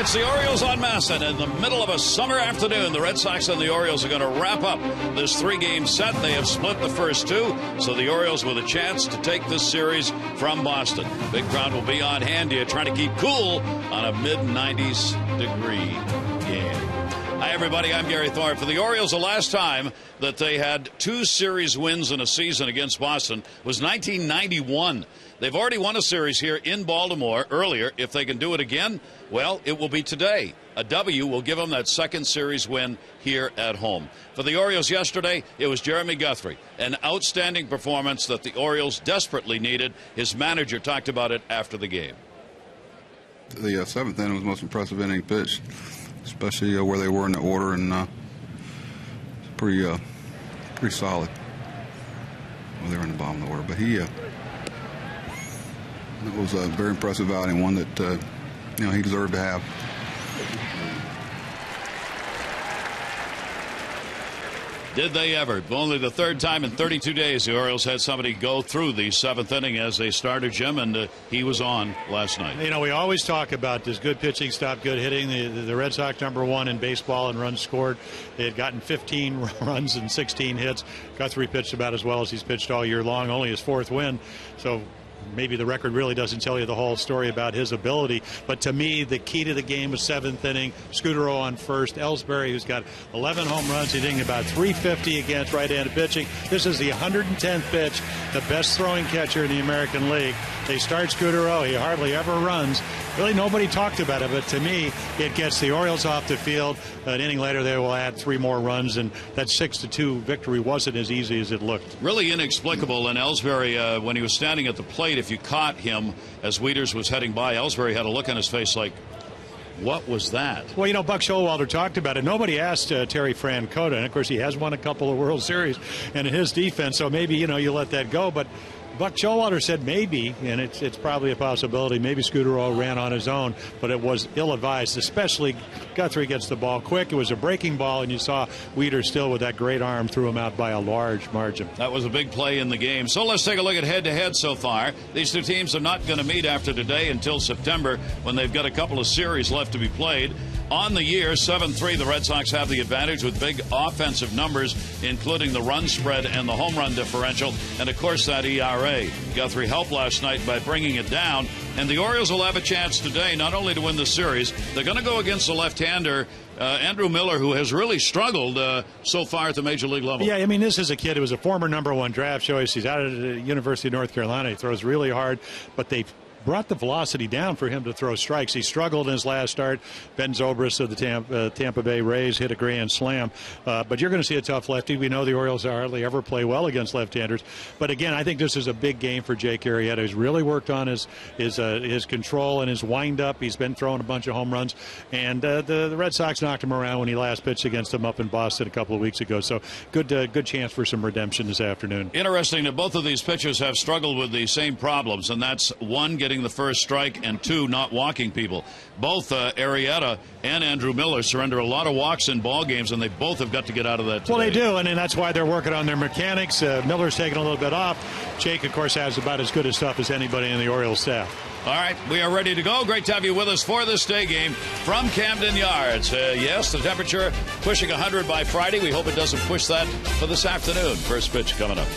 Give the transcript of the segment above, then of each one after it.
It's the Orioles on Masson in the middle of a summer afternoon. The Red Sox and the Orioles are going to wrap up this three-game set. They have split the first two, so the Orioles with a chance to take this series from Boston. Big crowd will be on hand here trying to keep cool on a mid-90s degree game. Hi, everybody. I'm Gary Thorpe. For the Orioles, the last time that they had two series wins in a season against Boston was 1991. They've already won a series here in Baltimore earlier. If they can do it again, well, it will be today. A W will give them that second series win here at home. For the Orioles yesterday, it was Jeremy Guthrie. An outstanding performance that the Orioles desperately needed. His manager talked about it after the game. The seventh inning was the most impressive inning pitched, especially where they were in the order, and pretty solid. Well, they were in the bottom of the order, but it was a very impressive outing, one that he deserved to have. Did they ever? Only the third time in 32 days the Orioles had somebody go through the seventh inning as they started, Jim, and he was on last night. You know, we always talk about does good pitching stop good hitting. The Red Sox #1 in baseball in runs scored. They had gotten 15 runs and 16 hits. Guthrie pitched about as well as he's pitched all year long, only his fourth win. So maybe the record really doesn't tell you the whole story about his ability. But to me, the key to the game was seventh inning. Scudero on first. Ellsbury, who's got 11 home runs, hitting about 350 against right-handed pitching. This is the 110th pitch, the best throwing catcher in the American League. They start Scudero. He hardly ever runs. Really, nobody talked about it, but to me, it gets the Orioles off the field. An inning later, they will add 3 more runs, and that 6-2 victory wasn't as easy as it looked. Really inexplicable. And Ellsbury, when he was standing at the plate, if you caught him as Wieters was heading by, Ellsbury had a look on his face like, what was that? Well, you know, Buck Showalter talked about it. Nobody asked Terry Francona, and of course he has won a couple of World Series and in his defense, so maybe, you let that go. But Buck Showalter said maybe, and it's probably a possibility, maybe Scudero ran on his own, but it was ill-advised, especially Guthrie gets the ball quick. It was a breaking ball, and you saw Wieters still with that great arm threw him out by a large margin. That was a big play in the game. So let's take a look at head-to-head so far. These two teams are not going to meet after today until September when they've got a couple of series left to be played. On the year, 7-3, the Red Sox have the advantage with big offensive numbers, including the run spread and the home run differential, and, of course, that ERA. Guthrie helped last night by bringing it down, and the Orioles will have a chance today not only to win the series, they're going to go against the left-hander, Andrew Miller, who has really struggled so far at the Major League level. Yeah, I mean, this is a kid who was a former #1 draft choice. He's out of the University of North Carolina. He throws really hard, but they've brought the velocity down for him to throw strikes. He struggled in his last start. Ben Zobrist of the Tampa Bay Rays hit a grand slam. But you're going to see a tough lefty. We know the Orioles hardly ever play well against left-handers. But again, I think this is a big game for Jake Arrieta. He's really worked on his control and his wind-up. He's been throwing a bunch of home runs. And the Red Sox knocked him around when he last pitched against them up in Boston a couple of weeks ago. So good chance for some redemption this afternoon. Interesting that both of these pitchers have struggled with the same problems, and that's one, getting the first strike, and two, not walking people. Both Arrieta and Andrew Miller surrender a lot of walks in ball games, and they both have got to get out of that today. Well, they do, and that's why they're working on their mechanics. Miller's taking a little bit off. Jake, of course, has about as good a stuff as anybody in the Orioles staff. All right, we are ready to go. Great to have you with us for this day game from Camden Yards. Yes, the temperature pushing 100 by Friday. We hope it doesn't push that for this afternoon. First pitch coming up.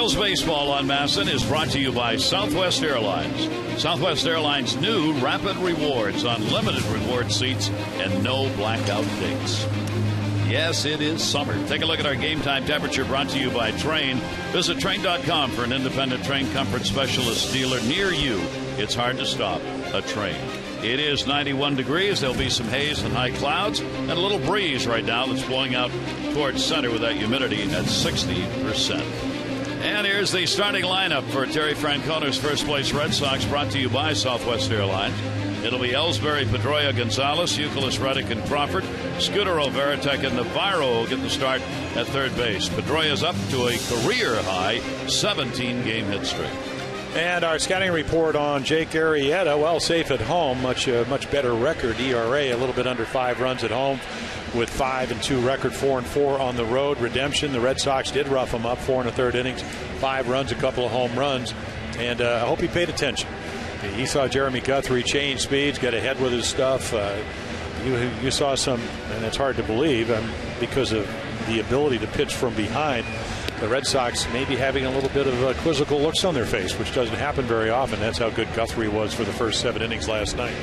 Orioles baseball on Masson is brought to you by Southwest Airlines. Southwest Airlines' new Rapid Rewards, unlimited reward seats, and no blackout dates. Yes, it is summer. Take a look at our game time temperature, brought to you by Train. Visit Train.com for an independent Train comfort specialist dealer near you. It's hard to stop a Train. It is 91 degrees. There'll be some haze and high clouds and a little breeze right now that's blowing out towards center with that humidity at 60%. And here's the starting lineup for Terry Francona's first place Red Sox, brought to you by Southwest Airlines. It'll be Ellsbury, Pedroia, Gonzalez, Youkilis, Reddick, and Crawford. Scudero, Veritek, and Navarro will get the start at third base. Pedroia's up to a career-high 17-game hit streak. And our scouting report on Jake Arrieta, well, safe at home, much better record. ERA a little bit under 5 runs at home, with 5-2 record, 4-4 on the road. Redemption, the Red Sox did rough him up, 4 1/3 innings, 5 runs, a couple of home runs, and I hope he paid attention. He saw Jeremy Guthrie change speeds, get ahead with his stuff. You saw some, and it's hard to believe, because of the ability to pitch from behind. The Red Sox maybe having a little bit of quizzical looks on their face, which doesn't happen very often. That's how good Guthrie was for the first 7 innings last night.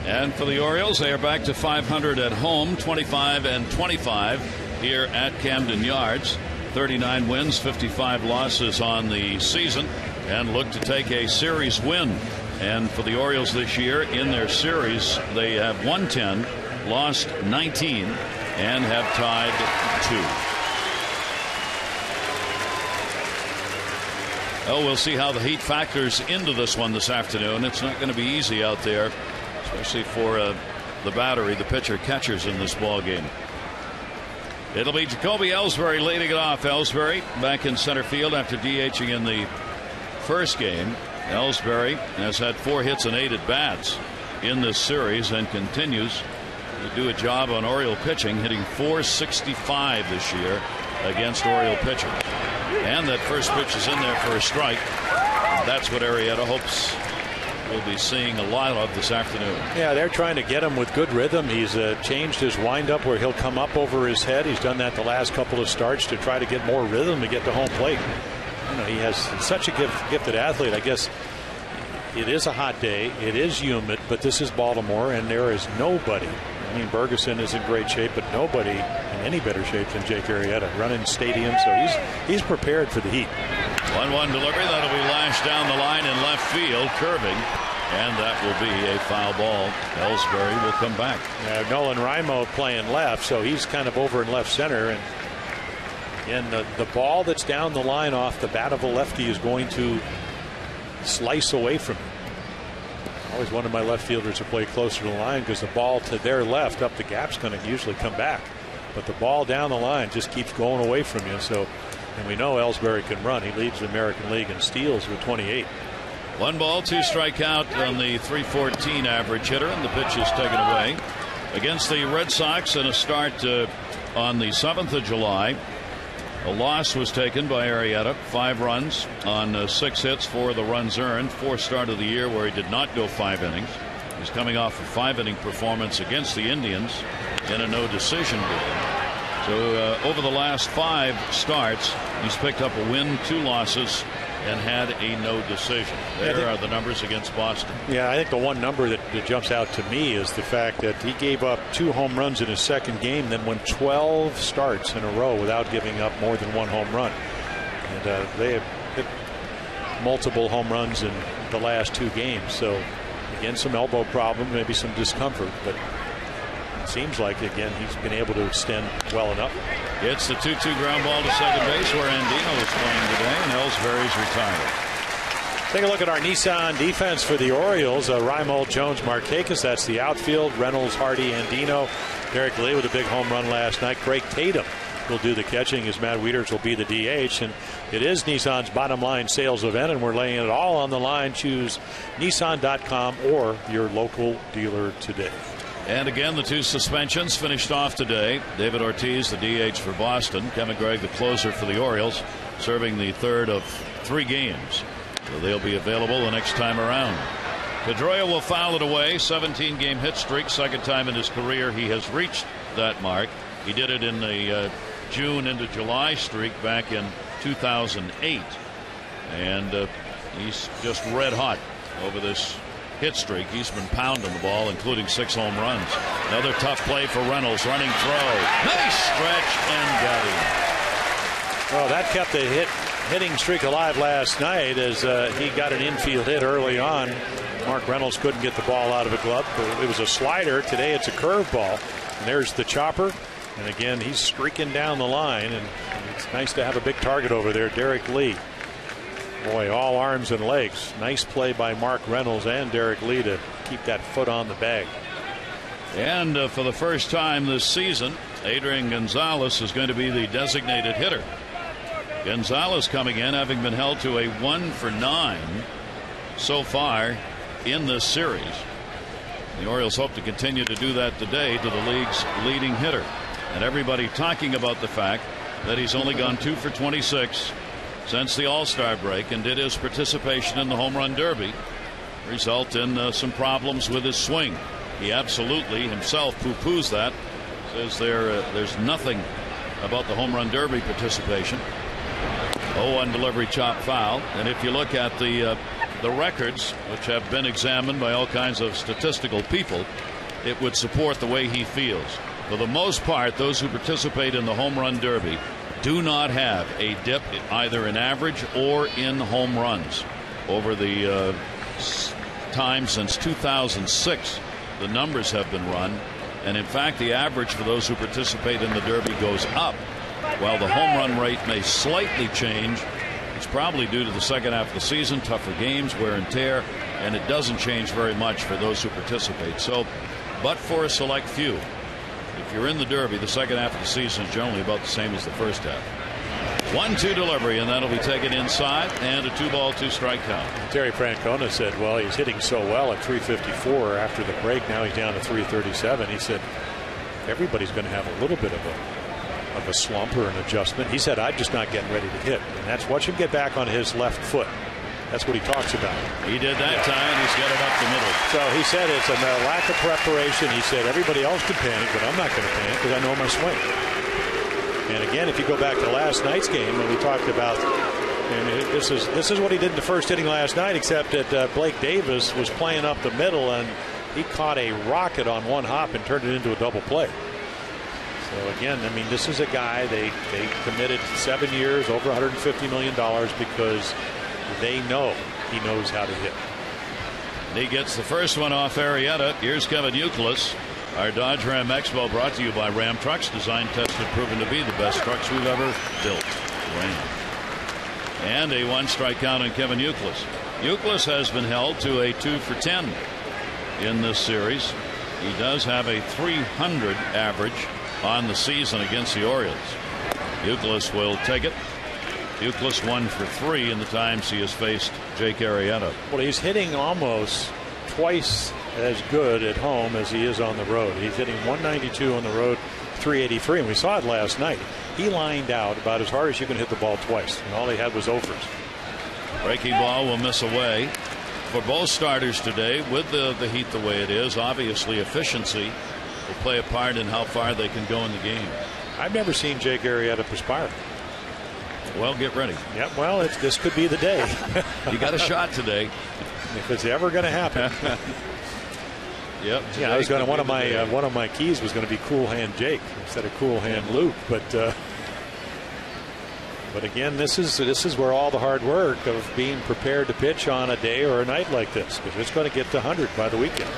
And for the Orioles, they are back to 500 at home, 25-25 here at Camden Yards. 39 wins, 55 losses on the season, and look to take a series win. And for the Orioles this year, in their series, they have won 10, lost 19, and have tied 2. Oh, we'll see how the heat factors into this one this afternoon. It's not going to be easy out there, especially for the battery, the pitcher catchers in this ball game. It'll be Jacoby Ellsbury leading it off. Ellsbury back in center field after DHing in the first game. Ellsbury has had 4 hits and 8 at bats in this series and continues to do a job on Oriole pitching, hitting .465 this year against Oriole pitching. And that first pitch is in there for a strike. That's what Arrieta hopes we'll be seeing a lot of this afternoon. Yeah, they're trying to get him with good rhythm. He's changed his windup where he'll come up over his head. He's done that the last couple of starts to try to get more rhythm to get to home plate. You know, he has such a gifted athlete. I guess it is a hot day. It is humid, but this is Baltimore, and there is nobody. I mean, Bergeson is in great shape, but nobody in any better shape than Jake Arrieta. Running stadium, so he's prepared for the heat. 1-1 delivery. That'll be lashed down the line in left field, curving, and that will be a foul ball. Ellsbury will come back. Nolan Raimo playing left, so he's kind of over in left center, and the ball that's down the line off the bat of a lefty is going to slice away from him. Always wanted my left fielders to play closer to the line, because the ball to their left up the gap's going to usually come back, but the ball down the line just keeps going away from you. So, and we know Ellsbury can run. He leads the American League in steals with 28. 1 ball, 2 strikeout on the .314 average hitter, and the pitch is taken away against the Red Sox in a start on the 7th of July. A loss was taken by Arrieta, 5 runs on 6 hits, 4 of the runs earned. 4th start of the year where he did not go 5 innings. He's coming off a 5-inning performance against the Indians in a no-decision game. So over the last 5 starts, he's picked up a win, 2 losses, and had a no decision. There are the numbers against Boston. Yeah, I think the one number that jumps out to me is the fact that he gave up 2 home runs in his second game, then went 12 starts in a row without giving up more than 1 home run. And they have hit multiple home runs in the last 2 games. So again, some elbow problem, maybe some discomfort, but it seems like, again, he's been able to extend well enough. It's the 2-2 ground ball to second base where Andino is playing today, and Ellsbury's retired. Take a look at our Nissan defense for the Orioles. Raimo, Jones, Markakis, that's the outfield. Reynolds, Hardy, Andino. Derek Lee with a big home run last night. Craig Tatum will do the catching, as Matt Wieters will be the DH. And it is Nissan's bottom line sales event, and we're laying it all on the line. Choose Nissan.com or your local dealer today. And again, the 2 suspensions finished off today. David Ortiz, the DH for Boston. Kevin Gregg, the closer for the Orioles, serving the 3rd of 3 games. So they'll be available the next time around. Pedroia will foul it away. 17-game hit streak. 2nd time in his career he has reached that mark. He did it in the June into July streak back in 2008. And he's just red hot over this hit streak. He's been pounding the ball, including 6 home runs. Another tough play for Reynolds. Running throw. Nice stretch and got him. Well, that kept the hitting streak alive last night as he got an infield hit early on. Mark Reynolds couldn't get the ball out of a glove. It was a slider. Today it's a curveball. And there's the chopper. And again, he's streaking down the line. And it's nice to have a big target over there, Derek Lee. Boy, all arms and legs. Nice play by Mark Reynolds and Derek Lee to keep that foot on the bag. And for the first time this season, Adrian Gonzalez is going to be the designated hitter. Gonzalez coming in, having been held to a 1 for 9 so far in this series. The Orioles hope to continue to do that today to the league's leading hitter. And everybody talking about the fact that he's only gone 2 for 26 since the All-Star break, and did his participation in the Home Run Derby result in some problems with his swing. He absolutely himself poo-poos that. Says there's nothing about the Home Run Derby participation. 0-1 delivery, chop foul. And if you look at the records, which have been examined by all kinds of statistical people, it would support the way he feels. For the most part, those who participate in the Home Run Derby do not have a dip either in average or in home runs. Over the time since 2006, the numbers have been run, and in fact the average for those who participate in the Derby goes up, while the home run rate may slightly change. It's probably due to the second half of the season, tougher games, wear and tear, and it doesn't change very much for those who participate. So, but for a select few, if you're in the Derby, the second half of the season is generally about the same as the first half. 1-2 delivery, and that'll be taken inside, and a 2-ball, 2-strike count. Terry Francona said, well, he's hitting so well at 354 after the break. Now he's down to 337. He said, everybody's going to have a little bit of a slump or an adjustment. He said, I'm just not getting ready to hit. And that's watch him get back on his left foot. That's what he talks about. He did that time. He's got it up the middle. So he said it's a lack of preparation. He said everybody else could panic, but I'm not going to panic because I know my swing. And again, if you go back to last night's game, and we talked about, and this is what he did in the first inning last night, except that Blake Davis was playing up the middle, and he caught a rocket on one hop and turned it into a double play. So again, I mean, this is a guy they committed 7 years, over $150 million because they know he knows how to hit. And he gets the first one off Arrieta. Here's Kevin Youkilis. Our Dodge Ram Expo brought to you by Ram Trucks, designed, tested, proven to be the best trucks we've ever built. Ram. And a 1-strike count on Kevin Youkilis. Youkilis has been held to a 2 for 10 in this series. He does have a 300 average on the season against the Orioles. Youkilis will take it. Youkilis 1 for 3 in the times he has faced Jake Arrieta. Well, he's hitting almost twice as good at home as he is on the road. He's hitting 192 on the road, 383, and we saw it last night. He lined out about as hard as you can hit the ball twice, and all he had was overs. Breaking ball will miss away. For both starters today, with the heat the way it is, obviously efficiency will play a part in how far they can go in the game. I've never seen Jake Arrieta perspire. Well, get ready. Yep. Well, this could be the day. You got a shot today. If it's ever going to happen. Yep. Yeah, I was going to one of my keys was going to be Cool Hand Jake instead of Cool Hand Luke, but again, this is where all the hard work of being prepared to pitch on a day or a night like this, because it's going to get to 100 by the weekend.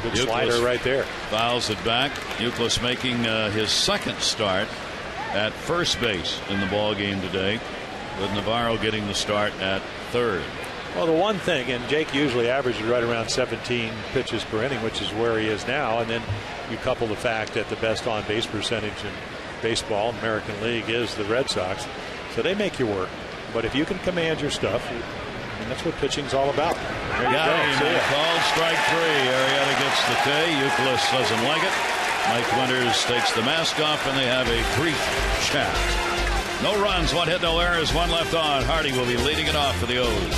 Good slider right there. Fouls it back. Youkilis making his second start at first base in the ball game today, with Navarro getting the start at third. Well, the one thing, and Jake usually averages right around 17 pitches per inning, which is where he is now, and then you couple the fact that the best on base percentage in baseball, American League, is the Red Sox, so they make you work. But if you can command your stuff, and that's what pitching's all about. There you go. Called strike 3. Arrieta gets the K. Youkilis doesn't like it. Mike Winters takes the mask off, and they have a brief chat. No runs, 1 hit, no errors, 1 left on. Hardy will be leading it off for the O's.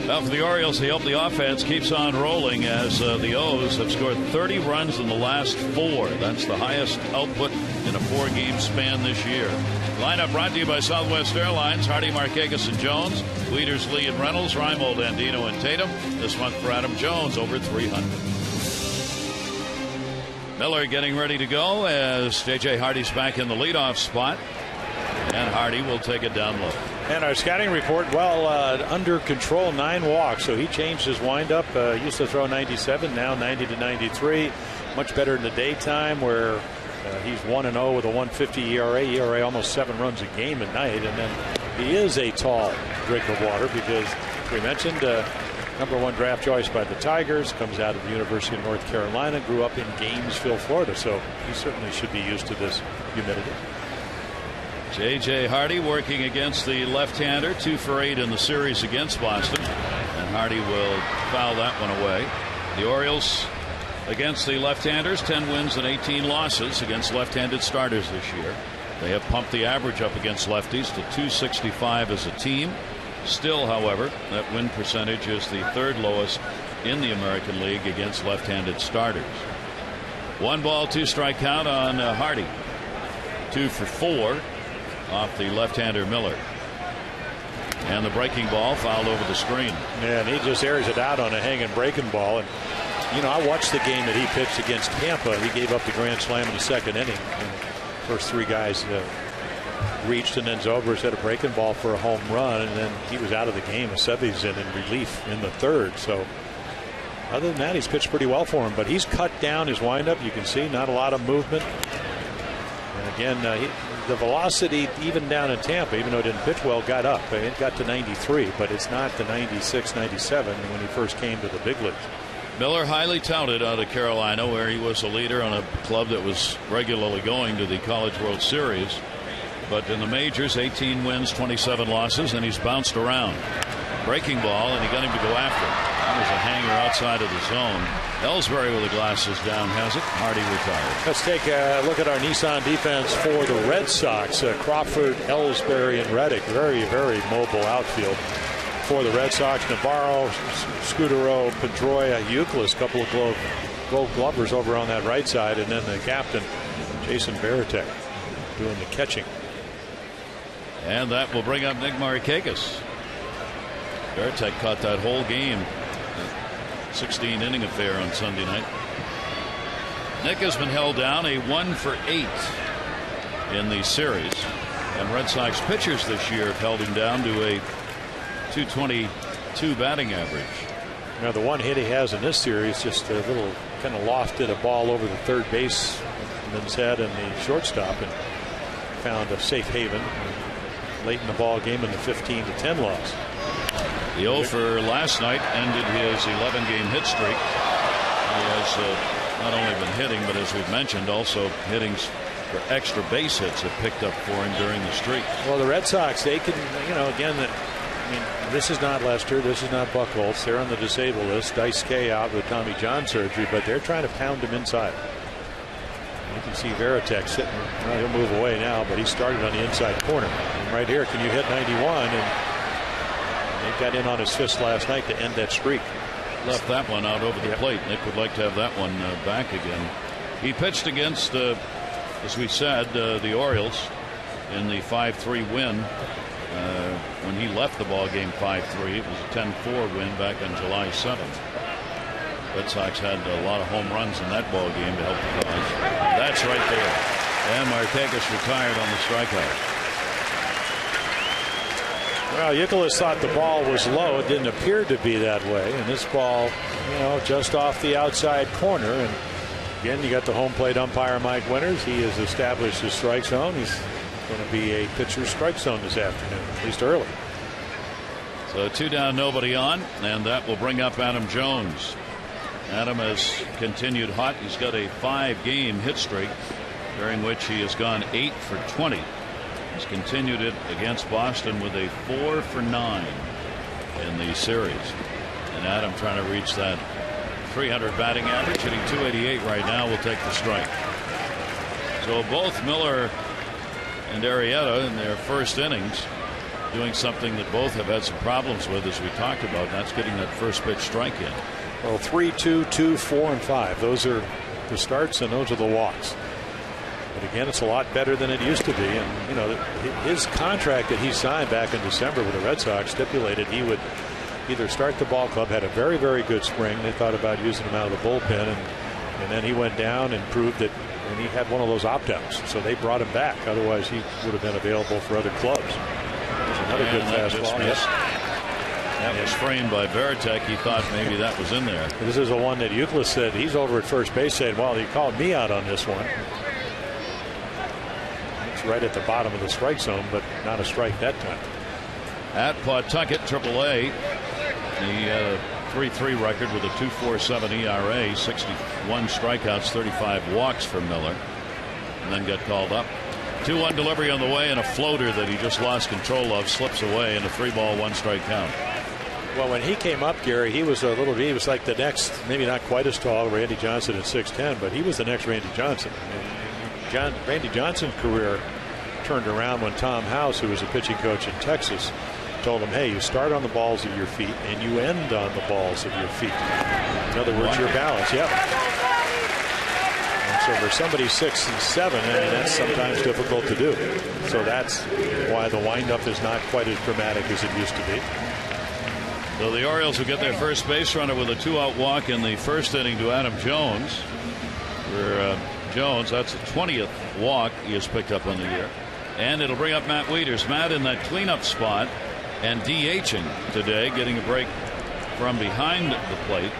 Well, for the Orioles, they hope the offense keeps on rolling as the O's have scored 30 runs in the last 4. That's the highest output in a 4-game span this year. Lineup brought to you by Southwest Airlines. Hardy, Markakis, and Jones. Leaders Lee and Reynolds, Reimold, Andino, and Tatum. This month for Adam Jones, over 300. Miller getting ready to go as J.J. Hardy's back in the leadoff spot. And Hardy will take it down low. And our scouting report, well, under control, 9 walks. So he changed his windup. Used to throw 97, now 90 to 93. Much better in the daytime where he's 1-0 with a 1.50 ERA. ERA almost 7 runs a game at night. And then he is a tall drink of water because we mentioned #1 draft choice by the Tigers. Comes out of the University of North Carolina. Grew up in Gainesville, Florida. So he certainly should be used to this humidity. J.J. Hardy working against the left-hander, 2 for 8 in the series against Boston, and Hardy will foul that one away. The Orioles against the left-handers, 10 wins and 18 losses against left-handed starters this year. They have pumped the average up against lefties to .265 as a team. Still, however, that win percentage is the 3rd lowest in the American League against left-handed starters. 1 ball, 2 strike count on Hardy. 2 for 4 off the left-hander Miller. And the breaking ball fouled over the screen. Yeah, and he just airs it out on a hanging breaking ball. And, you know, I watched the game that he pitched against Tampa. He gave up the grand slam in the 2nd inning. And first 3 guys reached, and then Zobrist had a breaking ball for a home run, and then he was out of the game. Aceves in relief in the 3rd. So other than that, he's pitched pretty well for him. But he's cut down his windup. You can see not a lot of movement. And again, the velocity, even down in Tampa, even though it didn't pitch well, got up. It got to 93, but it's not the 96, 97 when he first came to the big leagues. Miller, highly touted out of Carolina, where he was a leader on a club that was regularly going to the College World Series. But in the majors, 18 wins, 27 losses, and he's bounced around. Breaking ball, and he got him to go after it. That was a hanger outside of the zone. Ellsbury with the glasses down has it. Hardy retired. Let's take a look at our Nissan defense for the Red Sox. Crawford, Ellsbury, and Reddick. Very, very mobile outfield for the Red Sox. Navarro, Scudero, Pedroia, Euclid, couple of gold glovers over on that right side, and then the captain, Jason Varitek, doing the catching. And that will bring up Nick Markakis. Varitek caught that whole game. 16-inning affair on Sunday night. Nick has been held down, a 1 for 8 in the series. And Red Sox pitchers this year have held him down to a .222 batting average. Now the one hit he has in this series, just a little kind of lofted a ball over the third baseman's head and the shortstop, and found a safe haven late in the ball game in the 15-10 loss. The 0 for last night ended his 11-game hit streak. He has not only been hitting, but as we've mentioned, also hitting for extra base hits have picked up for him during the streak. Well, the Red Sox, they can, again, this is not Lester, this is not Buchholz. They're on the disabled list. Dice K out with Tommy John surgery, but they're trying to pound him inside. You can see Varitek sitting. Well, he'll move away now, but he started on the inside corner. And right here, can you hit 91? And they got in on his fist last night to end that streak. Left that one out over the plate. Nick would like to have that one back again. He pitched against, as we said, the Orioles in the 5-3 win. When he left the ball game 5-3, it was a 10-4 win back on July 7th. Red Sox had a lot of home runs in that ball game to help the cause. That's right there. And Markakis retired on the strikeout. Well, Euclid thought the ball was low. It didn't appear to be that way. And this ball, just off the outside corner. And again, you got the home plate umpire, Mike Winters. He has established his strike zone. He's going to be a pitcher's strike zone this afternoon, at least early. So 2 down, nobody on. And that will bring up Adam Jones. Adam has continued hot. He's got a 5-game hit streak during which he has gone 8 for 20. He's continued it against Boston with a 4 for 9 in the series. And Adam trying to reach that 300 batting average, hitting .288 right now, will take the strike. So both Miller and Arrieta in their first innings doing something that both have had some problems with, as we talked about, and that's getting that first pitch strike in. Well, 3, 2, 2, 4, and 5. Those are the starts, and those are the walks. But again, it's a lot better than it used to be. And, you know, his contract that he signed back in December with the Red Sox stipulated he would either start the ball club, had a very, very good spring. They thought about using him out of the bullpen, and then he went down and proved that, and he had one of those opt-outs. So they brought him back. Otherwise, he would have been available for other clubs. Another good fastball. That was framed by Veritek. He thought maybe that was in there. This is the one that Euclid said he's over at first base saying, well, he called me out on this one. It's right at the bottom of the strike zone, but not a strike that time. At Pawtucket, AAA, the 3-3 record with a 2.47 ERA, 61 strikeouts, 35 walks for Miller, and then got called up. 2-1 delivery on the way, and a floater that he just lost control of slips away, and a 3-ball, 1-strike count. Well, when he came up, Gary, he was like the next, maybe not quite as tall, Randy Johnson at 6'10", but he was the next Randy Johnson. Randy Johnson's career turned around when Tom House, who was a pitching coach in Texas, told him, hey, you start on the balls of your feet and you end on the balls of your feet. In other words, your balance. Yep. And so for somebody 6 and 7, I mean, that's sometimes difficult to do. So that's why the windup is not quite as dramatic as it used to be. So the Orioles will get their first base runner with a 2-out walk in the first inning to Adam Jones. Where Jones, that's the 20th walk he has picked up on the year. And it'll bring up Matt Wieters. Matt in that cleanup spot and DHing today, getting a break from behind the plate.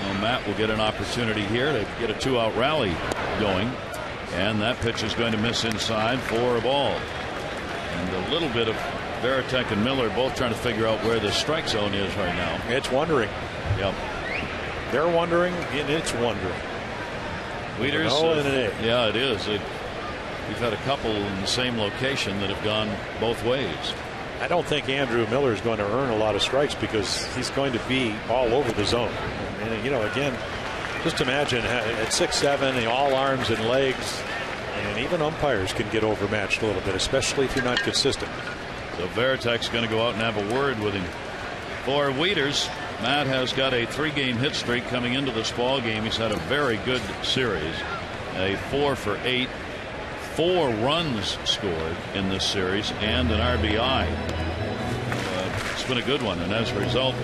Well, Matt will get an opportunity here to get a 2-out rally going. And that pitch is going to miss inside for a ball. And a little bit of Veritek and Miller both trying to figure out where the strike zone is right now. It's wondering. Yep. They're wondering, and it's wondering. Wieters, yeah, it is. We've had a couple in the same location that have gone both ways. I don't think Andrew Miller is going to earn a lot of strikes because he's going to be all over the zone. And, you know, again, just imagine at 6'7", all arms and legs, and even umpires can get overmatched a little bit, especially if you're not consistent. So Veritek's going to go out and have a word with him. For Wieters, Matt has got a 3-game hit streak coming into this ball game. He's had a very good series, a 4 for 8, 4 runs scored in this series, and an RBI. It's been a good one, and as a result,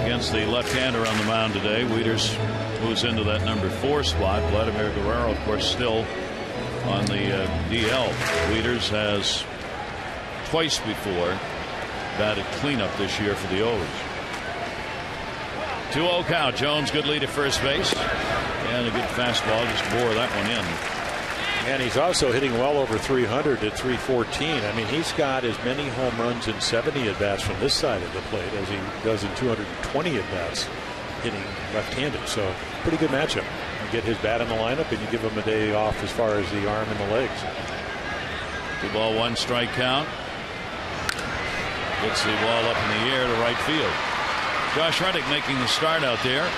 against the left-hander on the mound today, Wieters moves into that number 4 spot. Vladimir Guerrero, of course, still on the DL. Wieters has twice before batted cleanup this year for the O's. 2-0 count. Jones, good lead at first base, and a good fastball, just bore that one in. And he's also hitting well over 300 at 314. I mean, he's got as many home runs in 70 at bats from this side of the plate as he does in 220 at bats hitting left-handed. So pretty good matchup. You get his bat in the lineup and you give him a day off as far as the arm and the legs. 2-ball, 1-strike count. Gets the ball up in the air to right field. Josh Reddick making the start out there,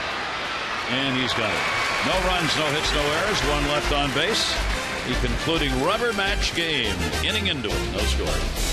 and he's got it. No runs, no hits, no errors. 1 left on base. The concluding rubber match game. Inning into it, no score.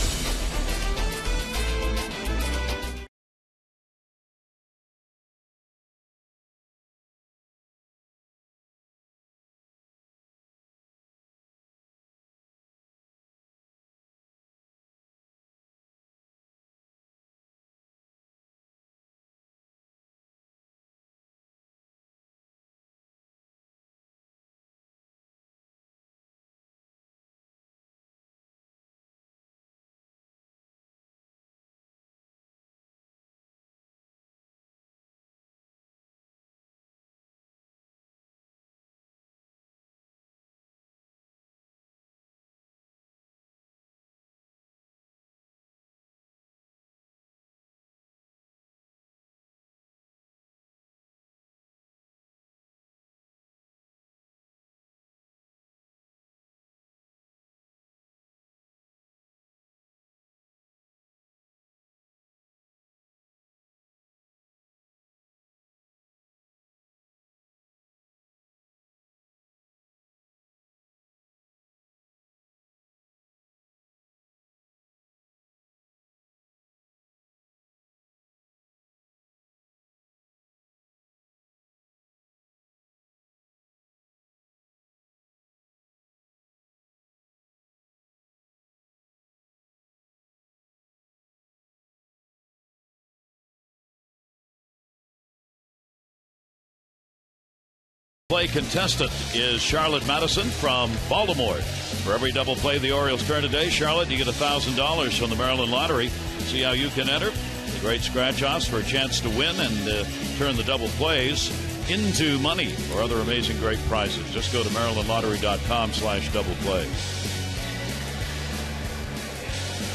play contestant is Charlotte Madison from Baltimore. For every double play the Orioles turn today, Charlotte, you get $1,000 from the Maryland Lottery. See how you can enter. The great scratch-offs for a chance to win and turn the double plays into money or other amazing great prizes. Just go to MarylandLottery.com/double play.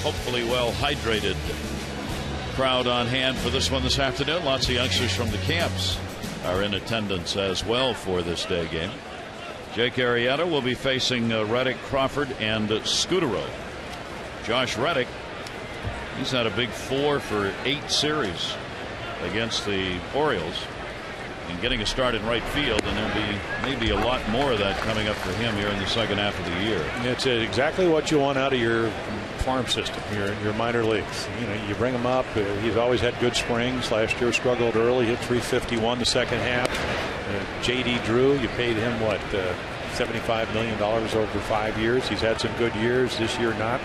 Hopefully well hydrated crowd on hand for this one this afternoon. Lots of youngsters from the camps are in attendance as well for this day game. Jake Arrieta will be facing Reddick, Crawford, and Scutaro. Josh Reddick, he's had a big 4 for 8 series against the Orioles and getting a start in right field, and there'll be maybe a lot more of that coming up for him here in the second half of the year. It's exactly what you want out of your farm system, your minor leagues. You know, you bring him up. He's always had good springs. Last year struggled early, hit .351 the second half. J.D. Drew, you paid him what, $75 million over 5 years. He's had some good years. This year not.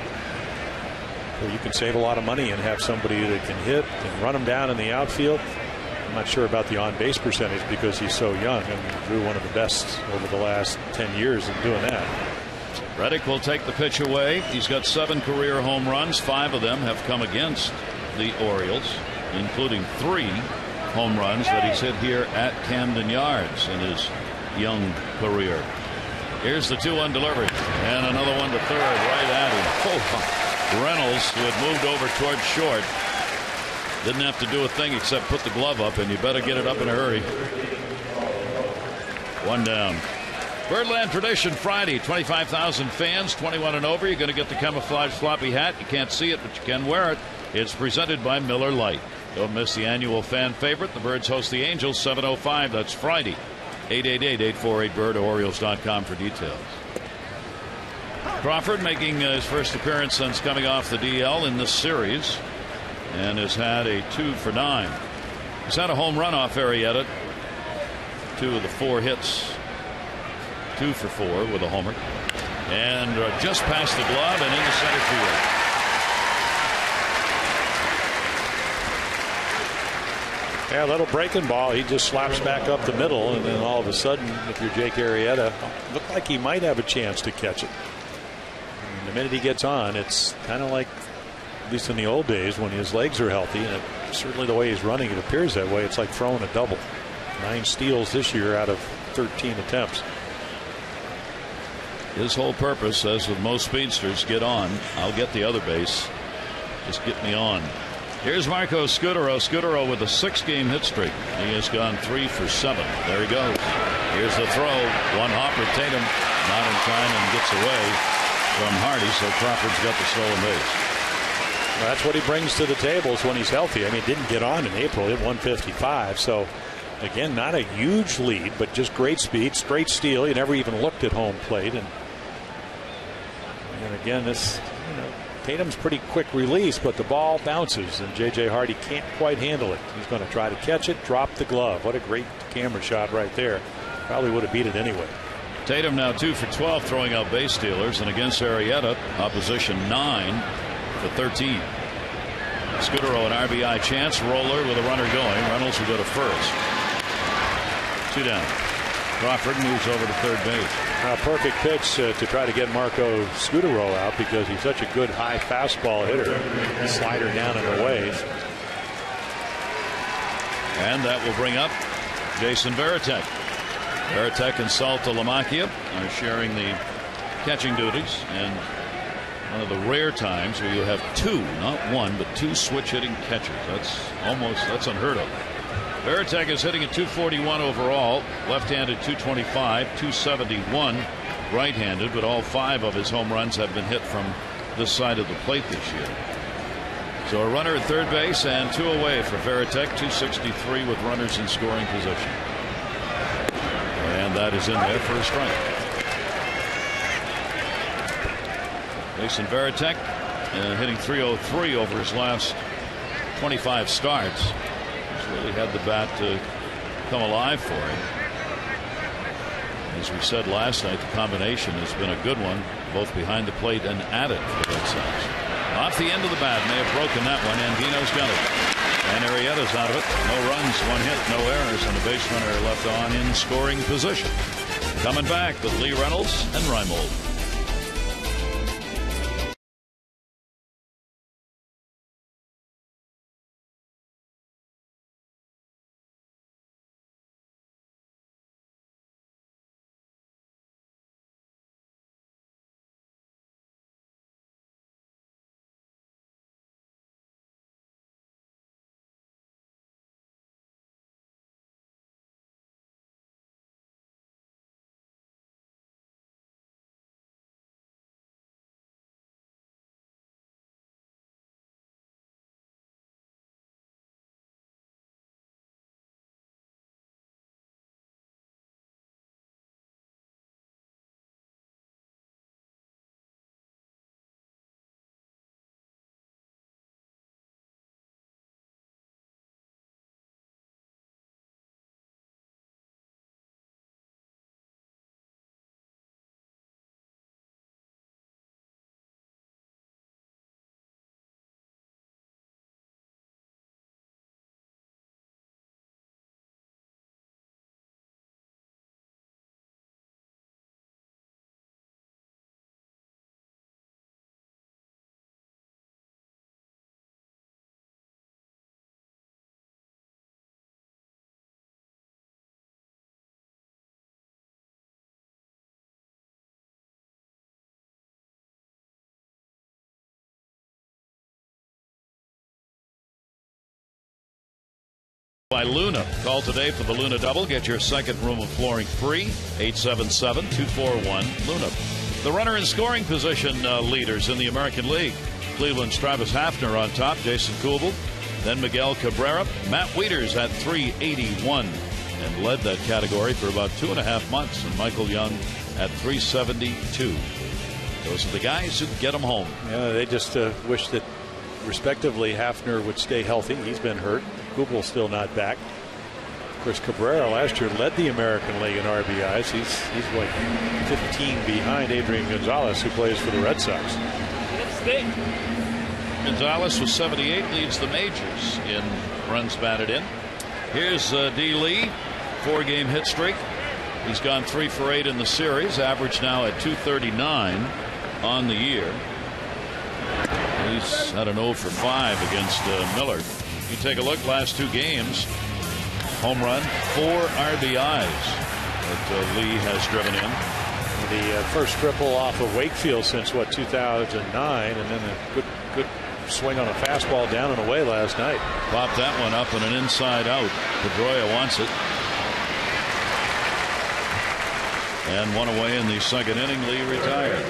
So you can save a lot of money and have somebody that can hit and run him down in the outfield. I'm not sure about the on-base percentage because he's so young. I mean, Drew, one of the best over the last 10 years in doing that. Reddick will take the pitch away. He's got 7 career home runs. 5 of them have come against the Orioles, including 3 home runs that he's hit here at Camden Yards in his young career. Here's the 2-1 delivery, and another one to third right at him. Oh, Reynolds, who had moved over towards short, didn't have to do a thing except put the glove up, and you better get it up in a hurry. 1 down. Birdland Tradition Friday, 25,000 fans, 21 and over. You're going to get the camouflage floppy hat. You can't see it, but you can wear it. It's presented by Miller Lite. Don't miss the annual fan favorite. The Birds host the Angels, 7:05. That's Friday. 888-848-BIRD, Orioles.com for details. Crawford making his first appearance since coming off the DL in this series and has had a 2 for 9. He's had a home run off Arrieta. 2 of the 4 hits. 2 for 4 with a homer. And just past the glove and into center field. Yeah, a little breaking ball. He just slaps back up the middle, and then all of a sudden, if you're Jake Arrieta, looked like he might have a chance to catch it. And the minute he gets on, it's kind of like, at least in the old days, when his legs are healthy, and certainly the way he's running, it appears that way. It's like throwing a double. 9 steals this year out of 13 attempts. His whole purpose, as with most speedsters, get on. I'll get the other base. Just get me on. Here's Marco Scutaro. Scutaro with a 6-game hit streak. He has gone 3 for 7. There he goes. Here's the throw. One hopper. Tatum not in time and gets away from Hardy. So Crawford's got the stolen base. Well, that's what he brings to the tables when he's healthy. I mean, he didn't get on in April. He hit 155. So again, not a huge lead, but just great speed, straight steal. He never even looked at home plate. And again, this, Tatum's pretty quick release, but the ball bounces, and J.J. Hardy can't quite handle it. He's going to try to catch it, drop the glove. What a great camera shot right there. Probably would have beat it anyway. Tatum now 2 for 12 throwing out base stealers, and against Arrieta, opposition 9 for 13. Scutaro an RBI chance. Roller with a runner going. Reynolds will go to first. 2 down. Crawford moves over to third base. A perfect pitch to try to get Marco Scutaro out because he's such a good high fastball hitter. Slider down and away. And that will bring up Jason Varitek. Varitek and Salta Lamacchia are sharing the catching duties, and one of the rare times where you have 2, not 1, but 2 switch hitting catchers. That's unheard of. Varitek is hitting at 241 overall, left-handed 225, 271 right-handed, but all 5 of his home runs have been hit from this side of the plate this year. So a runner at third base and 2 away for Varitek, 263 with runners in scoring position. And that is in there for a strike. Jason Varitek hitting 303 over his last 25 starts. Really had the bat to come alive for him. As we said last night, the combination has been a good one, both behind the plate and at it for the Red Sox. Off the end of the bat, may have broken that one, and Dino's got it. And Arrieta's out of it. No runs, 1 hit, no errors, and a base runner left on in scoring position. Coming back with Lee Reynolds and Reimold. By Luna. Call today for the Luna Double. Get your second room of flooring free. 877-241-LUNA. The runner in scoring position leaders in the American League. Cleveland's Travis Hafner on top. Jason Kubel. Then Miguel Cabrera. Matt Wieters at 381 and led that category for about 2.5 months. And Michael Young at 372. Those are the guys who get them home. Yeah, they just wish that respectively Hafner would stay healthy. He's been hurt. Kubel's still not back. Of course, Cabrera last year led the American League in RBIs. He's like 15 behind Adrian Gonzalez, who plays for the Red Sox. Gonzalez with 78 leads the majors in runs batted in. Here's D. Lee, 4-game hit streak. He's gone 3 for 8 in the series, average now at 239 on the year. He's had an 0 for 5 against Miller. You take a look, last 2 games, home run, 4 RBIs that Lee has driven in. The first triple off of Wakefield since 2009, and then a good swing on a fastball down and away last night. Popped that one up and an inside out. Pedroia wants it. And 1 away in the second inning. Lee retired.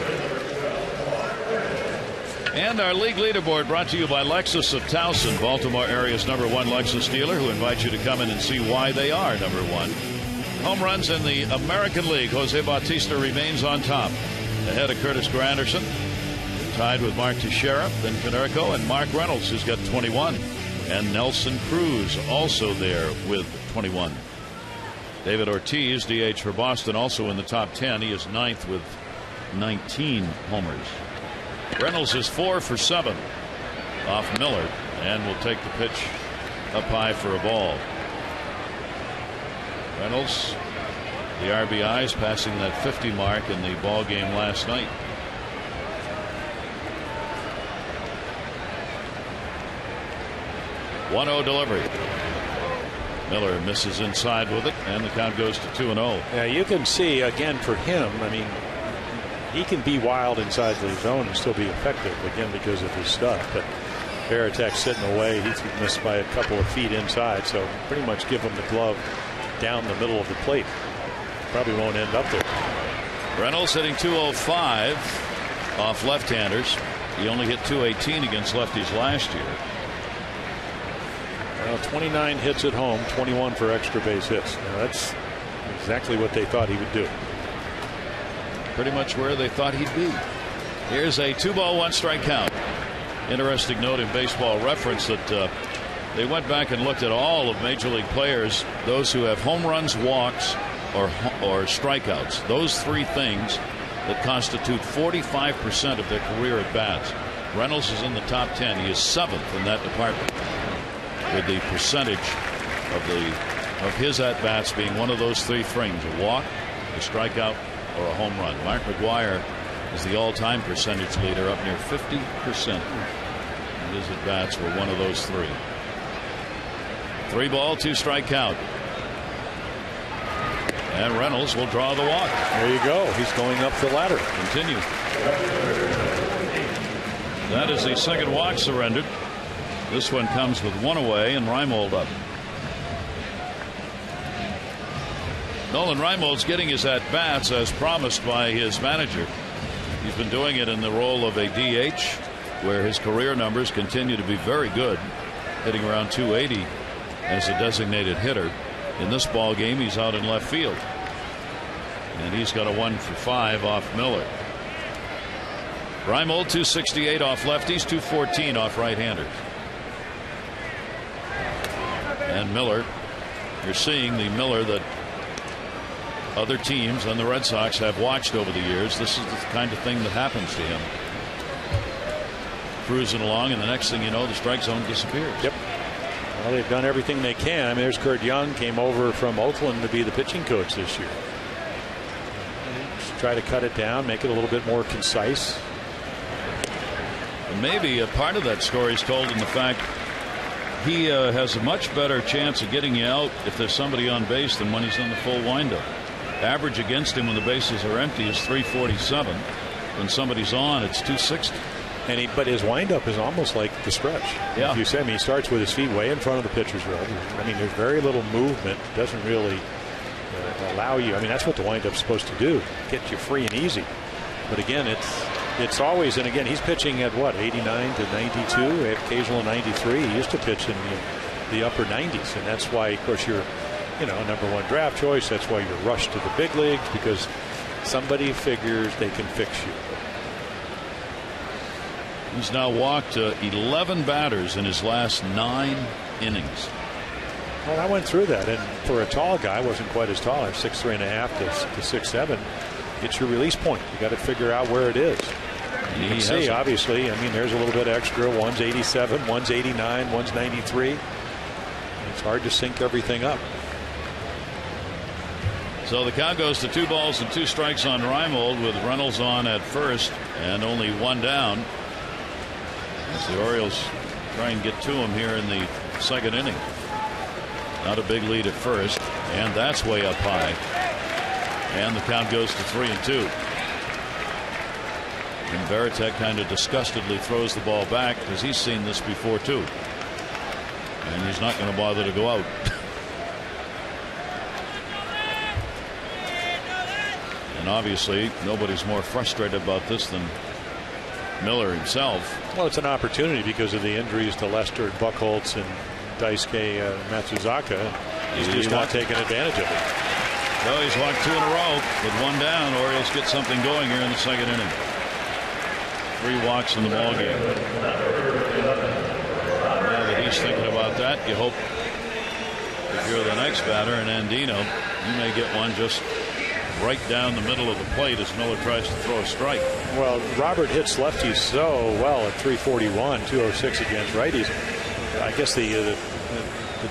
And our league leaderboard brought to you by Lexus of Towson, Baltimore area's #1 Lexus dealer, who invites you to come in and see why they are #1. Home runs in the American League. Jose Bautista remains on top, ahead of Curtis Granderson, tied with Mark Teixeira, then Konerko, and Mark Reynolds, who's got 21, and Nelson Cruz also there with 21. David Ortiz, DH for Boston, also in the top 10. He is 9th with 19 homers. Reynolds is 4 for 7 off Miller, and will take the pitch up high for a ball. Reynolds, the RBIs, passing that 50 mark in the ball game last night. .1-0 delivery. Miller misses inside with it, and the count goes to 2-0. Yeah, you can see again for him. I mean, he can be wild inside the zone and still be effective, again, because of his stuff. But Varitek's sitting away. He's missed by a couple of feet inside, so pretty much give him the glove down the middle of the plate. Probably won't end up there. Reynolds hitting .205 off left-handers. He only hit .218 against lefties last year. Well, 29 hits at home, 21 for extra base hits. Now, that's exactly what they thought he would do. Pretty much where they thought he'd be. Here's a 2-ball 1-strike count. Interesting note in Baseball Reference that they went back and looked at all of Major League players, those who have home runs, walks, or strikeouts. Those 3 things that constitute 45% of their career at bats. Reynolds is in the top 10. He is 7th in that department. with the percentage of his at-bats being one of those three things: a walk, a strikeout, or a home run. Mark McGwire is the all-time percentage leader, up near 50%. His at-bats were one of those three. 3 ball, 2 strike count. And Reynolds will draw the walk. There you go. He's going up the ladder. Continue. That is the second walk surrendered. This one comes with 1 away and Reimold up. Nolan Reimold's getting his at-bats as promised by his manager. He's been doing it in the role of a DH, where his career numbers continue to be very good, hitting around 280 as a designated hitter. In this ball game, he's out in left field, and he's got a 1 for 5 off Miller. Reimold 268 off lefties, 214 off right-handers. And Miller, you're seeing the Miller that other teams and the Red Sox have watched over the years. This is the kind of thing that happens to him. Cruising along, and the next thing you know, the strike zone disappears. Yep. Well, they've done everything they can. I mean, there's Kurt Young, came over from Oakland to be the pitching coach this year. Just try to cut it down, make it a little bit more concise. And maybe a part of that story is told in the fact he has a much better chance of getting you out if there's somebody on base than when he's in the full windup. Average against him when the bases are empty is 347. When somebody's on, it's 260. But his windup is almost like the stretch. Yeah. You said, I mean, he starts with his feet way in front of the pitcher's rub. I mean, there's very little movement. Doesn't really allow you. I mean, that's what the windup's supposed to do, get you free and easy. But again, it's always, and again, he's pitching at what, 89 to 92, occasional 93. He used to pitch in the upper 90s, and that's why, of course, you're #1 draft choice. That's why you're rushed to the big leagues, because somebody figures they can fix you. He's now walked 11 batters in his last 9 innings. Well, I went through that, and for a tall guy, I wasn't quite as tall. I'm 6'3.5" to 6'7". It's your release point. You got to figure out where it is. You can see, obviously, I mean, there's a little bit extra. One's 87, one's 89, one's 93. It's hard to sync everything up. So the count goes to 2 balls and 2 strikes on Reimold, with Reynolds on at first and only 1 down, as the Orioles try and get to him here in the second inning. Not a big lead at first, and that's way up high. And the count goes to 3-2. And Varitek kind of disgustedly throws the ball back, because he's seen this before too. And he's not going to bother to go out. And obviously, nobody's more frustrated about this than Miller himself. Well, it's an opportunity because of the injuries to Lester and Buchholz and Daisuke Matsuzaka. He's just not taking advantage of it. No, he's walked 2 in a row with 1 down. Orioles get something going here in the second inning. 3 walks in the ball game. Now that he's thinking about that, you hope if you're the next batter in Andino, you may get one just right down the middle of the plate as Miller tries to throw a strike. Well, Robert hits lefties so well at 341, 206 against righties. I guess the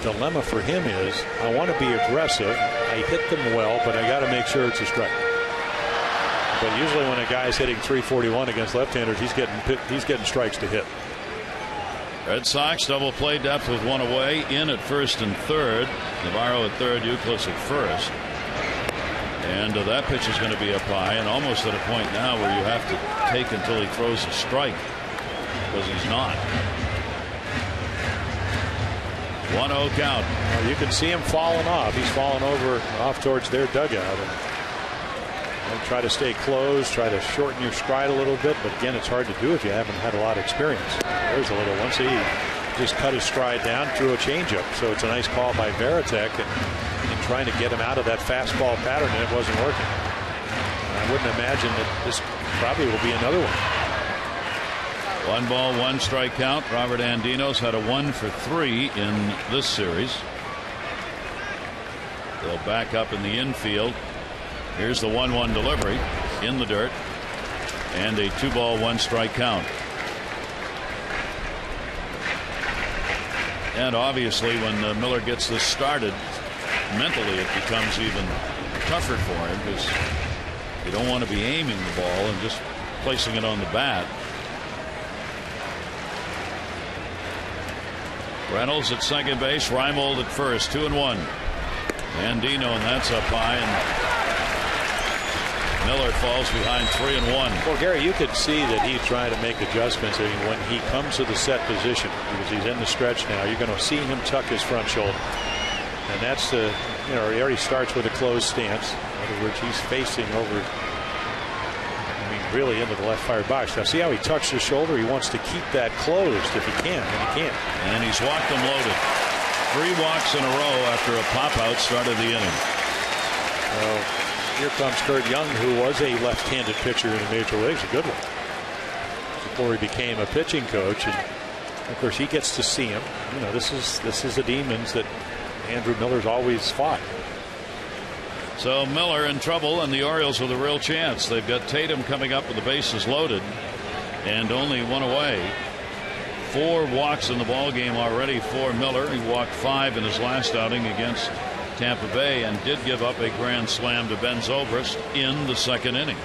dilemma for him is, I want to be aggressive. I hit them well, but I got to make sure it's a strike. But usually when a guy's hitting 341 against left-handers, he's getting strikes to hit. Red Sox double play depth with 1 away, in at first and third. Navarro at third, Youkilis at first. And that pitch is going to be up high, and almost at a point now where you have to take until he throws a strike, because he's not. 1-0 count. Well, you can see him falling off. He's falling off towards their dugout. And try to stay close, try to shorten your stride a little bit, but again, it's hard to do if you haven't had a lot of experience. There's a little one. See, he just cut his stride down, threw a changeup. So it's a nice call by Varitek and trying to get him out of that fastball pattern, and it wasn't working. I wouldn't imagine that this probably will be another one. 1 ball, 1 strike count. Robert Andino's had a 1 for 3 in this series. They'll back up in the infield. Here's the 1-1 delivery in the dirt, and a 2 ball, 1 strike count. And obviously, when Miller gets this started, mentally it becomes even tougher for him, because you don't want to be aiming the ball and just placing it on the bat. Reynolds at second base, Reimold at first, 2-1. Andino, and that's up high, and Miller falls behind 3-1. Well, Gary, you could see that he's trying to make adjustments. I mean, when he comes to the set position, because he's in the stretch now, you're going to see him tuck his front shoulder. And that's the, he already starts with a closed stance. In other words, he's facing over, really into the left fired box. Now, see how he tucks his shoulder? He wants to keep that closed if he can, and he can't. And he's walked them loaded. 3 walks in a row after a pop-out started the inning. Well, here comes Kurt Young, who was a left-handed pitcher in the major leagues, a good one, before he became a pitching coach. And of course, he gets to see him. This is the demons that Andrew Miller's always fought. So Miller in trouble, and the Orioles with a real chance. They've got Tatum coming up with the bases loaded and only 1 away. 4 walks in the ball game already for Miller. He walked 5 in his last outing against Tampa Bay and did give up a grand slam to Ben Zobrist in the 2nd inning.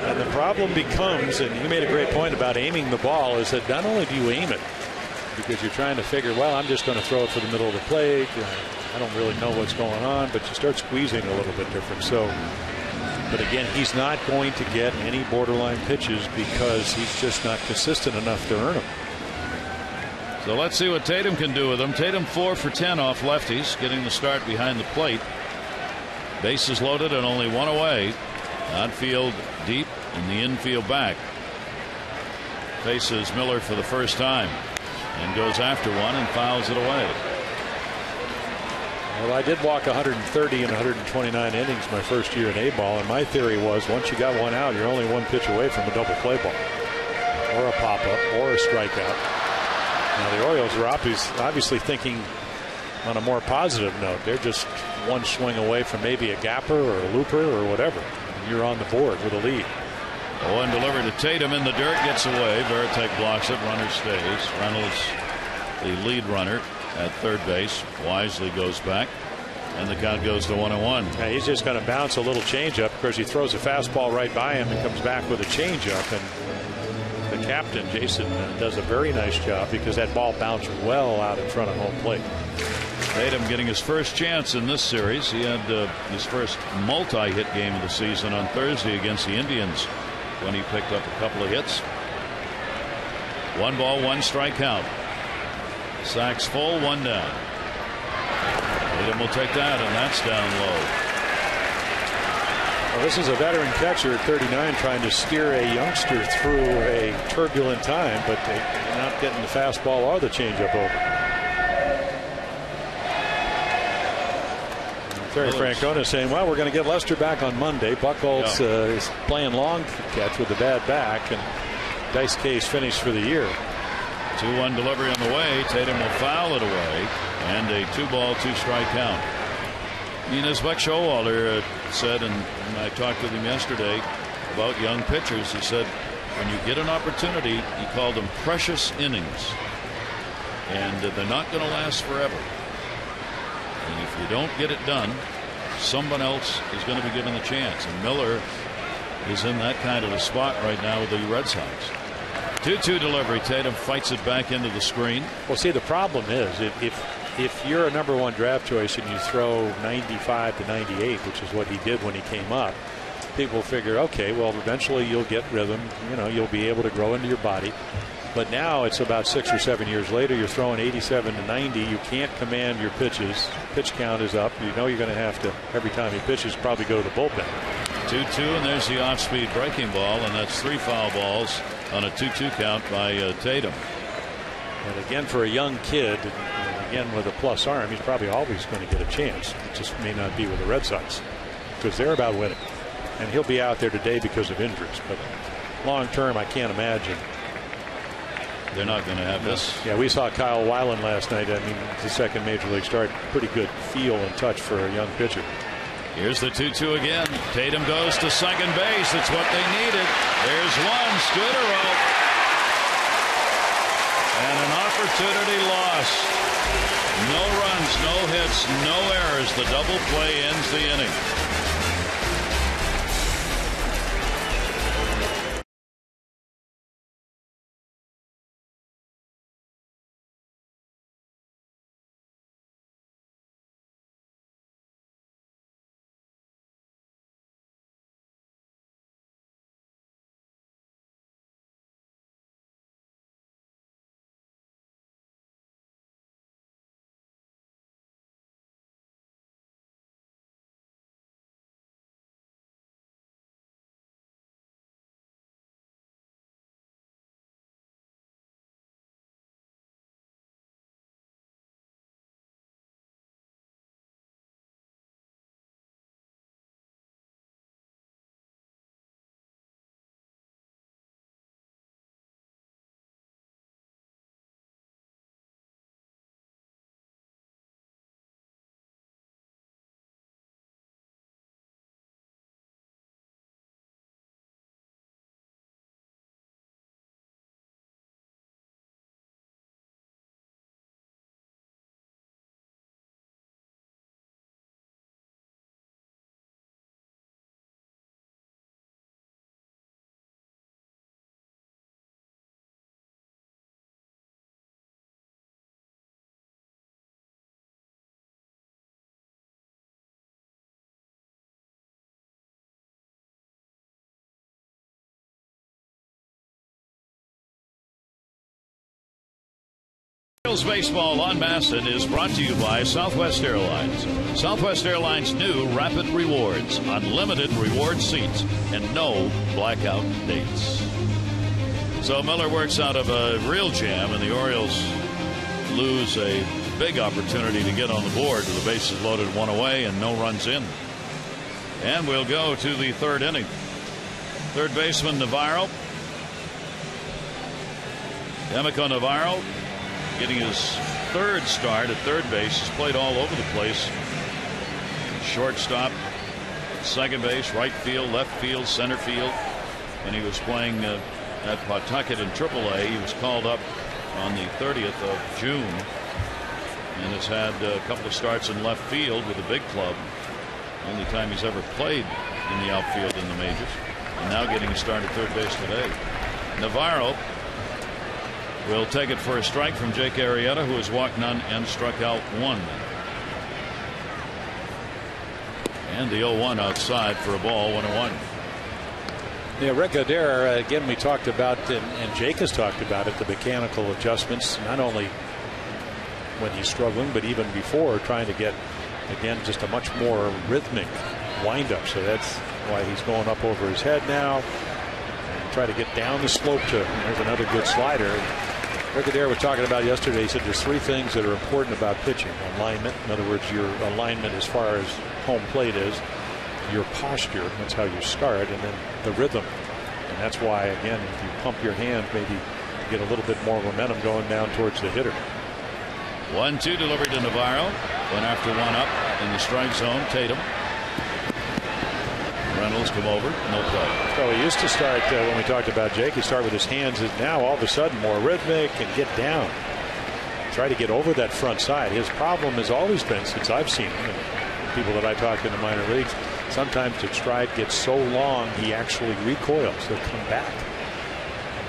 And the problem becomes, and you made a great point about aiming the ball, is that not only do you aim it because you're trying to figure, well, I'm just going to throw it for the middle of the plate. I don't really know what's going on, but you start squeezing a little bit different. So, but again, he's not going to get any borderline pitches because he's just not consistent enough to earn them. So let's see what Tatum can do with them. Tatum 4 for 10 off lefties, getting the start behind the plate. Bases loaded and only 1 away. Outfield deep and the infield back. Faces Miller for the first time and goes after one and fouls it away. Well, I did walk 130 and 129 innings my first year in A-ball, and my theory was once you got one out, you're only 1 pitch away from a double play ball or a pop-up or a strikeout. Now the Orioles are obviously thinking on a more positive note. They're just 1 swing away from maybe a gapper or a looper or whatever. And you're on the board with a lead. 0-1 delivered to Tatum in the dirt, gets away. Veritek blocks it. Runner stays. Reynolds, the lead runner at third base, wisely goes back, and the count goes to 1-1. Yeah, he's just going to bounce a little changeup because he throws a fastball right by him and comes back with a changeup. And the captain, Jason, does a very nice job because that ball bounced well out in front of home plate. Tatum getting his first chance in this series. He had his first multi-hit game of the season on Thursday against the Indians when he picked up a couple of hits. 1 ball, 1 strike count. Sacks full, 1 down. Tatum will take that, and that's down low. Well, this is a veteran catcher at 39 trying to steer a youngster through a turbulent time, but they're not getting the fastball or the changeup over. Terry Francona saying, well, we're going to get Lester back on Monday. Buchholz is playing long catch with a bad back, and Dice case finished for the year. 2-1 delivery on the way. Tatum will foul it away, and a 2-ball, 2-strike count. As Buck Showalter said, and I talked with him yesterday about young pitchers, he said when you get an opportunity, he called them precious innings, and they're not going to last forever. And if you don't get it done, someone else is going to be given the chance. And Miller is in that kind of a spot right now with the Red Sox. 2-2 delivery. Tatum fights it back into the screen. Well, see, the problem is if you're a #1 draft choice and you throw 95 to 98, which is what he did when he came up, people figure, okay, well, eventually you'll get rhythm. You'll be able to grow into your body. But now it's about 6 or 7 years later. You're throwing 87 to 90. You can't command your pitches. Pitch count is up. You're going to have to, every time he pitches, probably go to the bullpen. 2-2, and there's the off-speed breaking ball, and that's 3 foul balls on a 2-2 count by Tatum. And again, for a young kid, again with a plus arm, he's probably always going to get a chance. It just may not be with the Red Sox because they're about winning. And he'll be out there today because of injuries. But long term, I can't imagine. They're not going to have this. Yeah, we saw Kyle Weiland last night. I mean, the second major league start. Pretty good feel and touch for a young pitcher. Here's the 2-2 again. Tatum goes to second base. It's what they needed. There's one. Scudero. And an Opportunity lost. No runs, no hits, no errors. The double play ends the inning. Baseball on Masson is brought to you by Southwest Airlines. Southwest Airlines' new Rapid Rewards, unlimited reward seats, and no blackout dates. So Miller works out of a real jam, and the Orioles lose a big opportunity to get on the board with the bases loaded, one away, and no runs in. And we'll go to the third inning. Third baseman Navarro. Emiko Navarro getting his third start at third base. He's played all over the place. Shortstop, second base, right field, left field, center field. And he was playing at Pawtucket in AAA. He was called up on the 30th of June and has had a couple of starts in left field with a big club. Only time he's ever played in the outfield in the majors. And now getting a start at third base today. Navarro will take it for a strike from Jake Arrieta, who has walked none and struck out one. And the 0-1 outside for a ball, 1-1. Yeah, Rick Adair, again, we talked about, and Jake has talked about it, the mechanical adjustments, not only when he's struggling, but even before, trying to get, again, just a much more rhythmic windup. So that's why he's going up over his head now. And try to get down the slope to, there's another good slider. Rick Adair was talking about yesterday. He said there's three things that are important about pitching. Alignment, in other words, your alignment as far as home plate is, your posture, that's how you start, and then the rhythm. And that's why, again, if you pump your hand, maybe you get a little bit more momentum going down towards the hitter. 1-2 delivered to Navarro. One after one up in the strike zone. Tatum. Reynolds come over, no play. So he used to start, when we talked about Jake, he started with his hands, and now all of a sudden more rhythmic and get down. Try to get over that front side. His problem has always been, since I've seen him, and people that I talked in the minor leagues, sometimes the stride gets so long he actually recoils. He'll come back.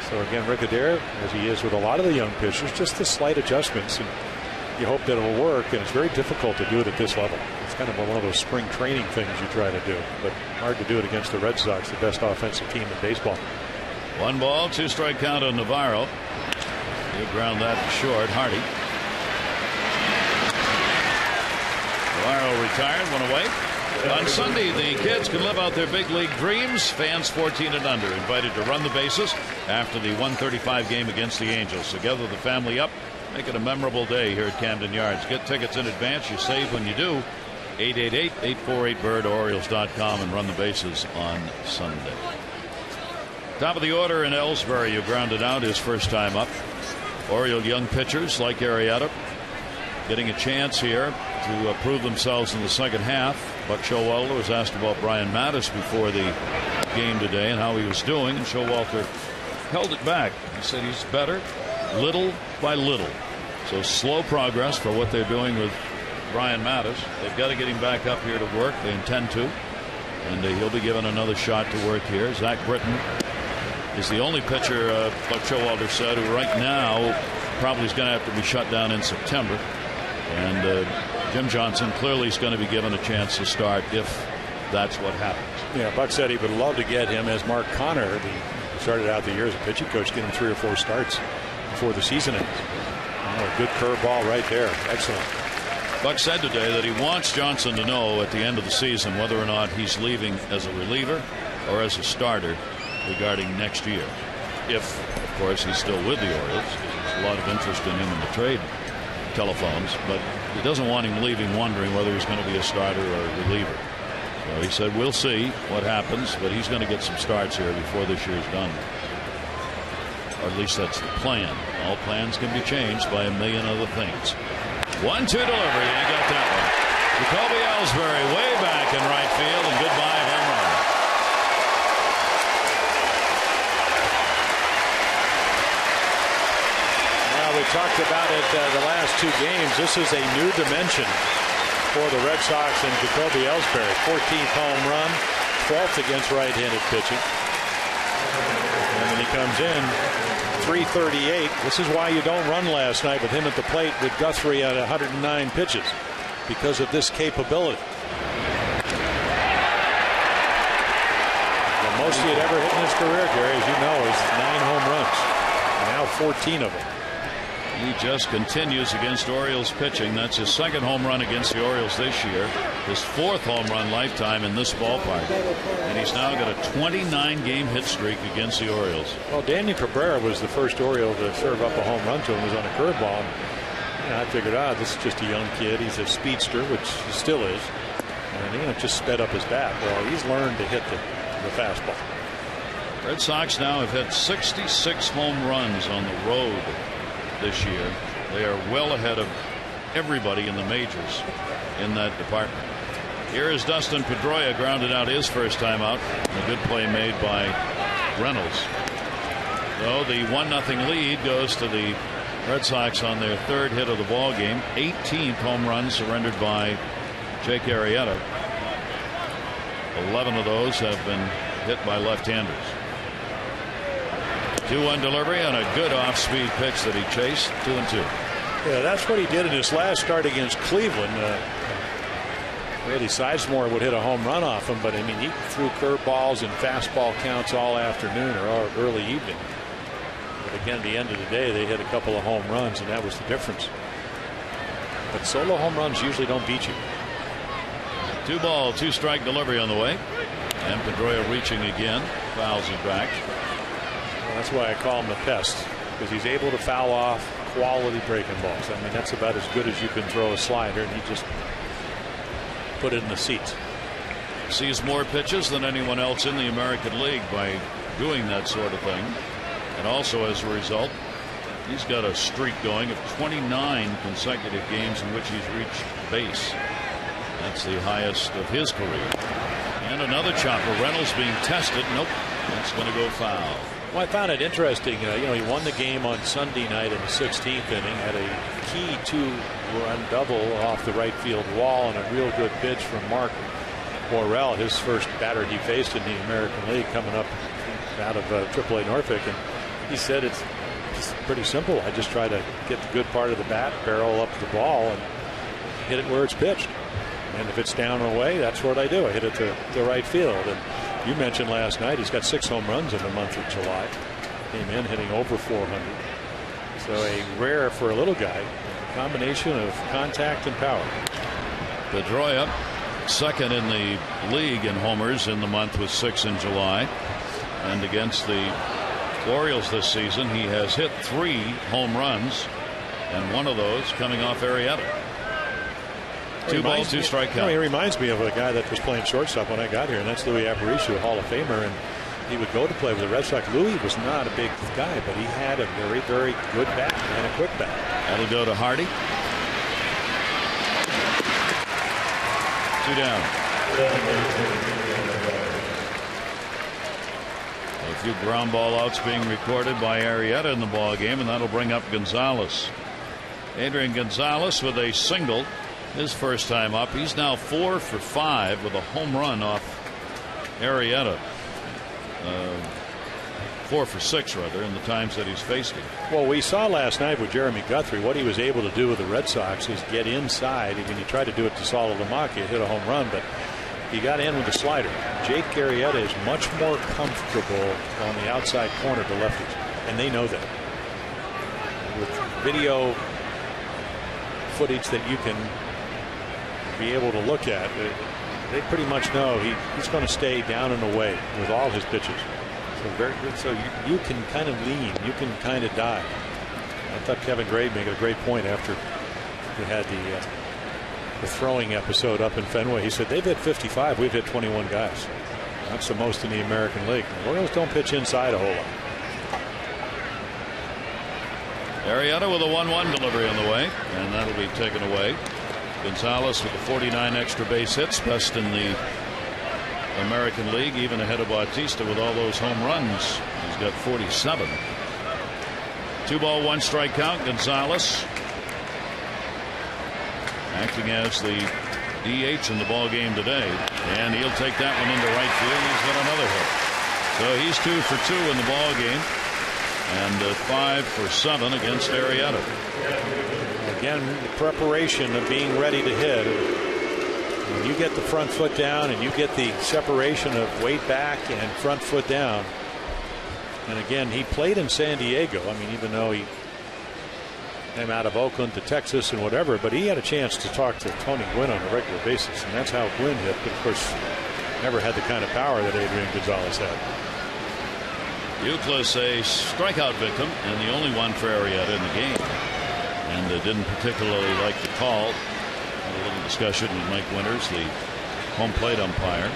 So again, Rick Adair, as he is with a lot of the young pitchers, just the slight adjustments, and you hope that it'll work, and it's very difficult to do it at this level. It's kind of one of those spring training things you try to do, but hard to do it against the Red Sox, the best offensive team in baseball. 1 ball, 2 strike count on Navarro. He'll ground that short. Hardy. Navarro retired, 1 away. On Sunday, the kids can live out their big league dreams. Fans 14 and under invited to run the bases after the 1:35 game against the Angels. So gather the family up. Make it a memorable day here at Camden Yards. Get tickets in advance. You save when you do. 888-848-BIRD, Orioles.com, and run the bases on Sunday. Top of the order in Ellsbury, who grounded out his first time up. Oriole young pitchers like Arrieta getting a chance here to prove themselves in the second half. Buck Showalter was asked about Brian Mattis before the game today and how he was doing, and Showalter held it back. He said he's better little by little. So slow progress for what they're doing with Brian Mattis. They've got to get him back up here to work. They intend to. And he'll be given another shot to work here. Zach Britton is the only pitcher, like Showalter said, who right now probably is going to have to be shut down in September. And Jim Johnson clearly is going to be given a chance to start if that's what happens. Yeah, Buck said he would love to get him as Mark Connor, who started out the year as a pitching coach, get him 3 or 4 starts before the season ends. Oh, a good curveball right there. Excellent. Buck said today that he wants Johnson to know at the end of the season whether or not he's leaving as a reliever or as a starter regarding next year. If, of course, he's still with the Orioles. There's a lot of interest in him in the trade telephones, but he doesn't want him leaving wondering whether he's going to be a starter or a reliever. So he said we'll see what happens, but he's going to get some starts here before this year's done. Or at least that's the plan. All plans can be changed by a million other things. 1-2 delivery, and he got that one. Jacoby Ellsbury way back in right field, and goodbye home run. Well, we talked about it the last 2 games. This is a new dimension for the Red Sox and Jacoby Ellsbury. 14th home run, 12th against right-handed pitching. And when he comes in, 338. This is why you don't run last night with him at the plate with Guthrie at 109 pitches, because of this capability. The most he had ever hit in his career, Gary, as you know, is 9 home runs. Now 14 of them. He just continues against Orioles pitching. That's his 2nd home run against the Orioles this year. His 4th home run lifetime in this ballpark. And he's now got a 29-game hit streak against the Orioles. Well, Daniel Cabrera was the first Oriole to serve up a home run to him. He was on a curveball. And I figured, this is just a young kid. He's a speedster, which he still is. And he just sped up his bat. Well, he's learned to hit the fastball. Red Sox now have had 66 home runs on the road this year. They are well ahead of everybody in the majors in that department. Here is Dustin Pedroia, grounded out his first time out. A good play made by Reynolds. So the 1-0 lead goes to the Red Sox on their 3rd hit of the ball game. 18th home run surrendered by Jake Arrieta. 11 of those have been hit by left-handers. 2-1 delivery and a good off-speed pitch that he chased. 2-2. Yeah, that's what he did in his last start against Cleveland. Really, Sizemore would hit a home run off him, but I mean, he threw curveballs and fastball counts all afternoon or early evening. But again, at the end of the day, they hit a couple of home runs, and that was the difference. But solo home runs usually don't beat you. 2-ball, 2-strike delivery on the way. And Pedroia reaching again. Fouls it back. Well, that's why I call him a pest, because he's able to foul off quality breaking balls. I mean, that's about as good as you can throw a slider, and he just put it in the seats. Sees more pitches than anyone else in the American League by doing that sort of thing. And also, as a result, he's got a streak going of 29 consecutive games in which he's reached base. That's the highest of his career. And another chopper. Reynolds being tested. Nope. That's going to go foul. Well, I found it interesting. He won the game on Sunday night in the 16th inning. Had a key 2-run double off the right field wall and a real good pitch from Mark Worrell, his first batter he faced in the American League, coming up out of AAA Norfolk. And he said it's pretty simple. I just try to get the good part of the bat, barrel up the ball, and hit it where it's pitched. And if it's down and away, that's what I do. I hit it to the right field. And you mentioned last night he's got 6 home runs in the month of July. Came in hitting over 400. So a rare for a little guy. A combination of contact and power. Pedroia, second in the league in homers in the month with 6 in July. And against the Orioles this season, he has hit 3 home runs, and one of those coming off Arrieta. 2-ball, 2-strike count. He reminds me of a guy that was playing shortstop when I got here, and that's Louis Aparicio, a Hall of Famer, and he would go to play with the Red Sox. Louis was not a big guy, but he had a very, very good bat and a quick bat. That'll go to Hardy. 2 down. A few ground ball outs being recorded by Arrieta in the ball game, and that'll bring up Gonzalez. Adrian Gonzalez with a single, his first time up. He's now 4 for 5 with a home run off Arrieta. 4 for 6 rather in the times that he's faced him. Well, we saw last night with Jeremy Guthrie what he was able to do with the Red Sox is get inside. When he tried to do it to Saltalamacchia, hit a home run, but he got in with the slider. Jake Arrieta is much more comfortable on the outside corner to lefties, and they know that. With video footage that you can be able to look at, they pretty much know he's going to stay down and away with all his pitches. So very good. So you can kind of lean, you can kind of dive. I thought Kevin Gray made a great point after we had the throwing episode up in Fenway. He said they've hit 55, we've hit 21 guys. That's the most in the American League. The Orioles don't pitch inside a whole lot. Arrieta with a 1-1 delivery on the way, and that'll be taken away. Gonzalez with the 49 extra base hits, best in the American League, even ahead of Bautista with all those home runs. He's got 47. 2-1 strike count. Gonzalez acting as the DH in the ball game today, and he'll take that one into right field. He's got another hit, so he's 2 for 2 in the ball game, and 5 for 7 against Arrieta. Again, the preparation of being ready to hit. When you get the front foot down and you get the separation of weight back and front foot down. And again, he played in San Diego. I mean, even though he came out of Oakland to Texas and whatever, but he had a chance to talk to Tony Gwynn on a regular basis, and that's how Gwynn hit. But of course, never had the kind of power that Adrian Gonzalez had. Euclid, a strikeout victim, and the only one for Arrieta in the game, and didn't particularly like the call. Had a little discussion with Mike Winters, the home plate umpire.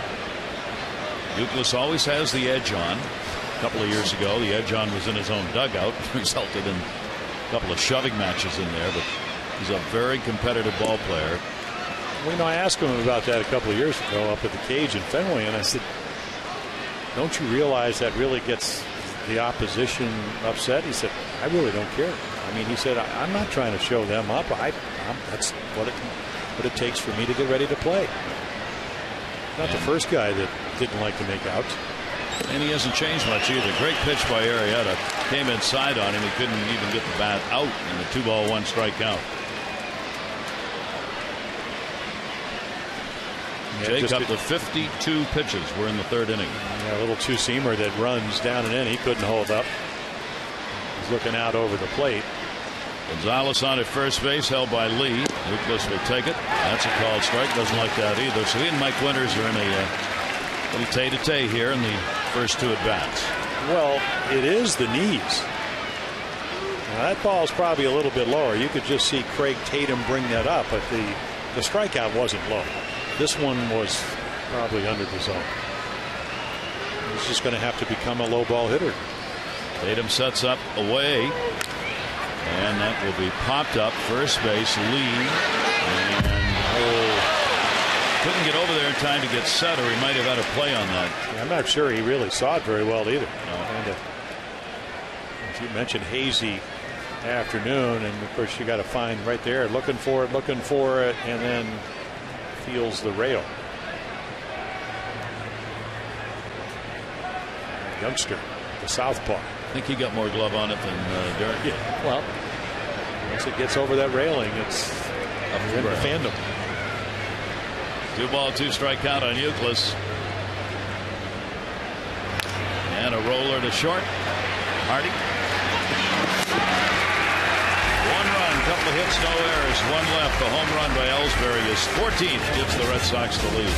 Euclid always has the edge on. A couple of years ago, the edge on was in his own dugout, resulted in a couple of shoving matches in there, but he's a very competitive ball player. Well, I asked him about that a couple of years ago up at the cage in Fenway, and I said, don't you realize that really gets the opposition upset? He said, I really don't care. I mean, he said, I'm not trying to show them up. That's what it takes for me to get ready to play. Not the first guy that didn't like to make outs. And he hasn't changed much either. Great pitch by Arrieta. Came inside on him. He couldn't even get the bat out in the 2-1 strikeout. Yeah, Jake up to 52 pitches. We're in the third inning. Yeah, a little two-seamer that runs down and in. He couldn't hold up. He's looking out over the plate. Gonzalez on at first base, held by Lee. Lucas will take it. That's a called strike. Doesn't like that either. So he and Mike Winters are in a little tete-a-tete here in the first two at-bats. Well, it is the knees. Now, that ball's probably a little bit lower. You could just see Craig Tatum bring that up, but the strikeout wasn't low. This one was probably under the zone. He's just going to have to become a low ball hitter. Tatum sets up away, and that will be popped up first base. Lee, and couldn't get over there in time to get set, or he might have had a play on that. Yeah, I'm not sure he really saw it very well either. No. And as you mentioned, hazy afternoon, and of course you got to find right there, looking for it, and then feels the rail. Youngster, the southpaw. I think he got more glove on it than Derek. Yeah, well, once it gets over that railing, it's up in the fandom. 2-2 strike count on Euclid. And a roller to short. Hardy. One run, couple of hits, no errors, one left. The home run by Ellsbury is 14th, gives the Red Sox the lead.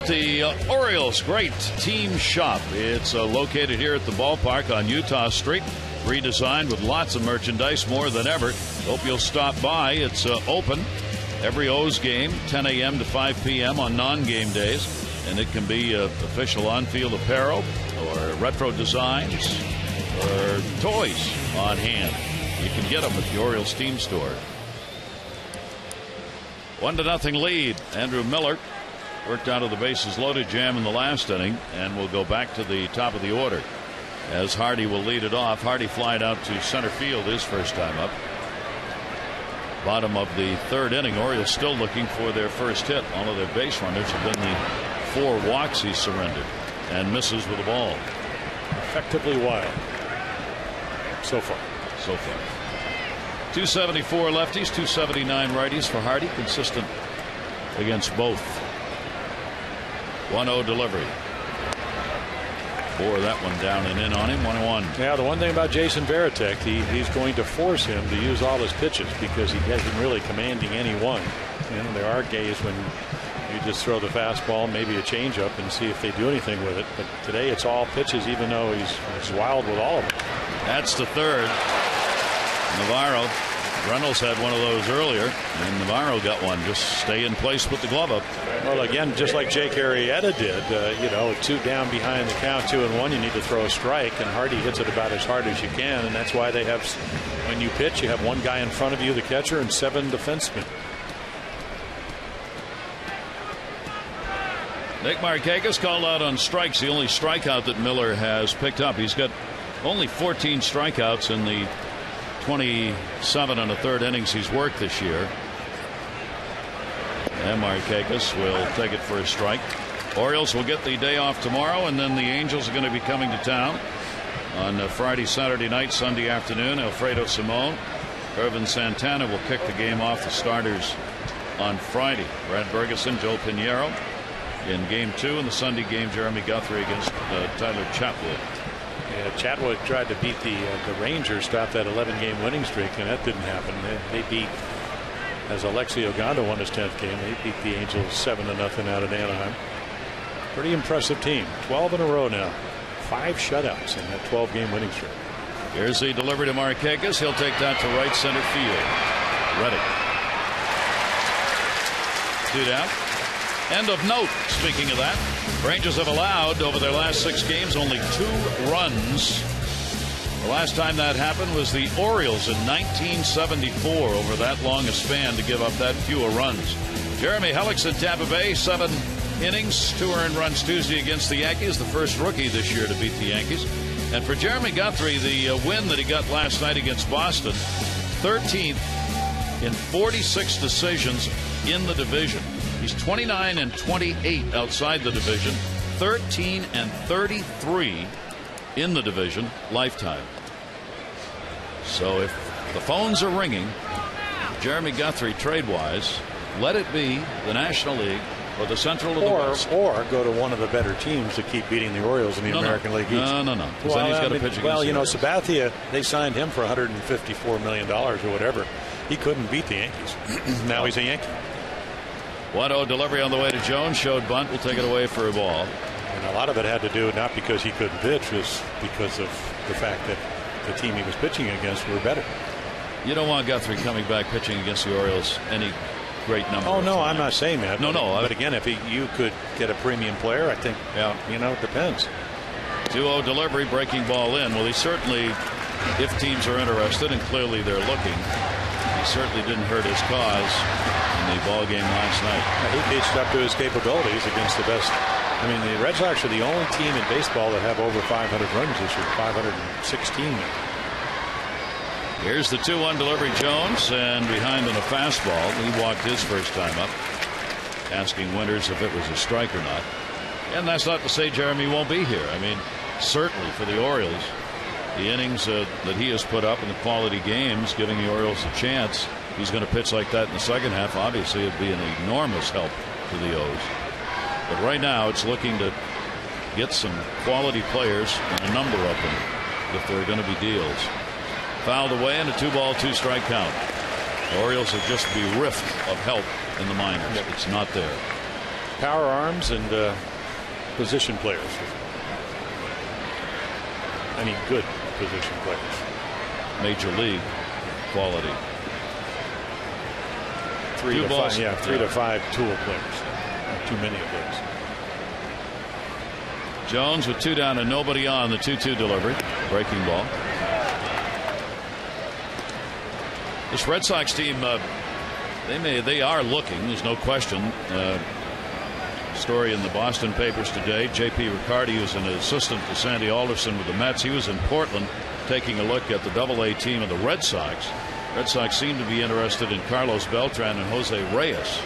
the Orioles Great Team Shop. It's located here at the ballpark on Utah Street. Redesigned with lots of merchandise, more than ever. Hope you'll stop by. It's open every O's game, 10 a.m. to 5 p.m. on non-game days. And it can be official on-field apparel or retro designs or toys on hand. You can get them at the Orioles team store. 1-0 lead. Andrew Miller worked out of the bases loaded jam in the last inning and will go back to the top of the order as Hardy will lead it off. Hardy flied out to center field his first time up. Bottom of the third inning. Orioles still looking for their first hit. All of their base runners have been the 4 walks he surrendered and misses with the ball. Effectively wild so far. 274 lefties, 279 righties for Hardy. Consistent against both. 1-0 delivery. Bore that one down and in on him. 1-1. Yeah, the one thing about Jason Varitek, he's going to force him to use all his pitches because he hasn't really commanding any one. You know, there are days when you just throw the fastball, maybe a changeup, and see if they do anything with it. But today it's all pitches, even though he's wild with all of them. That's the third. Navarro. Reynolds had one of those earlier, and Navarro got one. Just stay in place with the glove up. Well, again, just like Jake Arrieta did, you know, 2 down behind the count, 2-1, you need to throw a strike, and Hardy hits it about as hard as you can, and that's why they have, when you pitch, you have 1 guy in front of you, the catcher, and 7 defensemen. Nick Markakis called out on strikes, the only strikeout that Miller has picked up. He's got only 14 strikeouts in the 27 1/3 innings he's worked this year. And Markakis will take it for a strike. Orioles will get the day off tomorrow, and then the Angels are going to be coming to town on Friday, Saturday night, Sunday afternoon. Alfredo Simon, Irvin Santana will kick the game off. The starters on Friday. Brad Bergeson, Joe Pinheiro in game 2, and the Sunday game, Jeremy Guthrie against Tyler Chatwood. Yeah, Chatwood tried to beat the Rangers, stopped that 11-game winning streak, and that didn't happen. They beat, as Alexi Ogando won his 10th game, they beat the Angels 7-0 out of Anaheim. Pretty impressive team. 12 in a row now. 5 shutouts in that 12-game winning streak. Here's the delivery to Markakis. He'll take that to right center field. Reddick. 2 down. End of note, speaking of that, Rangers have allowed over their last 6 games only 2 runs. The last time that happened was the Orioles in 1974, over that long a span to give up that fewer runs. Jeremy Hellick's in Tampa Bay, 7 innings, 2 earned runs Tuesday against the Yankees, the first rookie this year to beat the Yankees. And for Jeremy Guthrie, the win that he got last night against Boston, 13th in 46 decisions in the division. He's 29-28 outside the division, 13-33 in the division lifetime. So if the phones are ringing, Jeremy Guthrie trade-wise, let it be the National League or the Central or the West. Or go to one of the better teams to keep beating the Orioles in the American League East. No. Well, then he's got to pitch against well, you know, Sabathia, they signed him for $154 million or whatever. He couldn't beat the Yankees. Now he's a Yankee. 1-0 delivery on the way to Jones. Showed bunt. Will take it away for a ball. And a lot of it had to do not because he couldn't pitch, was because of the fact that the team he was pitching against were better. You don't want Guthrie coming back pitching against the Orioles any great number. Oh no, I'm not saying that. No. But again, if you could get a premium player, I think, you know, it depends. 2-0 delivery, breaking ball in. Well, he certainly, if teams are interested, and clearly they're looking, he certainly didn't hurt his cause in the ball game last night. He pitched up to his capabilities against the best. I mean, the Red Sox are the only team in baseball that have over 500 runs this year, 516. Here's the 2-1 delivery, Jones, and behind on a fastball. He walked his first time up, asking Winters if it was a strike or not. And that's not to say Jeremy won't be here. I mean, certainly for the Orioles, the innings that he has put up in the quality games, giving the Orioles a chance. He's going to pitch like that in the second half. Obviously, it'd be an enormous help to the O's. But right now, it's looking to get some quality players and a number of them if there are going to be deals. Fouled away and a 2-ball, 2-strike count. The Orioles have just bereft of help in the minors. It's not there. power arms and position players. I mean, good position players. Major league quality. 3 to 5, yeah, 3 to 5 tool players. Not too many of those. Jones with 2 down and nobody on. The 2-2 delivery. Breaking ball. This Red Sox team, they are looking. There's no question. Story in the Boston papers today. J.P. Riccardi, who's an assistant to Sandy Alderson with the Mets, he was in Portland taking a look at the Double-A team of the Red Sox. Red Sox seem to be interested in Carlos Beltran and Jose Reyes.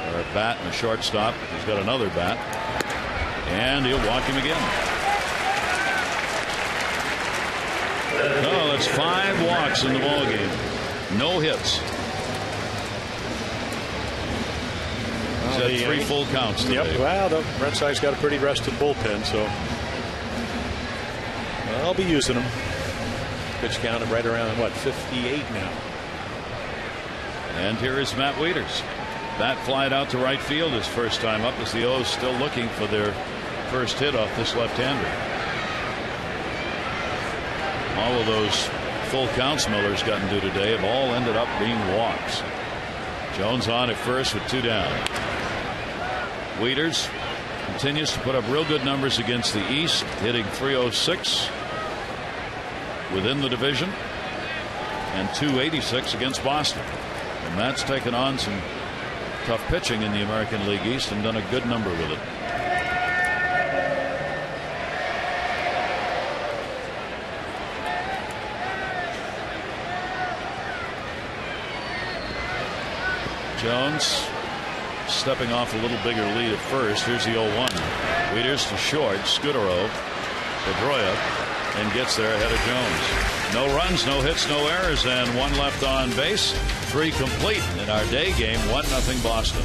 A bat and a shortstop. He's got another bat, and he'll walk him again. No, that's 5 walks in the ball game. No hits. He's had 3 full counts today. Yep. Well, the Red Sox got a pretty rested bullpen, so I'll be using them. Pitch count right around, what, 58 now. And here is Matt Wieters. Bat flied out to right field his first time up, as the O's still looking for their first hit off this left-hander. All of those full counts Miller's gotten to today have all ended up being walks. Jones on at first with 2 down. Wieters continues to put up real good numbers against the East, hitting .306 within the division and .286 against Boston. And Matt's taken on some tough pitching in the American League East and done a good number with it. Jones stepping off a little bigger lead at first. Here's the 0-1. Wieters to short. Scudero, Pedroia, and gets there ahead of Jones. No runs, no hits, no errors, and 1 left on base. 3 complete in our day game. 1-0 Boston.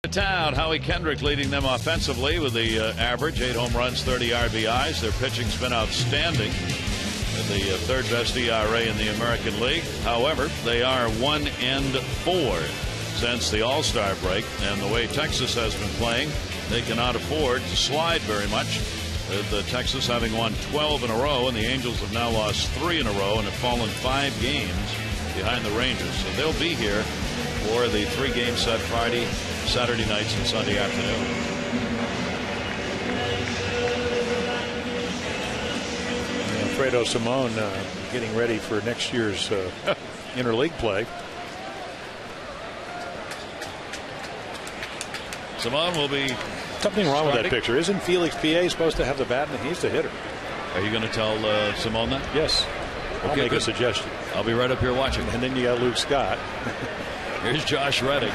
Town. Howie Kendrick leading them offensively with the average 8 home runs, 30 RBIs. Their pitching's been outstanding. The 3rd best ERA in the American League. However, they are 1-4 since the All-Star break, and the way Texas has been playing, they cannot afford to slide very much. The Texas having won 12 in a row, and the Angels have now lost 3 in a row and have fallen 5 games behind the Rangers. So they'll be here for the 3-game set Friday, Saturday nights, and Sunday afternoon. Alfredo Simon getting ready for next year's interleague play. Simon will be something wrong with that picture. Isn't Felix P.A. supposed to have the bat, and he's the hitter? Are you going to tell Simon that? Yes. I'll make a suggestion. I'll be right up here watching. And then you got Luke Scott. Here's Josh Reddick.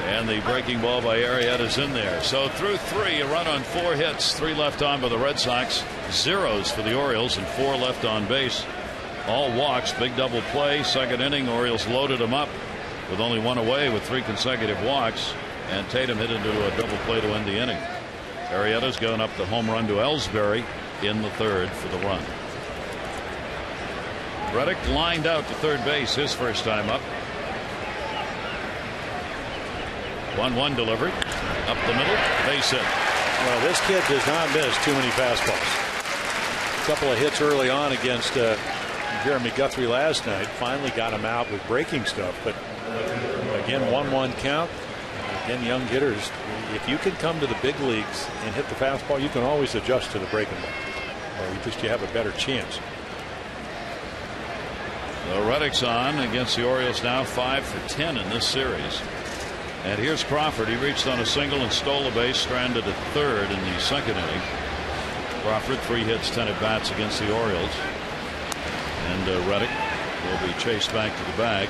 And the breaking ball by Arrieta's in there. So through 3, a run on 4 hits, 3 left on by the Red Sox, zeros for the Orioles, and 4 left on base. All walks, big double play, second inning. Orioles loaded him up with only 1 away with 3 consecutive walks, and Tatum hit into a double play to end the inning. Arrieta's going up the home run to Ellsbury in the 3rd for the run. Reddick lined out to third base his first time up. 1-1 delivery up the middle, base hit. Well, this kid does not miss too many fastballs. A couple of hits early on against Jeremy Guthrie last night. Finally got him out with breaking stuff. But again, 1-1 count. Again, young hitters, if you can come to the big leagues and hit the fastball, you can always adjust to the breaking ball. Or you have a better chance. So Reddick's on against the Orioles now, 5 for 10 in this series. And here's Crawford. He reached on a single and stole a base, stranded at third in the second inning. Crawford 3 hits, 10 at bats against the Orioles. And Reddick will be chased back to the bag.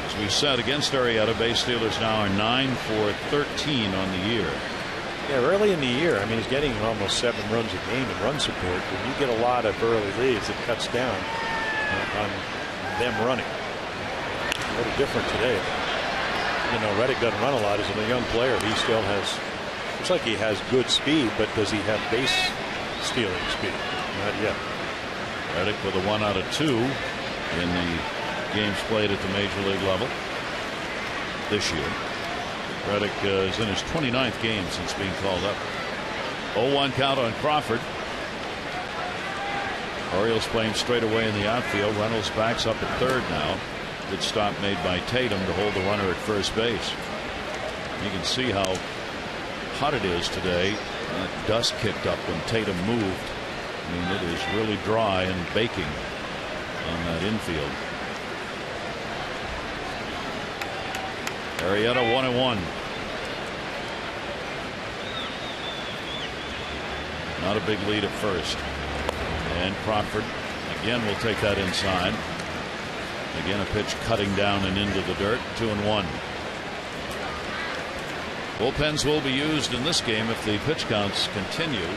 As we said, against Arrieta, base stealers now are 9 for 13 on the year. Yeah, early in the year, I mean, he's getting almost 7 runs a game in run support. When you get a lot of early leads, it cuts down on them running. A little different today. You know, Reddick doesn't run a lot as a young player. He still has, looks like he has good speed, but does he have base stealing speed? Not yet. Reddick with a 1 out of 2 in the games played at the major league level this year. Reddick is in his 29th game since being called up. 0-1 count on Crawford. Orioles playing straight away in the outfield. Reynolds backs up at third now. Good stop made by Tatum to hold the runner at first base. You can see how hot it is today. That dust kicked up when Tatum moved. I mean, it is really dry and baking on that infield. Arrieta 1-1. Not a big lead at first. And Crawford again will take that inside. Again, a pitch cutting down and into the dirt. 2-1. Bullpens will be used in this game if the pitch counts continue.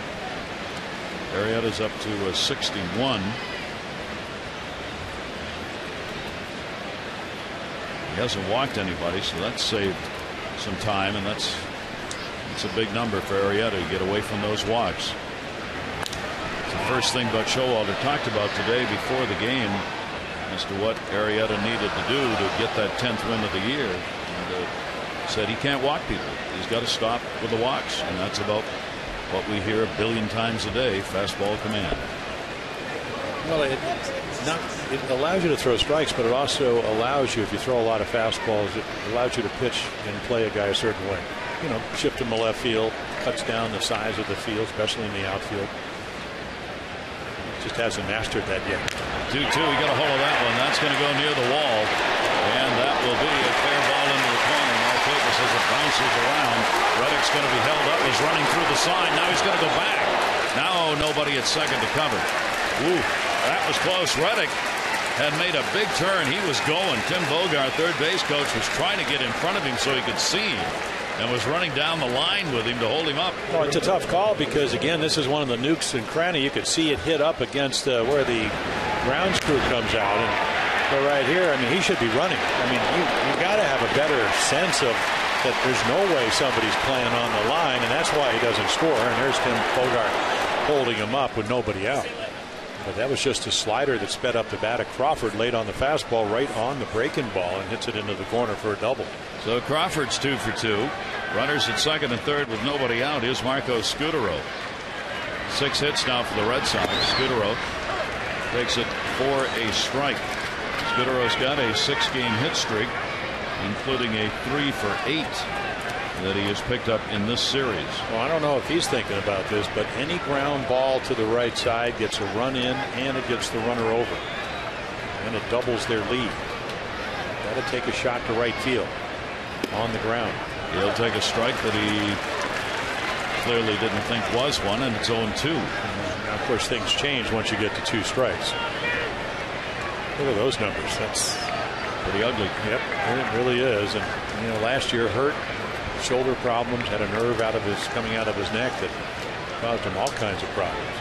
Arrieta's up to 61. He hasn't walked anybody, so that's saved some time, and that's a big number for Arrieta to get away from those walks. It's the first thing Buck Showalter talked about today before the game as to what Arrieta needed to do to get that 10th win of the year. And said he can't walk people. He's got to stop with the walks, and that's about what we hear a billion times a day, fastball command. Well, it allows you to throw strikes, but it also allows you, if you throw a lot of fastballs, it allows you to pitch and play a guy a certain way. You know, shift him to left field, cuts down the size of the field, especially in the outfield. Just hasn't mastered that yet. 2-2. He got a hold of that one. That's going to go near the wall, and that will be a fair ball into the corner. Markakis as it bounces around. Reddick's going to be held up. He's running through the side. Now he's going to go back. Now nobody at second to cover. Ooh, that was close. Reddick had made a big turn. He was going. Tim Bogart, third base coach, was trying to get in front of him so he could see him, and was running down the line with him to hold him up. Well, it's a tough call because, again, this is one of the nooks and cranny. You could see it hit up against where the grounds crew comes out. But right here, I mean, he should be running. I mean, you got to have a better sense of that there's no way somebody's playing on the line, and that's why he doesn't score. And there's Tim Bogart holding him up with nobody out. But that was just a slider that sped up the bat of Crawford, laid on the fastball right on the breaking ball and hits it into the corner for a double. So Crawford's 2 for 2. Runners at second and third with nobody out. Here's Marco Scutaro. 6 hits now for the Red Sox. Scutaro takes it for a strike. Scudaro's got a 6-game hit streak, including a 3 for 8 that he has picked up in this series. Well, I don't know if he's thinking about this, but any ground ball to the right side gets a run in and it gets the runner over, and it doubles their lead. Got to take a shot to right field on the ground. He'll take a strike that he clearly didn't think was one, and it's 0-2. Now, of course, things change once you get to 2 strikes. Look at those numbers. That's pretty ugly. Yep, it really is. And last year hurt, shoulder problems, had a nerve coming out of his neck that caused him all kinds of problems.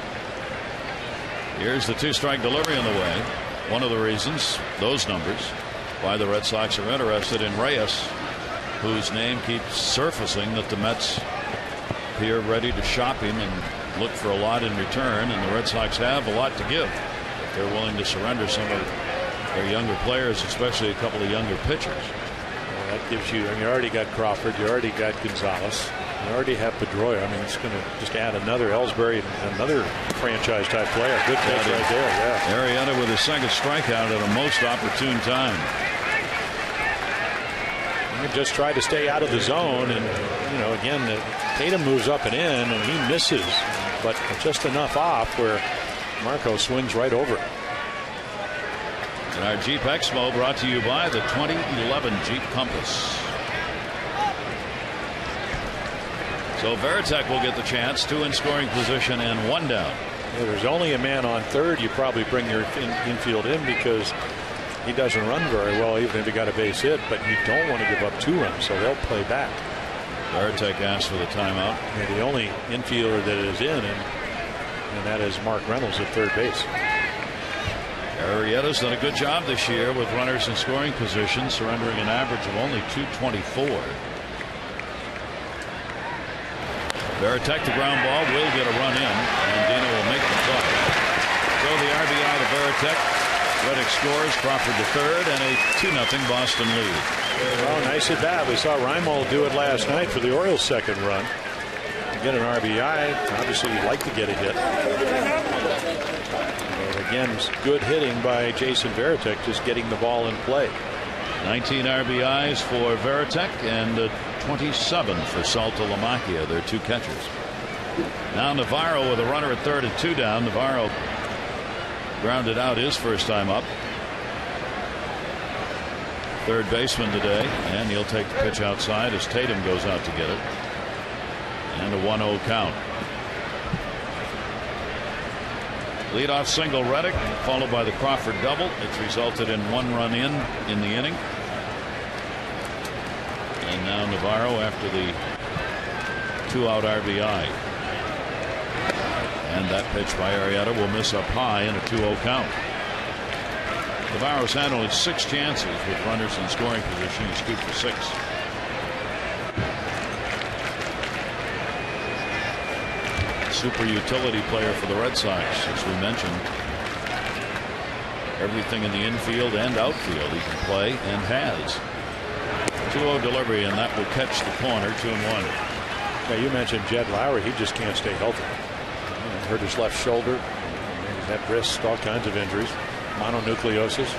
Here's the 2-strike delivery on the way. One of the reasons, those numbers, why the Red Sox are interested in Reyes, whose name keeps surfacing, that the Mets appear ready to shop him and look for a lot in return, and the Red Sox have a lot to give if they're willing to surrender some of their younger players, especially a couple of younger pitchers. Well, that gives you, you already got Crawford, you already got Gonzalez, you already have Pedroia. I mean, it's going to just add another Ellsbury, another franchise type player. Good pitch right there. Yeah. Arrieta with his second strikeout at a most opportune time. He just tried to stay out of the zone, and again, Tatum moves up and in, and he misses, but just enough off where Marco swings right over it. And our Jeep Expo brought to you by the 2011 Jeep Compass. So Veritek will get the chance, 2 in scoring position and 1 down. Yeah, there's only a man on third. You probably bring your infield in because he doesn't run very well, even if he got a base hit, but you don't want to give up 2 runs, so they'll play back. Veritek asked for the timeout. Yeah, the only infielder that is in, and that is Mark Reynolds at third base. Arrieta's done a good job this year with runners in scoring position, surrendering an average of only 224. Veritek, the ground ball, will get a run in, and Dino will make the play. So the RBI to Veritek. Reddick scores, Crawford to third, and a 2-0 Boston lead. Well, nice at bat. We saw Reimold do it last night for the Orioles' second run. To get an RBI, obviously you'd like to get a hit. But again, good hitting by Jason Veritek, just getting the ball in play. 19 RBIs for Veritek and 27 for Saltalamacchia, their 2 catchers. Now Navarro with a runner at third and 2 down. Navarro grounded out his first time up. Third baseman today, and he'll take the pitch outside as Tatum goes out to get it. And a 1-0 count. Leadoff single Reddick, followed by the Crawford double. It's resulted in 1 run in the inning. And now Navarro after the 2-out RBI. And that pitch by Arrieta will miss up high in a 2-0 count. Navarro's had only 6 chances with runners in scoring position. He's 2 for 6. Super utility player for the Red Sox, as we mentioned. Everything in the infield and outfield he can play and has. 2-0 delivery, and that will catch the corner. 2-1. Yeah, you mentioned Jed Lowry. He just can't stay healthy. Hurt his left shoulder. He's had wrists, all kinds of injuries. Mononucleosis.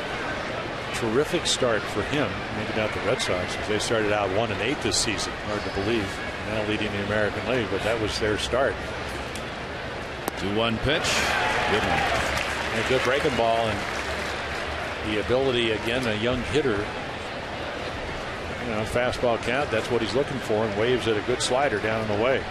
Terrific start for him. Maybe not the Red Sox, because they started out 1-8 this season. Hard to believe. Now leading the American League, but that was their start. 2-1 pitch. Good one. A good breaking ball, and the ability, again, a young hitter. Fastball count, that's what he's looking for, and waves at a good slider down and away.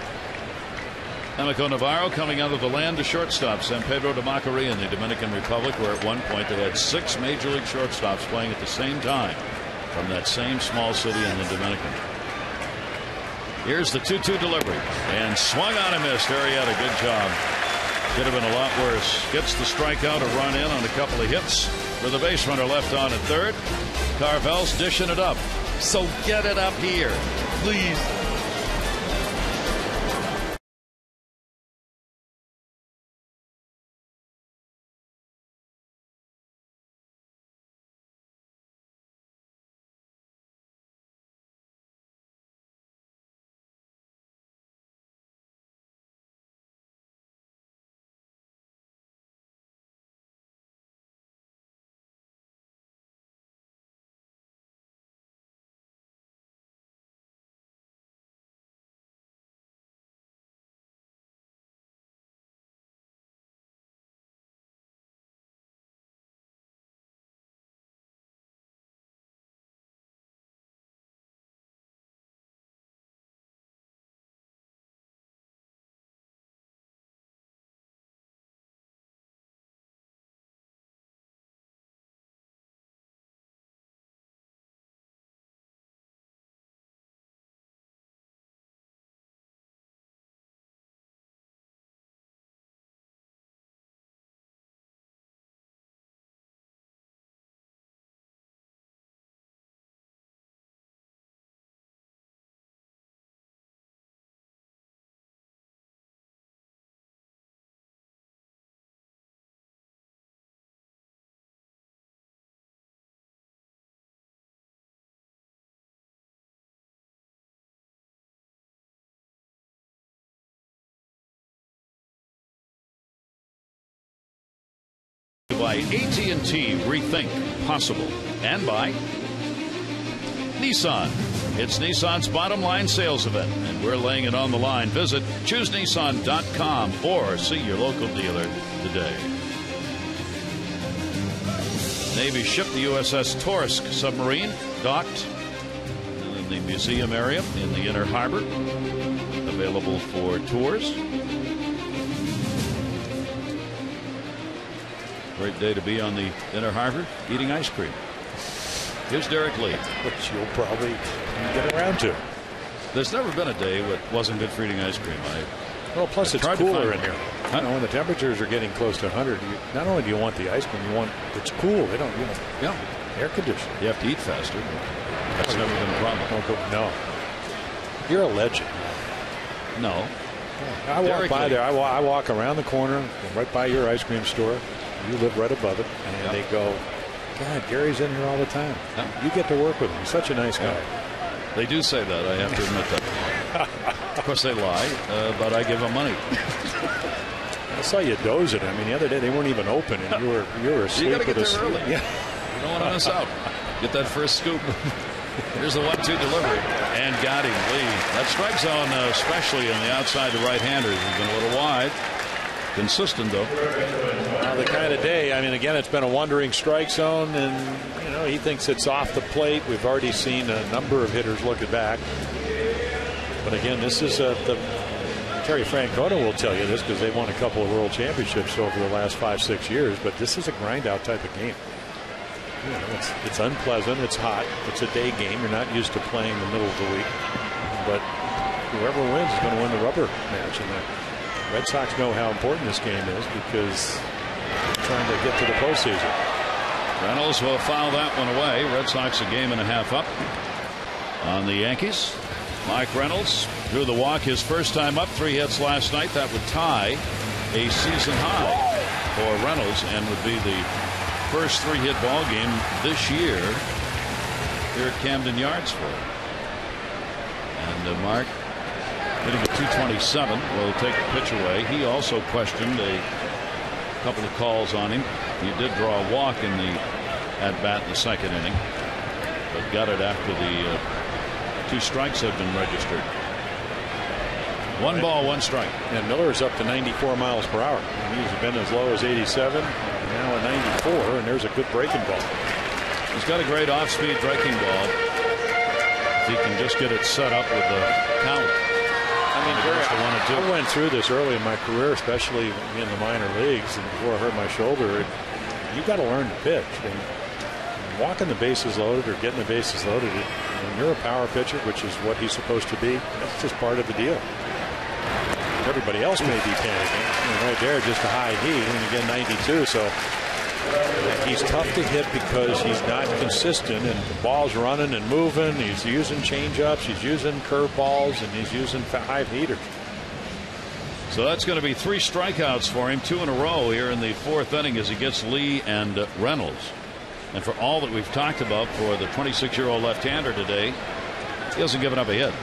Amico Navarro coming out of the land of shortstop. San Pedro de Macorís in the Dominican Republic, where at one point they had 6 major league shortstops playing at the same time from that same small city in the Dominican. Here's the 2-2 delivery, and swung on and missed. Arrieta, good job. Could have been a lot worse. Gets the strikeout, a run in on a couple of hits with a base runner left on at third. Carvel's dishing it up. So get it up here, please. by AT&T Rethink Possible, and by Nissan. It's Nissan's bottom line sales event, and we're laying it on the line. Visit ChooseNissan.com or see your local dealer today. Navy shipped the USS Torsk submarine, docked in the museum area in the Inner Harbor, available for tours. Great day to be on the Inner Harbor eating ice cream. Here's Derek Lee. Which you'll probably get around to. There's never been a day that wasn't good for eating ice cream. Well, plus it's cooler in here. Huh? You know, when the temperatures are getting close to 100, not only do you want the ice cream, you want it's cool. They don't, air conditioning. You have to eat faster. That's never been a problem. No. You're a legend. No. I walk by there. I walk around the corner, right by your ice cream store. You live right above it, and they go, God, Gary's in here all the time. You get to work with him. He's such a nice guy. They do say that. I have to admit that. Of course, they lie, but I give them money. I saw you dozing. I mean, the other day they weren't even open, and you were asleep. You got to get there early. Yeah. You don't want to miss out. Get that first scoop. Here's the 1-2 delivery, and got him. Lee. That strike zone, especially on the outside to right-handers, has been a little wide. Consistent, though. The kind of day, I mean, again, it's been a wandering strike zone, and, he thinks it's off the plate. We've already seen a number of hitters look it back. But again, this is Terry Francona will tell you this because they won a couple of world championships over the last 5-6 years, but this is a grind-out type of game. It's unpleasant. It's hot. It's a day game. You're not used to playing the middle of the week. But whoever wins is going to win the rubber match. And the Red Sox know how important this game is because they're trying to get to the postseason. Reynolds will foul that one away. Red Sox a game and a half up on the Yankees. Mike Reynolds drew the walk his first time up. 3 hits last night. That would tie a season high for Reynolds and would be the first 3-hit ball game this year here at Camden Yards for him. And Mark hitting a 227 will take the pitch away. He also questioned a couple of calls on him. He did draw a walk in the at-bat in the second inning, but got it after the 2 strikes had been registered. 1 ball, 1 strike. And Miller's up to 94 miles per hour. He's been as low as 87, now at 94, and there's a good breaking ball. He's got a great off-speed breaking ball. If he can just get it set up with the count. I mean, I went through this early in my career, especially in the minor leagues, and before I hurt my shoulder. You got to learn to pitch. And walking the bases loaded or getting the bases loaded, when you're a power pitcher, which is what he's supposed to be, that's just part of the deal. Everybody else may be panicking. Right there, just a high heat, and you get 92. So he's tough to hit because he's not consistent, and the ball's running and moving. He's using changeups, he's using curveballs, and he's using 5 heaters. So that's going to be 3 strikeouts for him, 2 in a row here in the 4th inning as he gets Lee and Reynolds. And for all that we've talked about for the 26-year-old left-hander today, he hasn't given up a hit.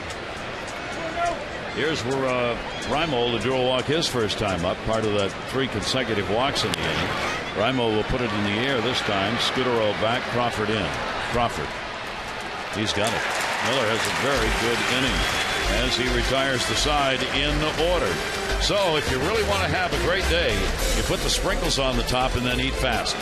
Here's where Reimold drew a walk his first time up, part of that 3 consecutive walks in the inning. Reimold will put it in the air this time. Scudero back, Crawford in. Crawford. He's got it. Miller has a very good inning as he retires the side in order. So if you really want to have a great day, you put the sprinkles on the top and then eat fast.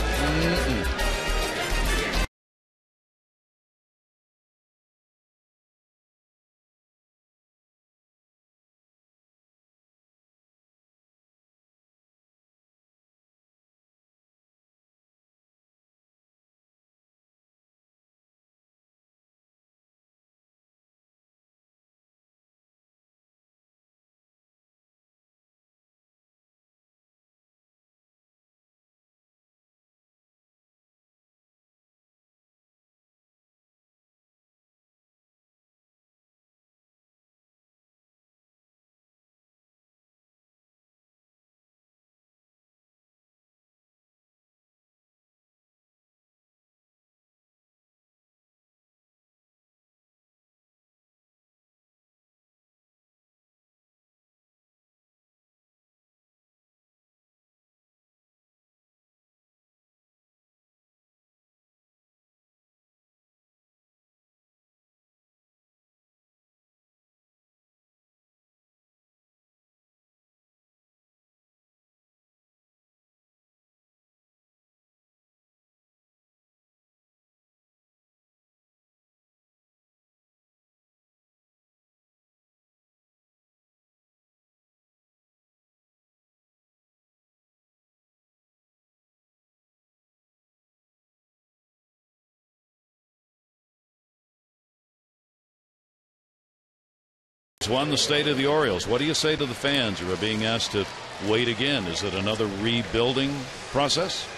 Won the state of the Orioles. What do you say to the fans who are being asked to wait again? Is it another rebuilding process?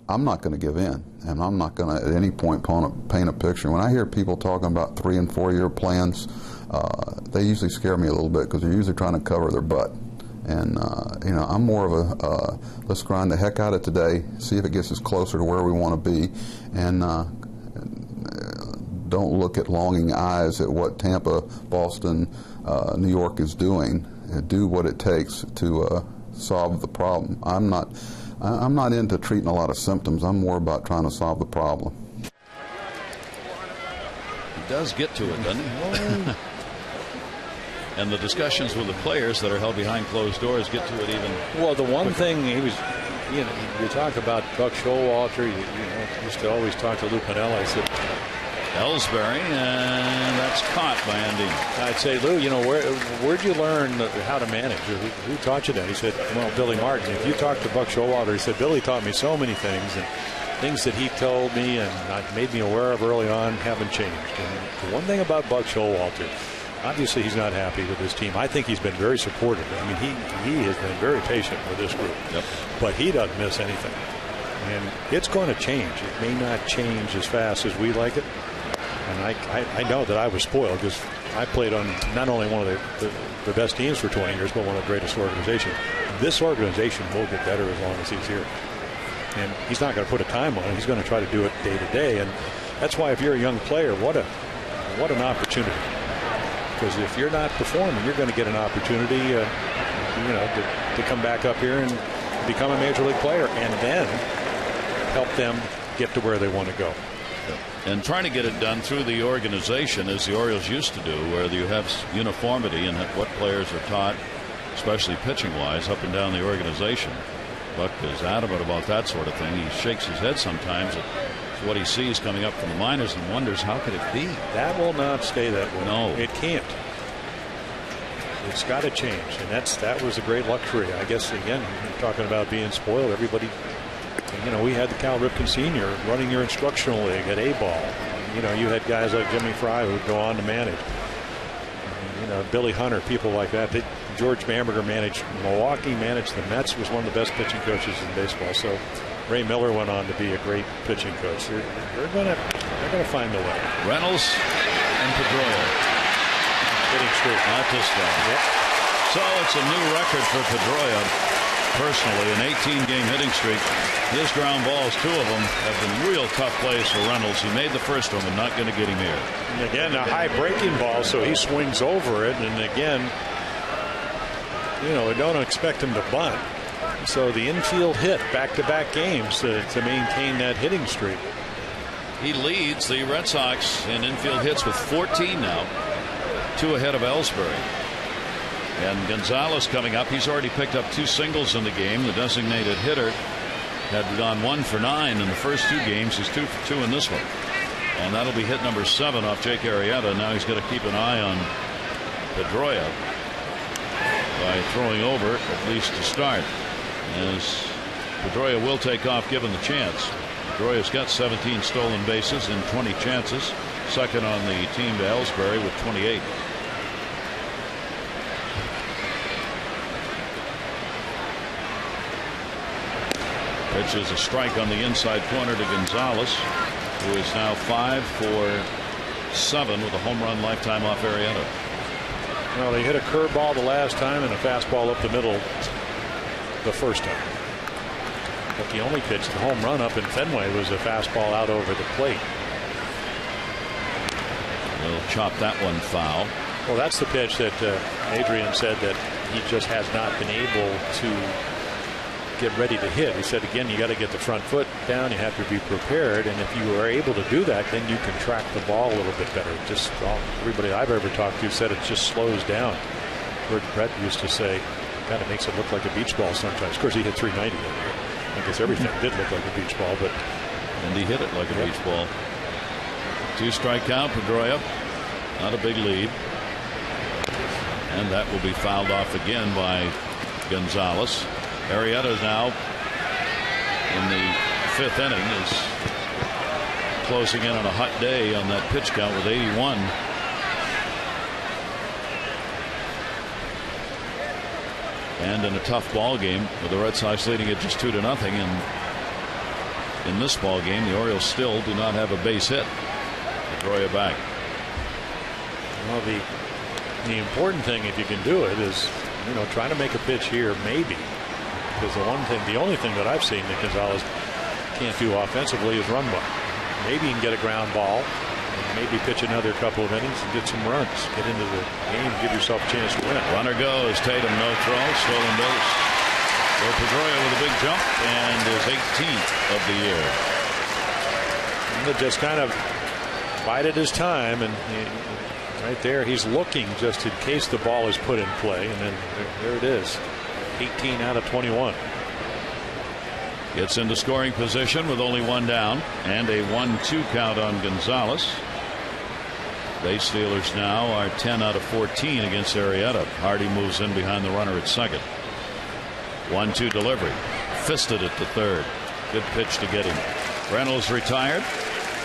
I'm not going to give in, and I'm not going to at any point paint a picture. When I hear people talking about 3- and 4-year plans, they usually scare me a little bit because they're usually trying to cover their butt. And, I'm more of a let's grind the heck out of today, see if it gets us closer to where we want to be, and don't look at longing eyes at what Tampa, Boston, New York is doing. Do what it takes to solve the problem. I'm not into treating a lot of symptoms. I'm more about trying to solve the problem. He does get to it, doesn't he? And the discussions with the players that are held behind closed doors get to it even. Well, the one thing he was, you talk about Buck Showalter. You used to always talk to Lou Piniella. I said, Ellsbury, and that's caught by Andino. I'd say, Lou, where'd you learn how to manage? Who taught you that? He said, well, Billy Martin. If you talk to Buck Showalter, he said, Billy taught me so many things, and things that he told me and made me aware of early on haven't changed. And the one thing about Buck Showalter, obviously he's not happy with his team. I think he's been very supportive. I mean, he has been very patient with this group. Yep. But he doesn't miss anything. And it's going to change. It may not change as fast as we like it. And I know that I was spoiled because I played on not only one of the best teams for 20 years, but one of the greatest organizations. This organization will get better as long as he's here. And he's not going to put a time on it. He's going to try to do it day to day. And that's why if you're a young player, what an opportunity. Because if you're not performing, you're going to get an opportunity to come back up here and become a major league player and then help them get to where they want to go. And trying to get it done through the organization as the Orioles used to do, where you have uniformity in what players are taught, especially pitching-wise, up and down the organization. Buck is adamant about that sort of thing. He shakes his head sometimes at what he sees coming up from the minors and wonders how could it be. That will not stay that way. No. It can't. It's got to change, and that was a great luxury. I guess, again, you're talking about being spoiled. Everybody, we had the Cal Ripken Sr. running your instructional league at A-ball. You had guys like Jimmy Fry who would go on to manage. Billy Hunter, people like that. George Bamberger managed Milwaukee, managed the Mets, was one of the best pitching coaches in baseball. So Ray Miller went on to be a great pitching coach. They're going to find the way. Reynolds and Pedroia. Hitting streak. Not this guy. Yep. So it's a new record for Pedroia. Personally, an 18-game hitting streak. His ground balls, 2 of them, have been real tough plays for Reynolds. He made the first one, but not going to get him here. And again, a high breaking ball, so he swings over it. And again, we don't expect him to bunt. So the infield hit back-to-back games to maintain that hitting streak. He leads the Red Sox in infield hits with 14 now, 2 ahead of Ellsbury. And Gonzalez coming up. He's already picked up 2 singles in the game. The designated hitter had gone 1 for 9 in the first 2 games. He's 2 for 2 in this one. And that'll be hit number 7 off Jake Arrieta. Now he's got to keep an eye on Pedroia by throwing over, at least to start, as Pedroia will take off given the chance. Pedroia's got 17 stolen bases in 20 chances. Second on the team to Ellsbury with 28. Pitch is a strike on the inside corner to Gonzalez, who is now 5 for 7 with a home run lifetime off Arrieta. Well, they hit a curveball the last time and a fastball up the middle the first time. But the only pitch, the home run up in Fenway, was a fastball out over the plate. They'll chop that one foul. Well, that's the pitch that Adrian said that he just has not been able to get ready to hit. He said, again, you got to get the front foot down. You have to be prepared. And if you are able to do that, then you can track the ball a little bit better. Everybody I've ever talked to said it just slows down. Bert Brett used to say, kind of makes it look like a beach ball sometimes. Of course, he hit 390 that year. I guess everything did look like a beach ball, but. And he hit it like a beach ball. 2 strike count, Pedroia. Not a big lead. And that will be fouled off again by Gonzalez. Arrieta now in the 5th inning is closing in on a hot day on that pitch count with 81. And in a tough ball game with the Red Sox leading it just 2-0, and in this ball game the Orioles still do not have a base hit. Pedroia back. Well, the important thing, if you can do it, is try to make a pitch here, maybe, because the only thing that I've seen that Gonzalez can't do offensively is run ball. Maybe you can get a ground ball, and maybe pitch another couple of innings and get some runs, get into the game, give yourself a chance to win it. Runner goes. Tatum, no throw, stolen base. So Pedroia with a big jump and his 18th of the year. And just kind of bided his time, and right there he's looking just in case the ball is put in play, and then there it is. 18 out of 21. Gets into scoring position with only one down and a 1-2 count on Gonzalez. Base stealers now are 10 out of 14 against Arrieta. Hardy moves in behind the runner at second. 1-2 delivery. Fisted it to third. Good pitch to get him. Reynolds retired,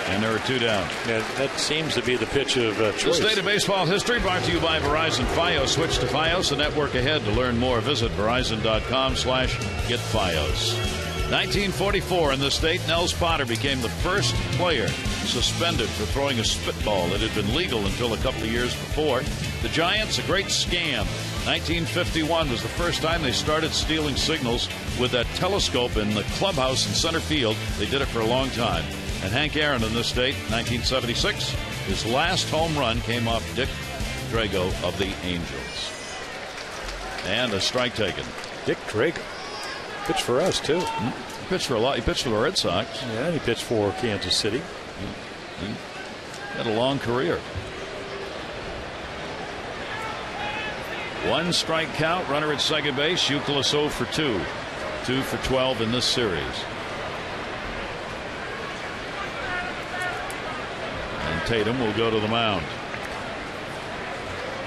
and there are 2 down. Yeah, that seems to be the pitch of choice. This day of baseball history brought to you by Verizon Fios. Switch to Fios, the network ahead. To learn more, visit Verizon.com/getFios. 1944 in the state, Nels Potter became the first player suspended for throwing a spitball. It had been legal until a couple of years before. The Giants, a great scam. 1951 was the first time they started stealing signals with that telescope in the clubhouse in center field. They did it for a long time. And Hank Aaron in this state, 1976, his last home run came off Dick Drago of the Angels. And a strike taken. Dick Drago. Pitched for us, too. He pitched for a lot. He pitched for the Red Sox. Yeah, he pitched for Kansas City. He had a long career. 1 strike count. Runner at second base. Youkilis 0 for 2. 2 for 12 in this series. And Tatum will go to the mound.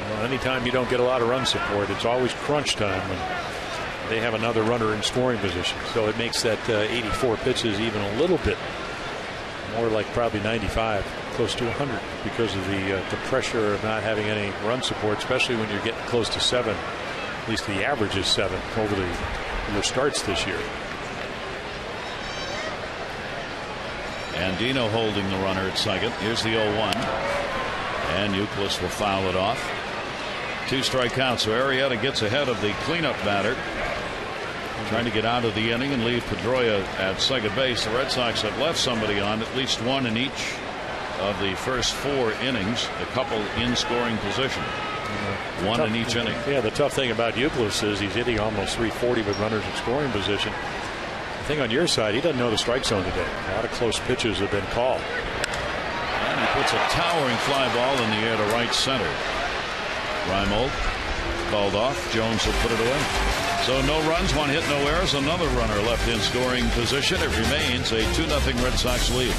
Well, anytime you don't get a lot of run support, it's always crunch time when they have another runner in scoring position. So it makes that 84 pitches even a little bit more like probably 95, close to 100, because of the pressure of not having any run support, especially when you're getting close to 7. At least the average is 7 over the starts this year. And Dino holding the runner at second. Here's the 0-1. And Youkilis will foul it off. 2 strike counts. So Arrieta gets ahead of the cleanup batter, trying to get out of the inning and leave Pedroia at second base. The Red Sox have left somebody on, at least one in each of the first 4 innings, a couple in scoring position. One in each inning. Yeah, the tough thing about Youkilis is he's hitting almost 340 with runners in scoring position. The thing on your side, he doesn't know the strike zone today. A lot of close pitches have been called. And he puts a towering fly ball in the air to right center. Reimold called off. Jones will put it away. So no runs, 1 hit, no errors. Another runner left in scoring position. It remains a 2-0 Red Sox lead.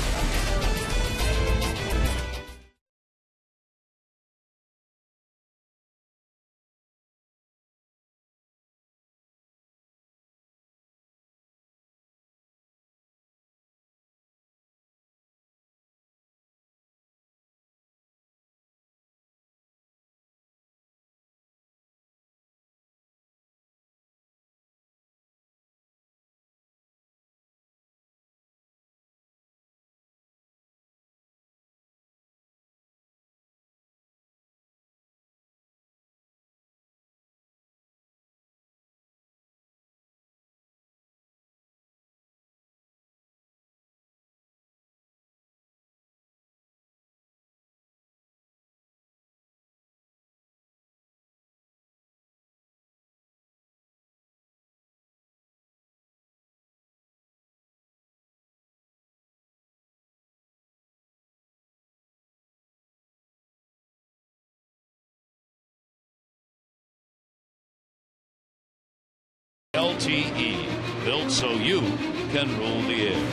LTE, built so you can rule the air.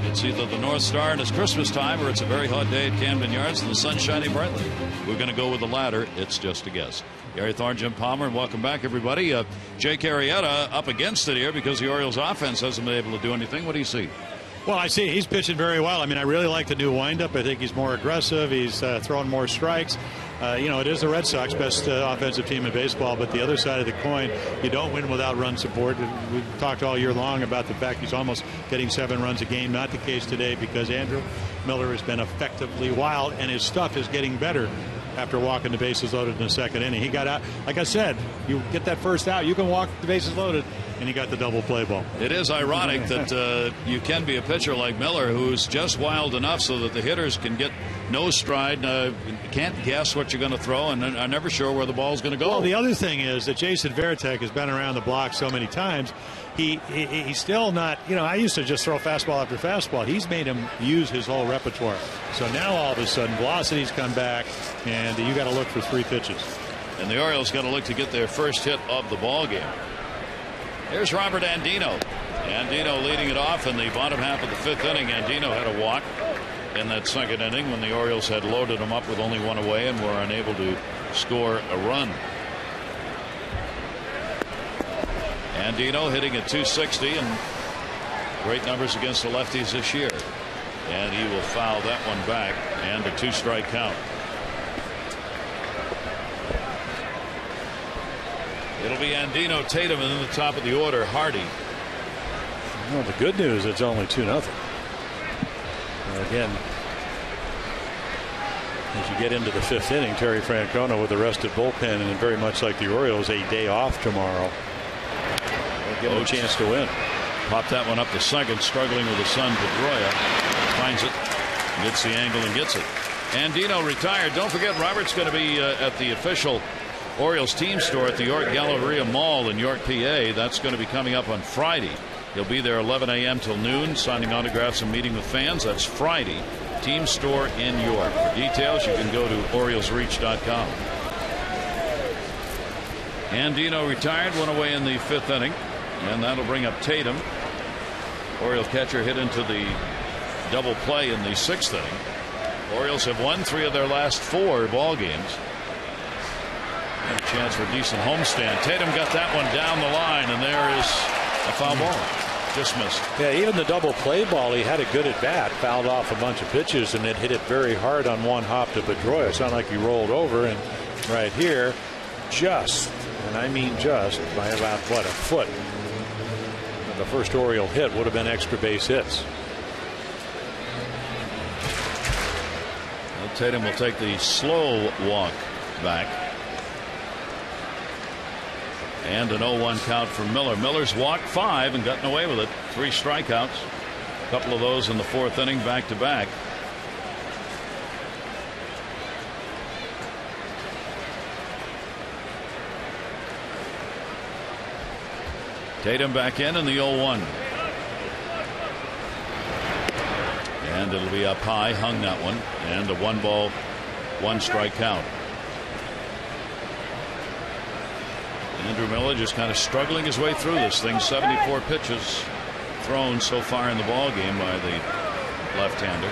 It's either the North Star and it's Christmas time, or it's a very hot day at Camden Yards and the sun's shining brightly. We're going to go with the latter. It's just a guess. Gary Thorne, Jim Palmer, and welcome back, everybody. Jake Arrieta up against it here because the Orioles offense hasn't been able to do anything. What do you see? Well, I see he's pitching very well. I mean, I really like the new windup. I think he's more aggressive. He's throwing more strikes. It is the Red Sox best offensive team in baseball, but the other side of the coin, you don't win without run support. We've talked all year long about the fact he's almost getting 7 runs a game. Not the case today because Andrew Miller has been effectively wild, and his stuff is getting better after walking the bases loaded in the second inning. He got out. Like I said, you get that first out, you can walk the bases loaded, and he got the double play ball. It is ironic that you can be a pitcher like Miller who's just wild enough so that the hitters can get no stride, can't guess what you're going to throw, and are never sure where the ball's going to go. Well, the other thing is that Jason Varitek has been around the block so many times. He's still not, I used to just throw fastball after fastball. He's made him use his whole repertoire. So now all of a sudden velocity's come back, and you got to look for 3 pitches. And the Orioles got to look to get their first hit of the ball game. Here's Robert Andino. Andino leading it off in the bottom half of the 5th inning. Andino had a walk in that 2nd inning when the Orioles had loaded him up with only 1 away and were unable to score a run. Andino hitting at .260 and great numbers against the lefties this year. And he will foul that one back, and a 2-strike count. It'll be Andino, Tatum, and in the top of the order, Hardy. Well, the good news, it's only 2-0. Again, as you get into the 5th inning, Terry Francona with the rested bullpen, and very much like the Orioles, a day off tomorrow. Give him a chance to win. Popped that one up to second, struggling with his son Pedroia. Finds it, gets the angle, and gets it. Andino retired. Don't forget, Robert's going to be at the official Orioles team store at the York Galleria Mall in York, PA. That's going to be coming up on Friday. He'll be there 11 a.m. till noon, signing autographs and meeting with fans. That's Friday. Team store in York. For details, you can go to OriolsReach.com. Andino retired, 1 away in the 5th inning. And that'll bring up Tatum. Orioles catcher hit into the double play in the 6th inning. Orioles have won 3 of their last 4 ball games. And a chance for a decent homestand. Tatum got that one down the line, and there is a foul ball. Just missed. Yeah, even the double play ball, he had a good at bat, fouled off a bunch of pitches, and then hit it very hard on one hop to Pedroia. It sounded like he rolled over, and right here, just, and I mean just, by about, what, a foot. The first Oriole hit would have been extra base hits. Well, Tatum will take the slow walk back. And an 0-1 count for Miller. Miller's walked 5 and gotten away with it. 3 strikeouts. A couple of those in the 4th inning, back to back. Tatum back in the 0-1. And it'll be up high, hung that one, and a 1-ball, 1-strike count. Andrew Miller just kind of struggling his way through this thing. 74 pitches thrown so far in the ball game by the left-hander.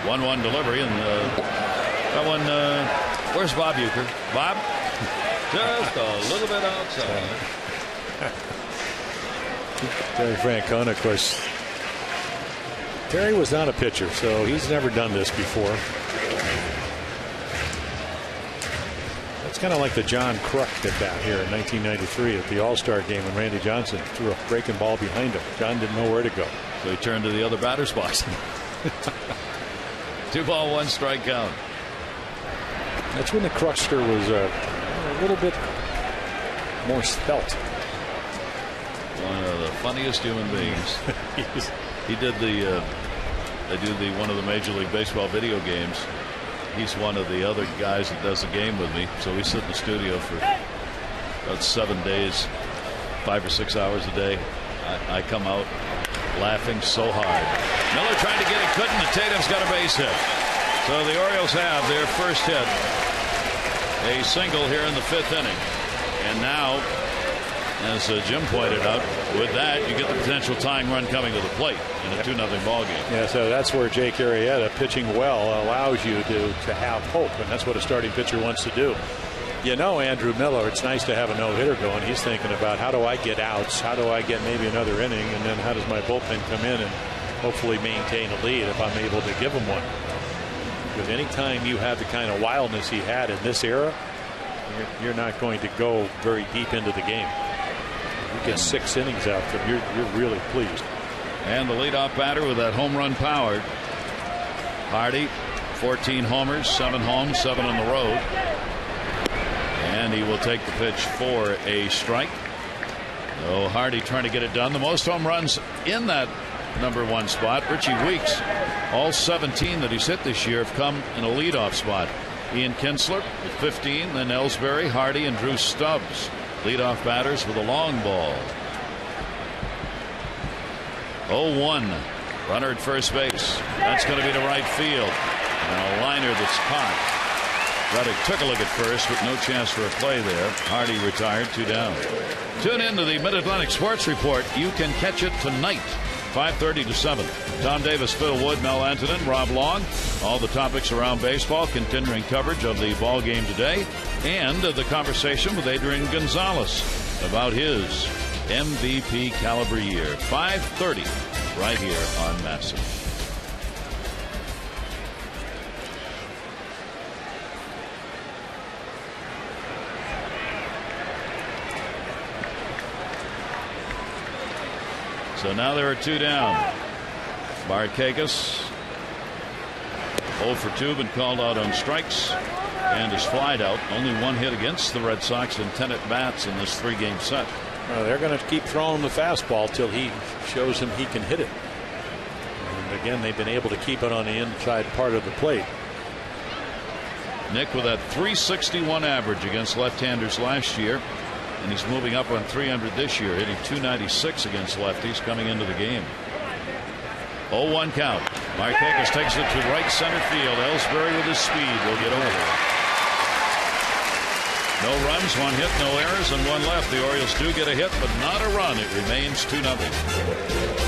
1-1 delivery, and that one. Where's Bob Uecker? Bob, just a little bit outside. Terry Francona, of course. Terry was not a pitcher, so he's never done this before. It's kind of like the John Kruk at bat here in 1993 at the All-Star game when Randy Johnson threw a breaking ball behind him. John didn't know where to go. So he turned to the other batter's box. 2-ball, 1-strike count. That's when the Krukster was a little bit more svelte. One of the funniest human beings. He did one of the Major League Baseball video games. He's one of the other guys that does the game with me. So we sit in the studio for about 7 days, 5 or 6 hours a day. I come out laughing so hard. Miller trying to get it, couldn't, and Tatum's got a base hit. So the Orioles have their first hit, a single here in the 5th inning. And now, as Jim pointed out, with that you get the potential tying run coming to the plate in a 2-0 ball game. Yeah, so that's where Jake Arrieta pitching well allows you to have hope, and that's what a starting pitcher wants to do. You know, Andrew Miller, it's nice to have a no-hitter going. He's thinking about, how do I get outs? How do I get maybe another inning? And then how does my bullpen come in and hopefully maintain a lead if I'm able to give him one? Because anytime you have the kind of wildness he had in this era, you're not going to go very deep into the game. You get 6 innings out from you're really pleased. And the leadoff batter with that home run power, Hardy, 14 homers, 7 home, 7 on the road. And he will take the pitch for a strike. Oh, Hardy trying to get it done. The most home runs in that number 1 spot. Richie Weeks, all 17 that he's hit this year have come in a leadoff spot. Ian Kinsler with 15, then Ellsbury, Hardy, and Drew Stubbs. Leadoff batters with a long ball. 0-1. Runner at first base. That's going to be to right field. And a liner that's caught. Reddick took a look at first, but no chance for a play there. Hardy retired, 2 down. Tune in to the Mid-Atlantic Sports Report. You can catch it tonight, 5:30 to 7. Tom Davis, Phil Wood, Mel Antonin, Rob Long. All the topics around baseball, continuing coverage of the ball game today, and the conversation with Adrian Gonzalez about his MVP caliber year. 5:30 right here on Massive. So now there are 2 down. Markakis 0 for 2, been called out on strikes and is flied out. Only 1 hit against the Red Sox in 10 at bats in this 3-game set. Well, they're going to keep throwing the fastball till he shows him he can hit it. And again, they've been able to keep it on the inside part of the plate. Nick with that .361 average against left-handers last year. And he's moving up on 300 this year, hitting .296 against lefties coming into the game. 0-1 count. Markakis takes it to right center field. Ellsbury with his speed will get over. No runs, 1 hit, no errors, and 1 left. The Orioles do get a hit, but not a run. It remains 2-0.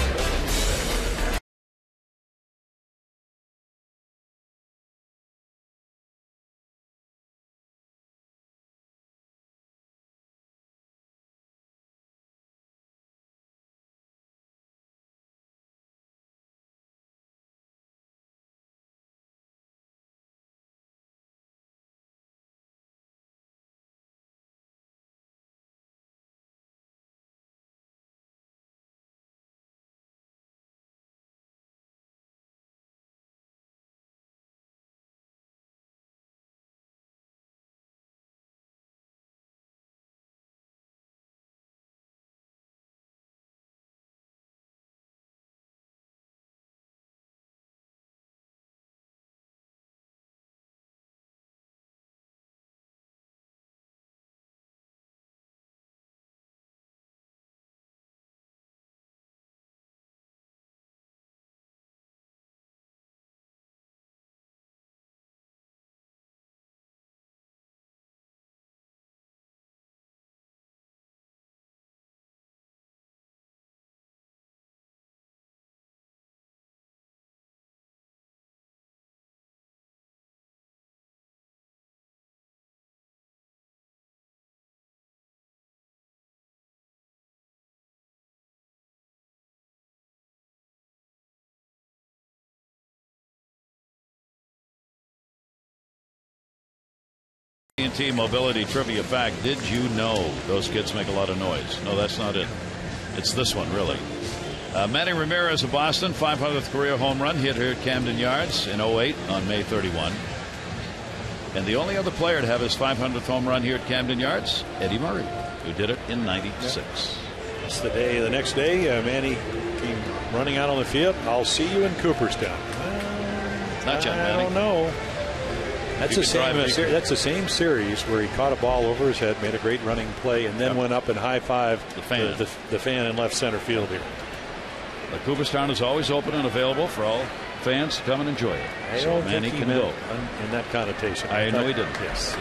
AT&T Mobility Trivia Fact. Did you know those kids make a lot of noise? No, that's not it. It's this one, really. Manny Ramirez of Boston, 500th career home run, hit here at Camden Yards in 08 on May 31. And the only other player to have his 500th home run here at Camden Yards, Eddie Murray, who did it in 96. That's the day. The next day, Manny came running out on the field. I'll see you in Cooperstown. Not yet, Manny. I don't know. That's the same series where he caught a ball over his head, made a great running play, and then went up and high-fived the fan in left center field here. The Cooperstown is always open and available for all fans to come and enjoy it. I don't think he meant in that connotation. I know he didn't. Yes.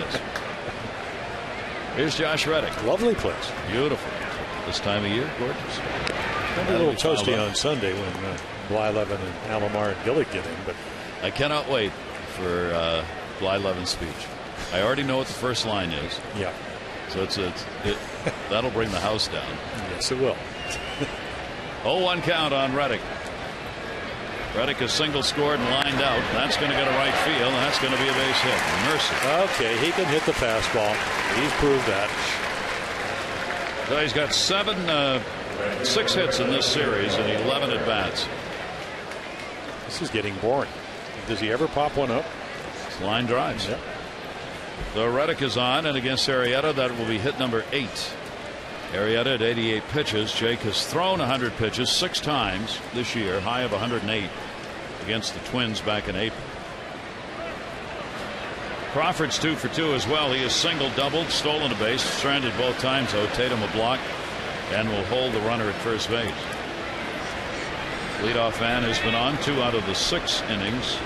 Here's Josh Reddick. Lovely place. Beautiful. This time of year, gorgeous. It'll be a little toasty on Sunday when Blyleven and Alomar and Gillick get in, but I cannot wait for Blyleven's speech. I already know what the first line is. Yeah. So that'll bring the house down. Yes, it will. 0-1 count on Reddick. Reddick is single scored and lined out. That's going to go to right field, and that's going to be a base hit. Mercy. Okay, he can hit the fastball. He's proved that. So he's got 6 hits in this series and 11 at bats. This is getting boring. Does he ever pop one up? It's line drives. Yep. So Reddick is on, and against Arrieta, that will be hit number 8. Arrieta at 88 pitches. Jake has thrown 100 pitches 6 times this year, high of 108 against the Twins back in April. Crawford's 2 for 2 as well. He has single, doubled, stolen a base, stranded both times, though. Tatum will block and will hold the runner at first base. Leadoff man has been on 2 out of the 6 innings.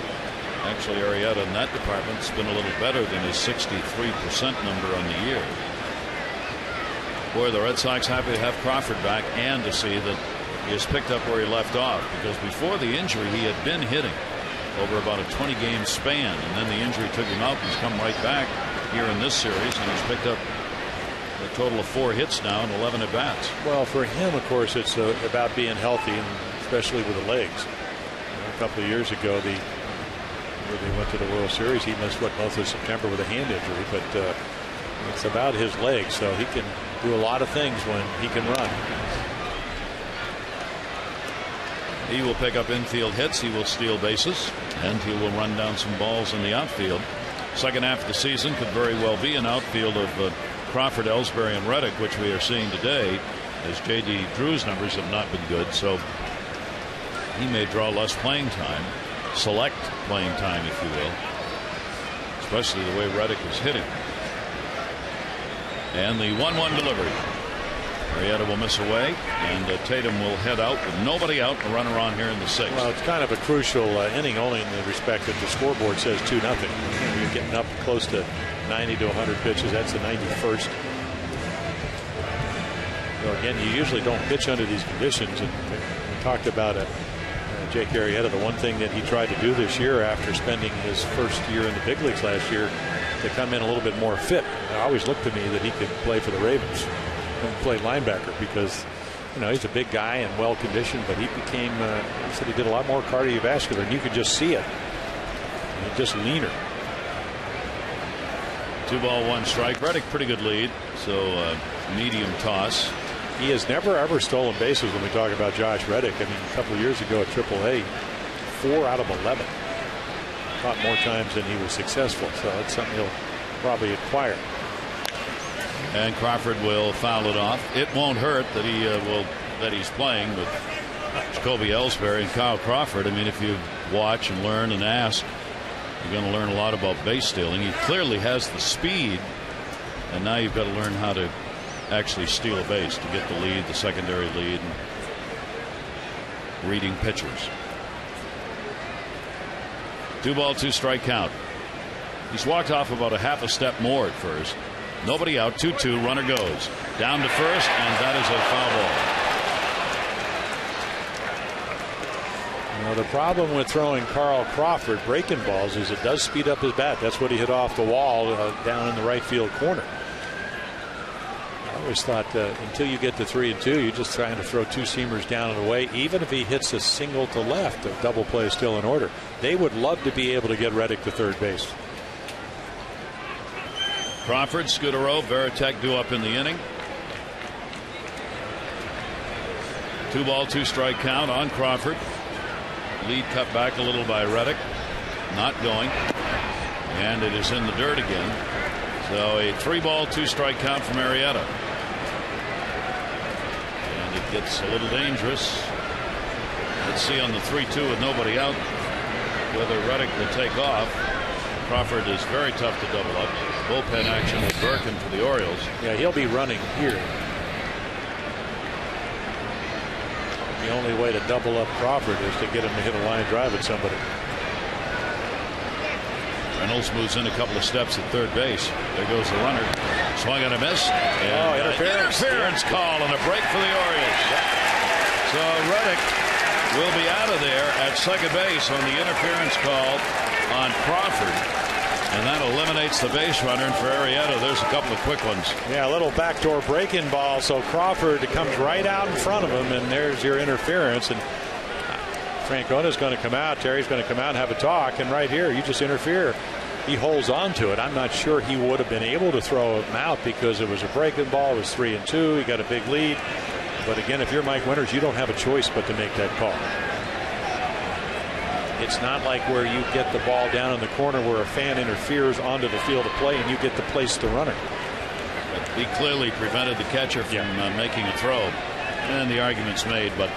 Actually, Arrieta in that department has been a little better than his 63% number on the year. Boy, the Red Sox happy to have Crawford back and to see that he has picked up where he left off, because before the injury he had been hitting over about a 20-game span, and then the injury took him out. He's come right back here in this series, and he's picked up a total of 4 hits now and 11 at bats. Well, for him, of course, it's about being healthy, and especially with the legs. A couple of years ago, where they went to the World Series, he missed most of September with a hand injury, but it's about his legs, so he can do a lot of things when he can run. He will pick up infield hits, he will steal bases, and he will run down some balls in the outfield. Second half of the season could very well be an outfield of Crawford, Ellsbury, and Reddick, which we are seeing today, as J.D. Drew's numbers have not been good, so he may draw less playing time, select playing time, if you will, especially the way Reddick is hitting. And the 1-1 delivery. Arrieta will miss away, and Tatum will head out with nobody out, and a runner on here in the 6th. Well, it's kind of a crucial inning, only in the respect that the scoreboard says 2-0. You're getting up close to 90 to 100 pitches. That's the 91st. So again, you usually don't pitch under these conditions, and we talked about it. Jake Arrieta, the one thing that he tried to do this year after spending his first year in the big leagues last year, to come in a little bit more fit. It always looked to me that he could play for the Ravens and play linebacker, because he's a big guy and well conditioned, but he became he said he did a lot more cardiovascular, and you could just see it. He's just leaner. 2-1 strike. Reddick pretty good lead, so medium toss. He has never ever stolen bases when we talk about Josh Reddick. I mean, a couple of years ago at AAA, 4 out of 11. Caught more times than he was successful, so that's something he'll probably acquire. And Crawford will foul it off. It won't hurt that he's playing with Jacoby Ellsbury and Kyle Crawford. I mean, if you watch and learn and ask, you're going to learn a lot about base stealing. He clearly has the speed, and now you've got to learn how to actually steal a base to get the lead, the secondary lead, and reading pitchers. 2-2 strike count. He's walked off about a half a step more at first. Nobody out. 2-2. Runner goes down to first, and that is a foul ball. Now, the problem with throwing Carl Crawford breaking balls is it does speed up his bat. That's what he hit off the wall down in the right field corner. I always thought until you get to 3-2, you're just trying to throw 2 seamers down and away. Even if he hits a single to left, a double play is still in order. They would love to be able to get Reddick to third base. Crawford, Scudero, Veritek due up in the inning. 2-2 strike count on Crawford. Lead cut back a little by Reddick. Not going. And it is in the dirt again. So a 3-2 strike count from Arrieta. And it gets a little dangerous. Let's see on the 3-2 with nobody out whether Reddick will take off. Crawford is very tough to double up. Bullpen action with Birkin for the Orioles. Yeah, he'll be running here. The only way to double up Crawford is to get him to hit a line drive at somebody. Reynolds moves in a couple of steps at third base. There goes the runner. Swung and a miss. And interference call and a break for the Orioles. So Reddick will be out of there at second base on the interference call on Crawford. And that eliminates the base runner. And for Arrieta, there's a couple of quick ones. Yeah, a little backdoor breaking ball. So Crawford comes right out in front of him, and there's your interference. And Francona's going to come out. Terry's going to come out and have a talk. And right here, you just interfere. He holds on to it. I'm not sure he would have been able to throw him out because it was a breaking ball. It was 3-2. He got a big lead. But again, if you're Mike Winters, you don't have a choice but to make that call. It's not like where you get the ball down in the corner where a fan interferes onto the field of play and you get to place the runner. But he clearly prevented the catcher from making a throw. And the argument's made, but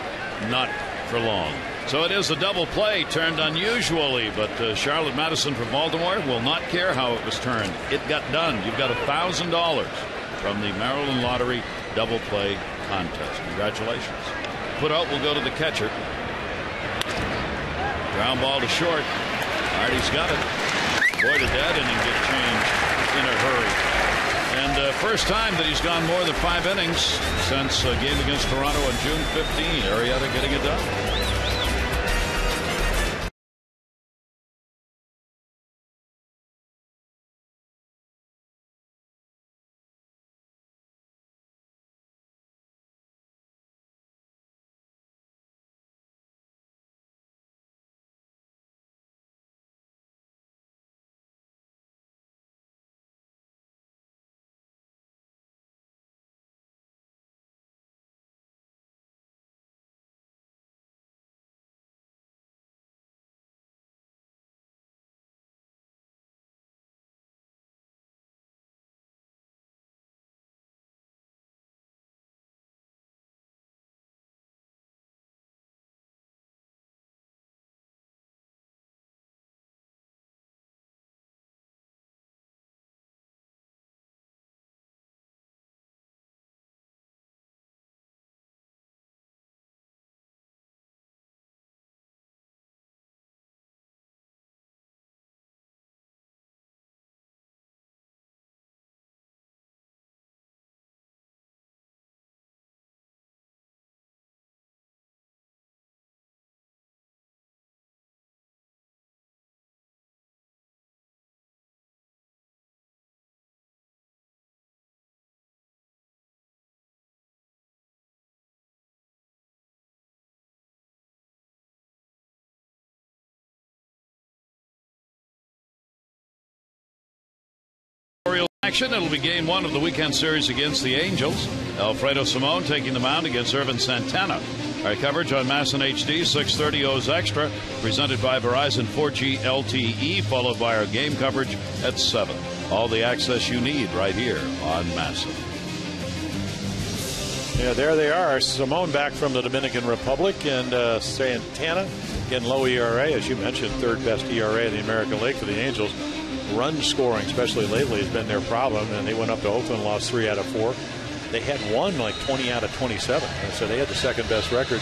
not for long. So it is a double play turned unusually, but Charlotte Madison from Baltimore will not care how it was turned. It got done. You've got $1,000 from the Maryland Lottery double play contest. Congratulations. Put out will go to the catcher. Ground ball to short. Artie's got it. Boy, did that inning get changed in a hurry. And first time that he's gone more than 5 innings since a game against Toronto on June 15. Arrieta getting it done. Action. It'll be game 1 of the weekend series against the Angels. Alfredo Simon taking the mound against Irvin Santana. Our coverage on Masson HD 6:30 O's Extra, presented by Verizon 4G LTE, followed by our game coverage at 7. All the access you need right here on Masson. Yeah, there they are. Simon back from the Dominican Republic, and Santana, again, low ERA, as you mentioned, 3rd best ERA in the American League for the Angels. Run scoring, especially lately, has been their problem, and they went up to Oakland, lost 3 out of 4. They had won like 20 out of 27, and so they had the 2nd best record,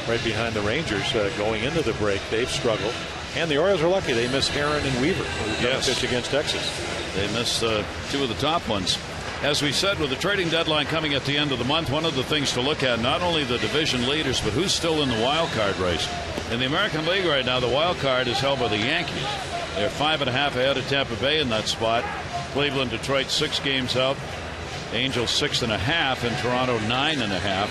right behind the Rangers going into the break. They've struggled, and the Orioles are lucky. They miss Heron and Weaver, who pitch against Texas. They missed 2 of the top ones. As we said, with the trading deadline coming at the end of the month, one of the things to look at, not only the division leaders, but who's still in the wild card race. In the American League right now, the wild card is held by the Yankees. They're 5.5 ahead of Tampa Bay in that spot. Cleveland, Detroit 6 games out. Angels 6.5, and Toronto 9.5.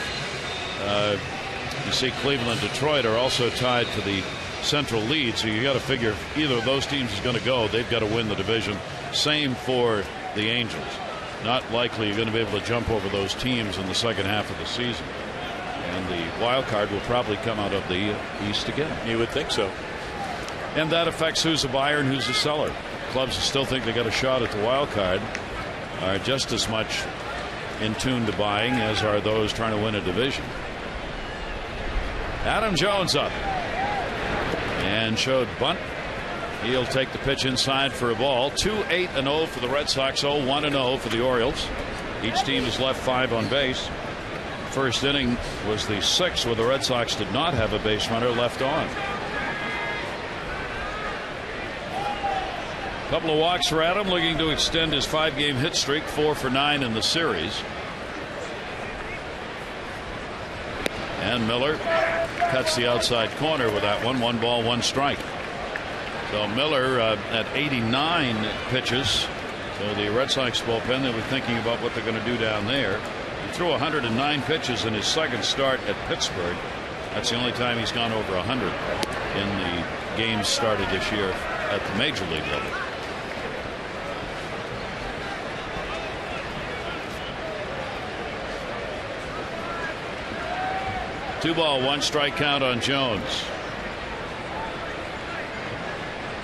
You see Cleveland and Detroit are also tied for the central lead, so you got to figure if either of those teams is going to go, they've got to win the division. Same for the Angels. Not likely you're going to be able to jump over those teams in the second half of the season. And the wild card will probably come out of the East again. You would think so. And that affects who's a buyer and who's a seller. Clubs who still think they got a shot at the wild card are just as much in tune to buying as are those trying to win a division. Adam Jones up and showed bunt. He'll take the pitch inside for a ball. 2-8-0 for the Red Sox, 0-1-0 for the Orioles. Each team has left 5 on base. First inning was the 6th where the Red Sox did not have a base runner left on. Couple of walks for Adam, looking to extend his 5-game hit streak, 4 for 9 in the series. And Miller cuts the outside corner with that one. 1 ball, 1 strike. So Miller at 89 pitches. So the Red Sox bullpen, they were thinking about what they're going to do down there. He threw 109 pitches in his 2nd start at Pittsburgh. That's the only time he's gone over 100 in the games started this year at the major league level. Two ball, one strike count on Jones.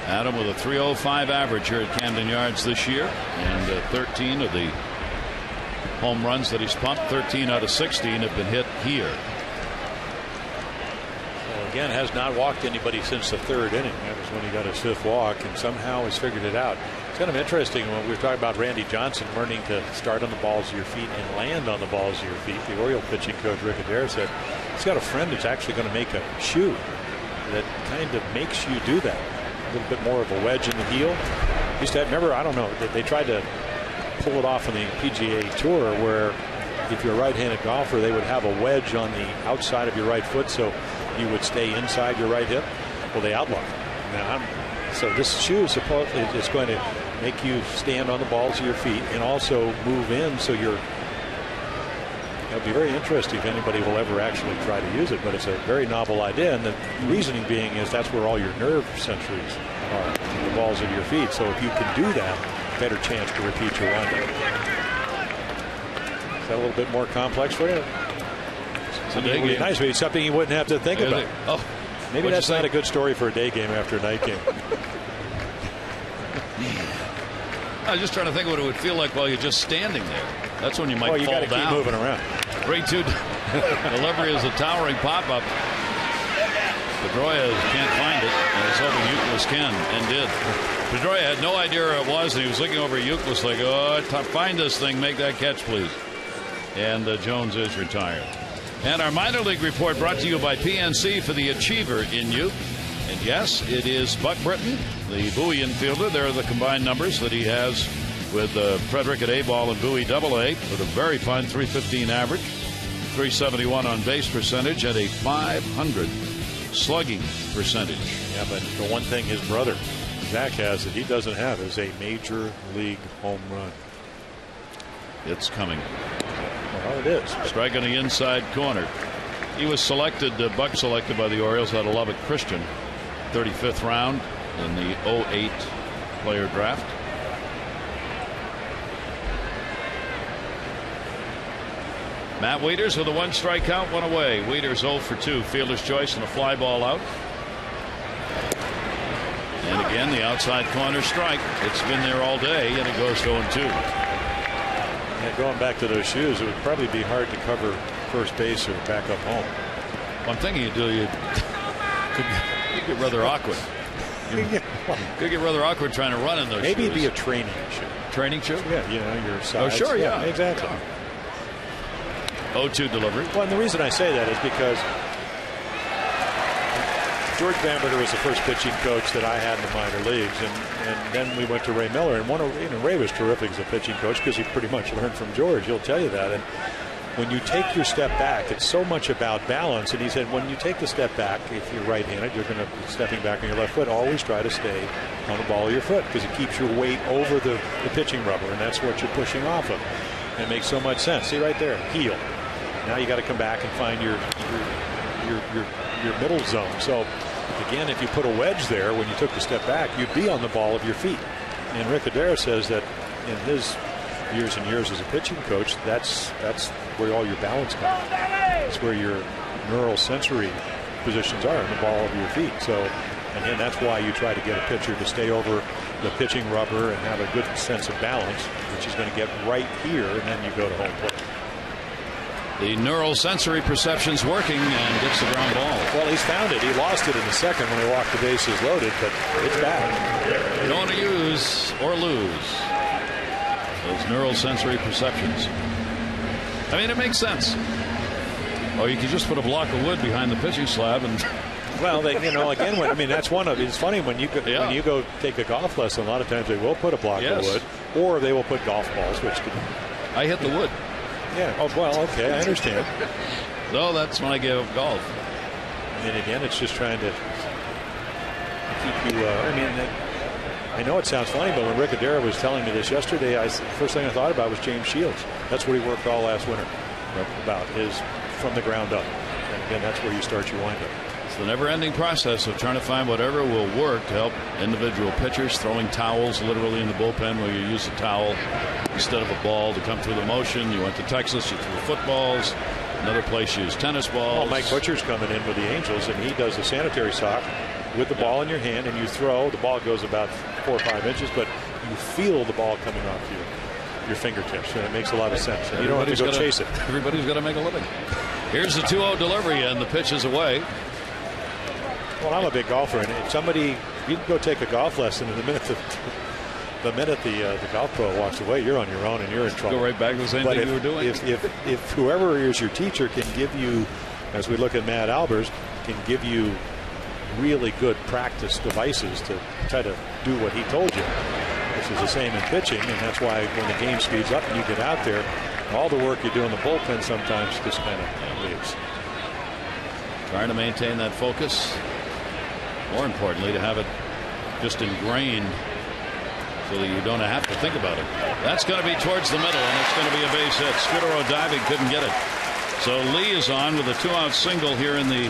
Adam with a .305 average here at Camden Yards this year, and 13 of the home runs that he's pumped, 13 out of 16 have been hit here. Well, again, has not walked anybody since the third inning. That was when he got his fifth walk, and somehow has figured it out. It's kind of interesting when we were talking about Randy Johnson learning to start on the balls of your feet and land on the balls of your feet. The Oriole pitching coach Rick Adair said he's got a friend that's actually going to make a shoe that kind of makes you do that. A little bit more of a wedge in the heel. Used to have, remember, I don't know, they tried to pull it off on the PGA Tour where if you're a right-handed golfer, they would have a wedge on the outside of your right foot so you would stay inside your right hip. Well, they outlawed it. Now, so this shoe is it's going to make you stand on the balls of your feet and also move in, so you're. It'll be very interesting if anybody will ever actually try to use it, but it's a very novel idea, and the reasoning being is that's where all your nerve centuries are, the balls of your feet. So if you can do that, better chance to repeat your windup. Is that a little bit more complex for you? It's a day game. Nice, but it's something you wouldn't have to think about. Oh, maybe that's not a good story for a day game after a night game. I was just trying to think what it would feel like while you're just standing there. That's when you might fall down. Well, you got to keep moving around. 3-2 delivery is a towering pop-up. Pedroia can't find it, and he's hoping Euclid can, and did. Pedroia had no idea where it was, and he was looking over Euclid like, oh, find this thing, make that catch, please. And Jones is retired. And our minor league report brought to you by PNC for the achiever in you. And yes, it is Buck Britton, the Bowie infielder. There are the combined numbers that he has with Frederick at A-ball and Bowie AA with a very fine .315 average, .371 on base percentage, and a .500 slugging percentage. Yeah, but the one thing his brother Zach has that he doesn't have is a major league home run. It's coming. Well, it is. Strike on the inside corner. He was selected, Buck selected by the Orioles out of Lubbock Christian, 35th round in the 08 player draft. Matt Wieters with a one strike count, one away. Wieters 0 for 2, fielder's choice and a fly ball out. And again, the outside corner strike. It's been there all day, and it goes to 0-2. Yeah, going back to those shoes, it would probably be hard to cover first base or back up home. One thing you do, you could get rather awkward. Could get rather awkward trying to run in those Maybe shoes. It'd be a training shoe. Training shoe? Yeah, you know, your size. Oh, sure, yeah. Exactly. 0-2 delivery. Well, and the reason I say that is because George Bamberger was the first pitching coach that I had in the minor leagues, and then we went to Ray Miller, and Ray was terrific as a pitching coach because he pretty much learned from George. He'll tell you that. And when you take your step back, it's so much about balance. And he said, when you take the step back, if you're right-handed, you're going to be stepping back on your left foot. Always try to stay on the ball of your foot because it keeps your weight over the pitching rubber, and that's what you're pushing off of. And it makes so much sense. See right there, heel. Now you got to come back and find your middle zone. So again, if you put a wedge there when you took the step back, you'd be on the ball of your feet. And Rick Adair says that in his years and years as a pitching coach, that's where all your balance comes. That's where your neural sensory positions are on the ball of your feet. So again, that's why you try to get a pitcher to stay over the pitching rubber and have a good sense of balance, which is going to get right here, and then you go to home plate. The neural sensory perception's working and gets the ground ball. Well, he's found it. He lost it in the second when he walked the bases loaded, but it's back. You don't want to use or lose those neural sensory perceptions. I mean, it makes sense. Or you could just put a block of wood behind the pitching slab and. Well, again, that's one of. It's funny when you go take a golf lesson. A lot of times they will put a block of wood, or they will put golf balls, which. I hit the wood. Yeah. Oh, well, okay. I understand. No, that's when I gave up golf. And again, it's just trying to keep you. I know it sounds funny, but when Rick Adair was telling me this yesterday, first thing I thought about was James Shields. That's what he worked all last winter about, is from the ground up. And again, that's where you start your windup. It's the never-ending process of trying to find whatever will work to help individual pitchers, throwing towels literally in the bullpen where you use a towel instead of a ball to come through the motion. You went to Texas, you threw footballs. Another place you use tennis balls. Well, Mike Butcher's coming in with the Angels, and he does the sanitary sock with the ball in your hand, and you throw. The ball goes about 4 or 5 inches, but you feel the ball coming off your fingertips, and it makes a lot of sense. And you don't have to go chase it. Everybody's got to make a living. Here's the 2-0 delivery, and the pitch is away. Well, I'm a big golfer, and if somebody, you can go take a golf lesson, and the minute the golf pro walks away, you're on your own and you're in trouble. Go right back to the same thing you were doing. If whoever is your teacher can give you, as we look at Matt Albers, can give you really good practice devices to try to do what he told you, which is the same in pitching, and that's why when the game speeds up and you get out there, all the work you do in the bullpen sometimes just kind of leaves. Trying to maintain that focus. More importantly, to have it just ingrained so that you don't have to think about it. That's going to be towards the middle, and it's going to be a base hit. Scudero diving, couldn't get it. So Lee is on with a 2-out single here in the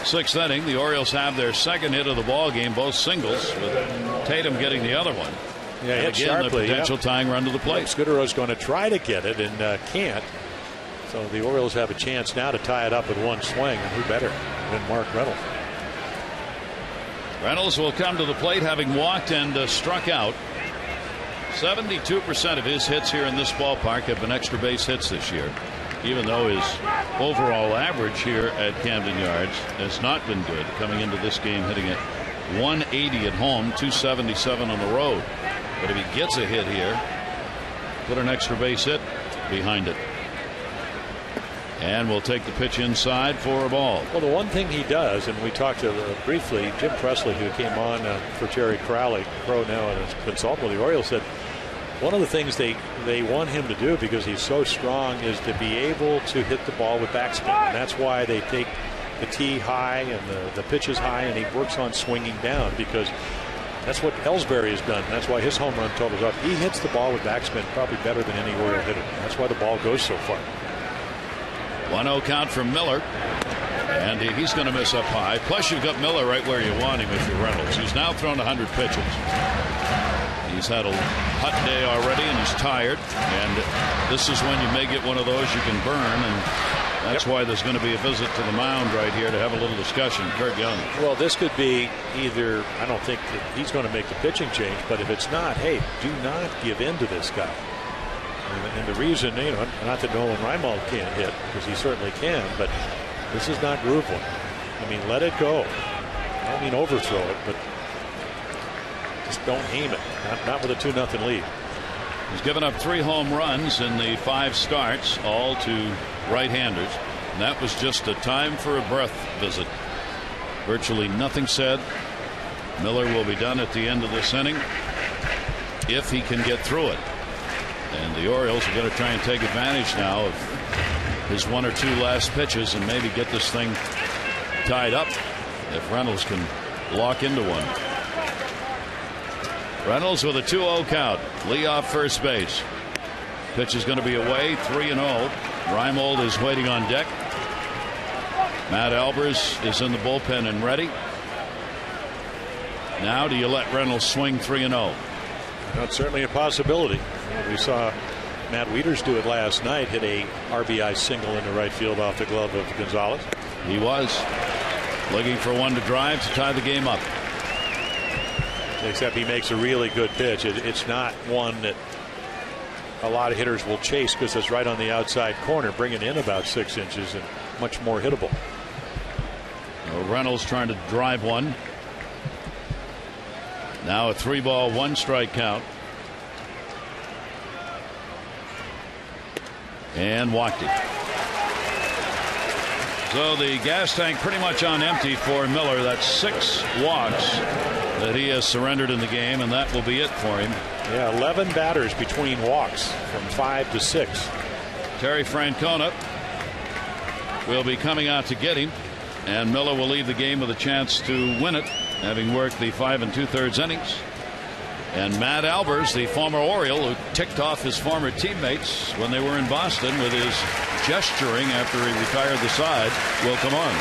6th inning. The Orioles have their second hit of the ball game, both singles, with Tatum getting the other one. Yeah, and hit again, sharply, the potential tying run to the plate. Scudero's going to try to get it and can't. So the Orioles have a chance now to tie it up with one swing, and who better than Mark Reynolds? Reynolds will come to the plate, having walked and struck out. 72% of his hits here in this ballpark have been extra base hits this year, even though his overall average here at Camden Yards has not been good, coming into this game hitting at 180 at home, 277 on the road. But if he gets a hit here, put an extra base hit behind it. And we'll take the pitch inside for a ball. Well, the one thing he does, and we talked briefly, Jim Presley, who came on for Terry Crowley, pro now and a consultant with the Orioles, said one of the things they want him to do, because he's so strong, is to be able to hit the ball with backspin. And that's why they take the tee high and the pitches high, and he works on swinging down, because that's what Ellsbury has done. That's why his home run total's up. He hits the ball with backspin probably better than any Oriole hitter. That's why the ball goes so far. 1-0 count from Miller, and he's going to miss up high. Plus, you've got Miller right where you want him if you're Reynolds. He's now thrown 100 pitches. He's had a hot day already, and he's tired. And this is when you may get one of those you can burn, and that's why there's going to be a visit to the mound right here to have a little discussion. Kurt Young. Well, this could be either, I don't think that he's going to make the pitching change, but if it's not, hey, do not give in to this guy. And the reason, not that Nolan Reimold can't hit, because he certainly can, but this is not groove one. I mean, let it go. I don't mean overthrow it, but just don't aim it. Not with a 2-0 lead. He's given up 3 home runs in the 5 starts, all to right-handers. And that was just a time for a breath visit. Virtually nothing said. Miller will be done at the end of this inning if he can get through it. And the Orioles are going to try and take advantage now of his 1 or 2 last pitches and maybe get this thing tied up if Reynolds can lock into one. Reynolds with a 2-0 count. Lee off first base. Pitch is going to be away, 3-0. Reimold is waiting on deck. Matt Albers is in the bullpen and ready. Now do you let Reynolds swing 3-0? That's certainly a possibility. We saw Matt Wieters do it last night, hit a RBI single into right field off the glove of Gonzalez. He was looking for one to drive to tie the game up. Except he makes a really good pitch. It's not one that a lot of hitters will chase, because it's right on the outside corner, bringing in about 6 inches and much more hittable. Reynolds trying to drive one. Now a 3-ball 1-strike count. And walked it. So the gas tank pretty much on empty for Miller. That's 6 walks that he has surrendered in the game, and that will be it for him. Yeah, 11 batters between walks, from 5 to 6. Terry Francona will be coming out to get him, and Miller will leave the game with a chance to win it, having worked the 5 2/3 innings. And Matt Albers, the former Oriole who ticked off his former teammates when they were in Boston with his gesturing after he retired the side, will come on.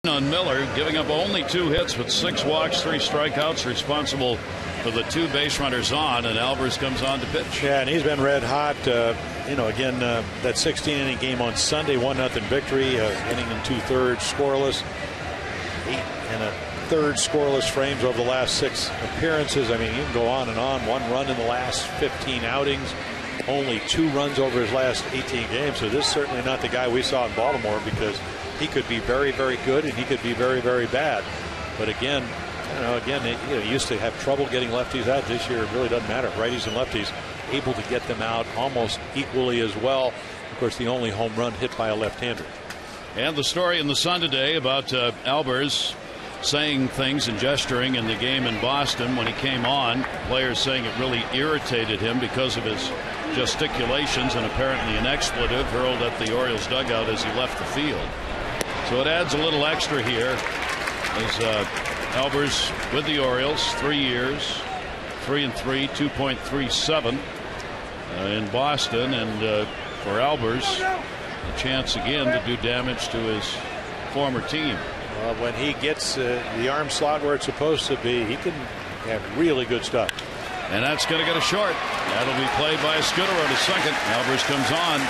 On Miller, giving up only 2 hits with 6 walks, 3 strikeouts, responsible for the 2 base runners on, and Albers comes on to pitch. Yeah, and he's been red hot. Again, that 16-inning game on Sunday, 1-0 victory, inning and 2/3 scoreless, 8 1/3 scoreless frames over the last 6 appearances. I mean, you can go on and on. 1 run in the last 15 outings, only 2 runs over his last 18 games. So this is certainly not the guy we saw in Baltimore, because he could be very, very good and he could be very, very bad. But again, he used to have trouble getting lefties out. This year it really doesn't matter. Righties and lefties able to get them out almost equally as well. Of course, the only home run hit by a left-hander. And the story in the Sun today about Albers saying things and gesturing in the game in Boston when he came on. Players saying it really irritated him because of his gesticulations, and apparently an expletive hurled at the Orioles dugout as he left the field. So it adds a little extra here as Albers with the Orioles, 3 years, 3-3, 2.37 in Boston, and for Albers, a chance again to do damage to his former team. When he gets the arm slot where it's supposed to be, he can have really good stuff. And that's going to get a short. That'll be played by a Scudero to second. Albers comes on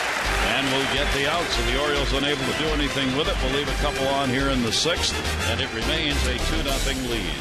and will get the out. So the Orioles unable to do anything with it. We'll leave a couple on here in the 6th, and it remains a 2-0 lead.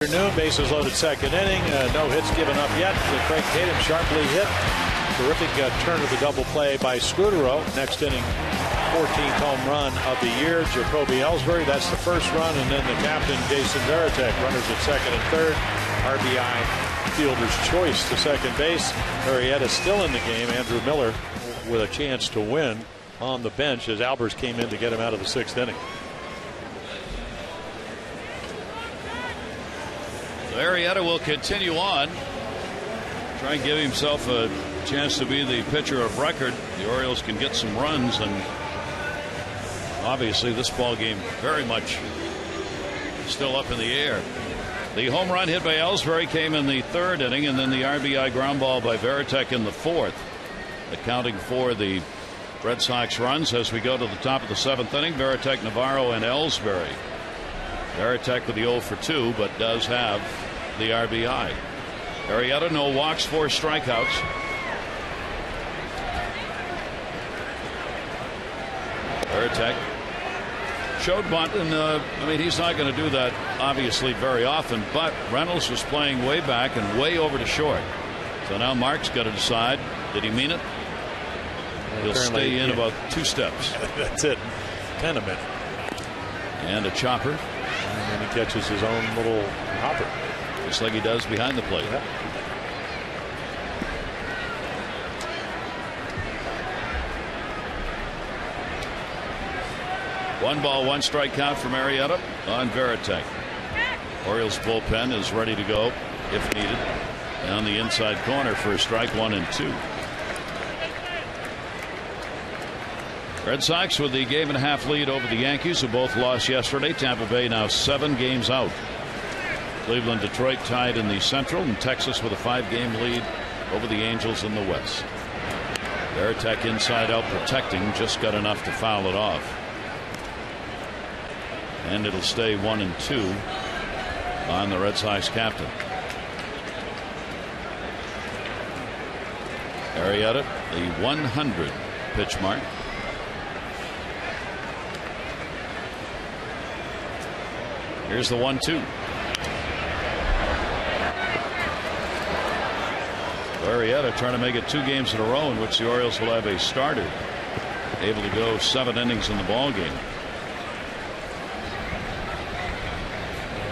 Afternoon, bases loaded second inning. No hits given up yet. Craig Tatum sharply hit. Terrific turn of the double play by Scudero. Next inning, 14th home run of the year. Jacoby Ellsbury, that's the first run. And then the captain, Jason Varitek, runners at second and third. RBI fielder's choice to second base. Arrieta still in the game. Andrew Miller with a chance to win on the bench as Albers came in to get him out of the sixth inning. Arrieta will continue on. Try and give himself a chance to be the pitcher of record. The Orioles can get some runs, and obviously this ball game very much still up in the air. The home run hit by Ellsbury came in the third inning, and then the RBI ground ball by Varitek in the fourth, accounting for the Red Sox runs as we go to the top of the seventh inning. Varitek, Navarro, and Ellsbury. Varitek with the 0 for 2, but does have the RBI. Arrieta, no walks, 4 strikeouts. Varitek showed bunt, and I mean, he's not going to do that obviously very often, but Reynolds was playing way back and way over to short. So now Mark's got to decide, did he mean it? He'll stay in about 2 steps. That's it. Tenement. And a chopper. And then he catches his own little hopper. Just like he does behind the plate. Yeah. One ball, 1 strike count from Arrieta on Varitek. Orioles bullpen is ready to go if needed. Down the inside corner for a strike 1 and 2. Red Sox with the game-and-a-half lead over the Yankees, who both lost yesterday. Tampa Bay now 7 games out. Cleveland, Detroit tied in the Central, and Texas with a 5-game lead over the Angels in the West. Varitek inside out protecting, just got enough to foul it off. And it'll stay 1 and 2 on the Red Sox captain. Arrieta, the 100 pitch mark. Here's the 1-2. Arrieta trying to make it 2 games in a row in which the Orioles will have a starter able to go 7 innings in the ball game.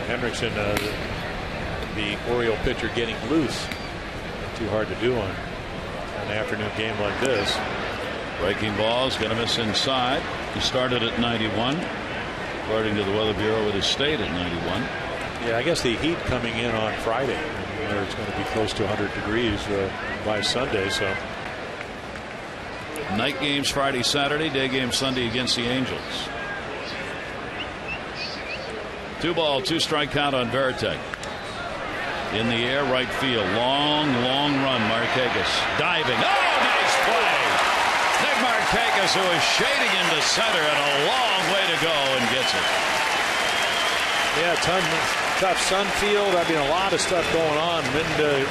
Hendrickson, the Oriole pitcher, getting loose. Too hard to do on an afternoon game like this. Breaking ball is going to miss inside. He started at 91. According to the Weather Bureau, it has stayed at 91. Yeah, I guess the heat coming in on Friday, where it's going to be close to 100 degrees by Sunday. So night games Friday, Saturday, day game Sunday against the Angels. 2 ball, 2 strike count on Varitek. In the air, right field, long run. Markakis diving. Oh, nice play! Nick Markakis, who is shading into center, and a long way to go, and gets it. Yeah, tough sun field. I mean, a lot of stuff going on. Wind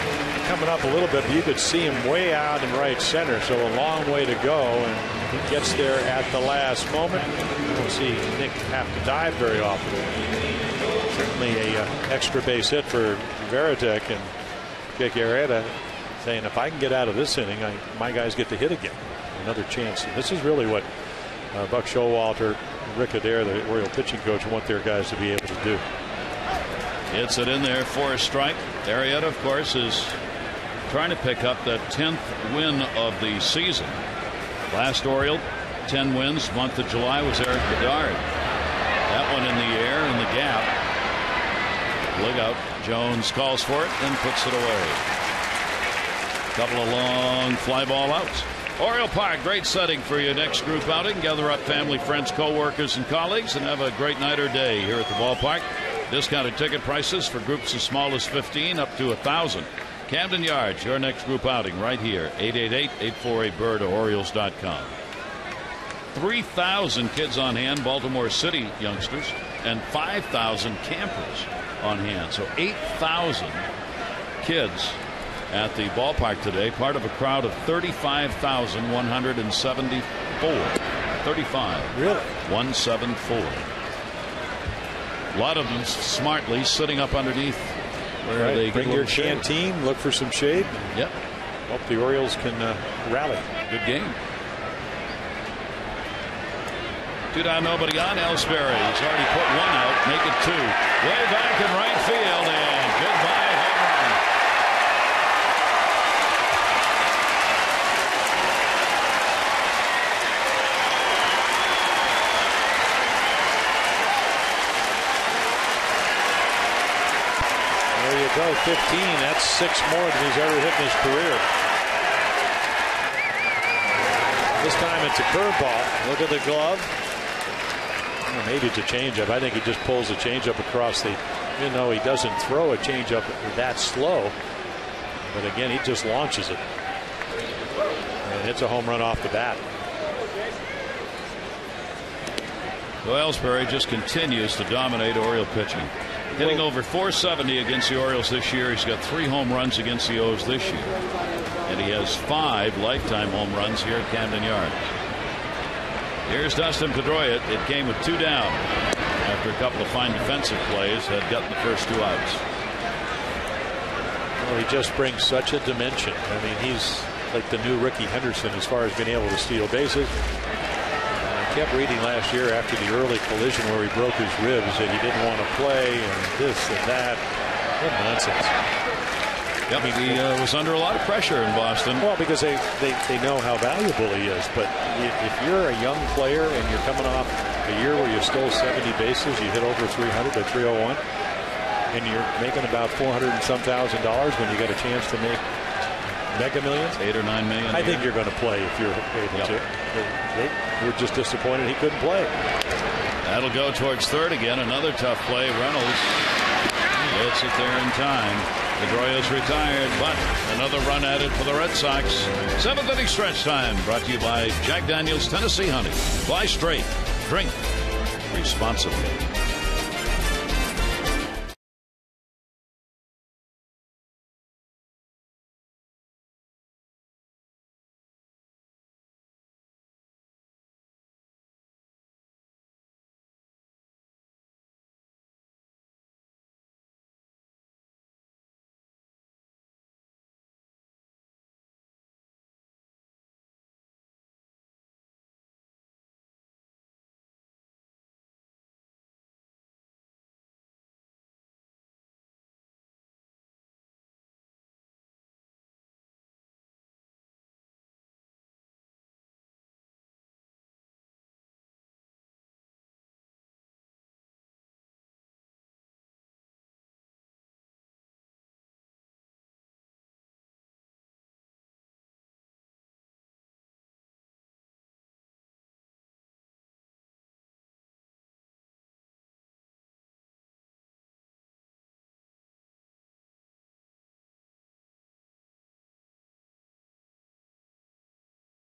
coming up a little bit, but you could see him way out in right center. So a long way to go, and he gets there at the last moment. You don't see Nick have to dive very often. Certainly a extra base hit for Varitek, and Jake Arrieta saying, if I can get out of this inning, my guys get to hit again. Another chance. And this is really what Buck Showalter, Rick Adair, the Oriole pitching coach, want their guys to be able to do. Hits it in there for a strike. Arrieta, of course, is trying to pick up that 10th win of the season. Last Oriole 10 wins month of July was Eric Bedard. That one in the air in the gap. Look out. Jones calls for it and puts it away. Couple of long fly ball outs. Oriole Park, great setting for your next group outing. Gather up family, friends, co-workers, and colleagues and have a great night or day here at the ballpark. Discounted ticket prices for groups as small as 15 up to 1,000. Camden Yards, your next group outing right here. 888-848-BIRD or Orioles.com. 3,000 kids on hand, Baltimore City youngsters, and 5,000 campers on hand. So 8,000 kids at the ballpark today, part of a crowd of 35,174. 35. Really? 174. A lot of them smartly sitting up underneath where they bring your canteen, look for some shade. Yep. Hope the Orioles can rally. Good game. 2 down, nobody on. Ellsbury. He's already put 1 out. Make it 2. Way back in right field, and goodbye home run. There you go, 15. That's 6 more than he's ever hit in his career. This time it's a curveball. Look at the glove. Well, maybe it's a changeup. I think he just pulls the changeup across the. Even though he doesn't throw a changeup that slow, but again he just launches it and hits a home run off the bat. Well, Ellsbury just continues to dominate Oriole pitching. Hitting over 470 against the Orioles this year. He's got 3 home runs against the O's this year. And he has 5 lifetime home runs here at Camden Yards. Here's Dustin Pedroia. It came with 2 down after a couple of fine defensive plays. Had gotten the first 2 outs. Well, he just brings such a dimension. I mean, he's like the new Ricky Henderson as far as being able to steal bases. I kept reading last year after the early collision where he broke his ribs that he didn't want to play and this and that. What nonsense. Yep, he was under a lot of pressure in Boston. Well, because they know how valuable he is. But if you're a young player and you're coming off a year where you stole 70 bases, you hit over 300 or 301, and you're making about $400 and some thousand when you get a chance to make mega millions, 8 or 9 million. I think you're going to play if you're able to. They were just disappointed he couldn't play. That'll go towards third again. Another tough play. Reynolds gets it there in time. Pedroia's retired, but another run added for the Red Sox. 7th inning stretch time, brought to you by Jack Daniel's Tennessee Honey. Fly straight, drink responsibly.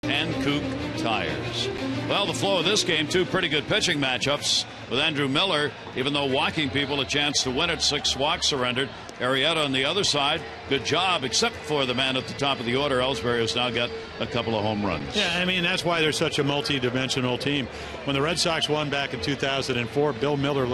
Hankook Tires. Well, the flow of this game, 2 pretty good pitching matchups with Andrew Miller, even though walking people a chance to win it. 6 walks surrendered. Arrieta on the other side, good job, except for the man at the top of the order. Ellsbury has now got a couple of home runs. Yeah, I mean, that's why they're such a multi-dimensional team. When the Red Sox won back in 2004, Bill Miller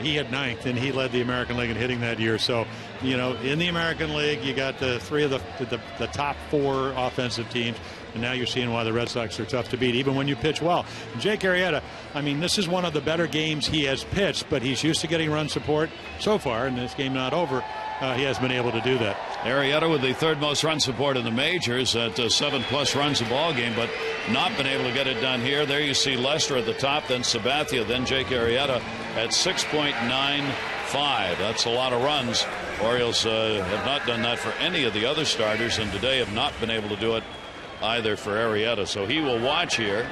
he had 9th, and he led the American League in hitting that year. So, you know, in the American League, you got the 3 of the top 4 offensive teams. And now you're seeing why the Red Sox are tough to beat, even when you pitch well. And Jake Arrieta, I mean, this is one of the better games he has pitched, but he's used to getting run support so far, and this game not over. He has been able to do that. Arrieta with the 3rd most run support in the majors at 7+ runs a ball game, but not been able to get it done here. There you see Lester at the top, then Sabathia, then Jake Arrieta at 6.95. That's a lot of runs. Orioles have not done that for any of the other starters, and today have not been able to do it either for Arrieta. So he will watch here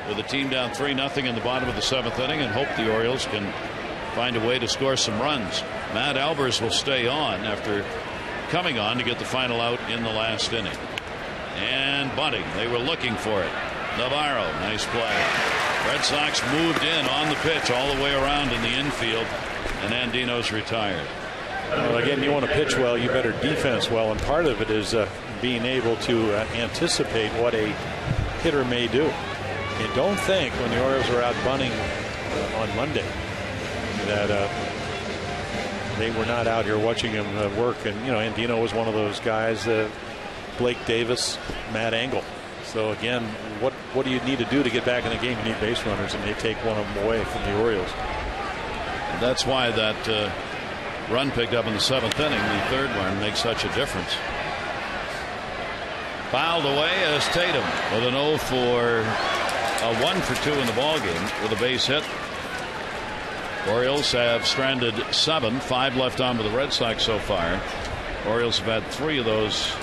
with the team down 3-0 in the bottom of the 7th inning and hope the Orioles can find a way to score some runs. Matt Albers will stay on after coming on to get the final out in the last inning. And bunting. They were looking for it. Navarro, nice play. Red Sox moved in on the pitch all the way around in the infield, and Andino's retired. Well, again, you want to pitch well, you better defense well, and part of it is being able to anticipate what a hitter may do. And don't think when the Orioles were out bunting on Monday that they were not out here watching him work. And, Andino was one of those guys, Blake Davis, Matt Engel. So, again, what do you need to do to get back in the game? You need base runners, and they take one of them away from the Orioles. That's why that run picked up in the 7th inning, the 3rd one, makes such a difference. Fouled away as Tatum with an 0 for a 1 for 2 in the ballgame with a base hit. Orioles have stranded 7, 5 left on with the Red Sox so far. Orioles have had 3 of those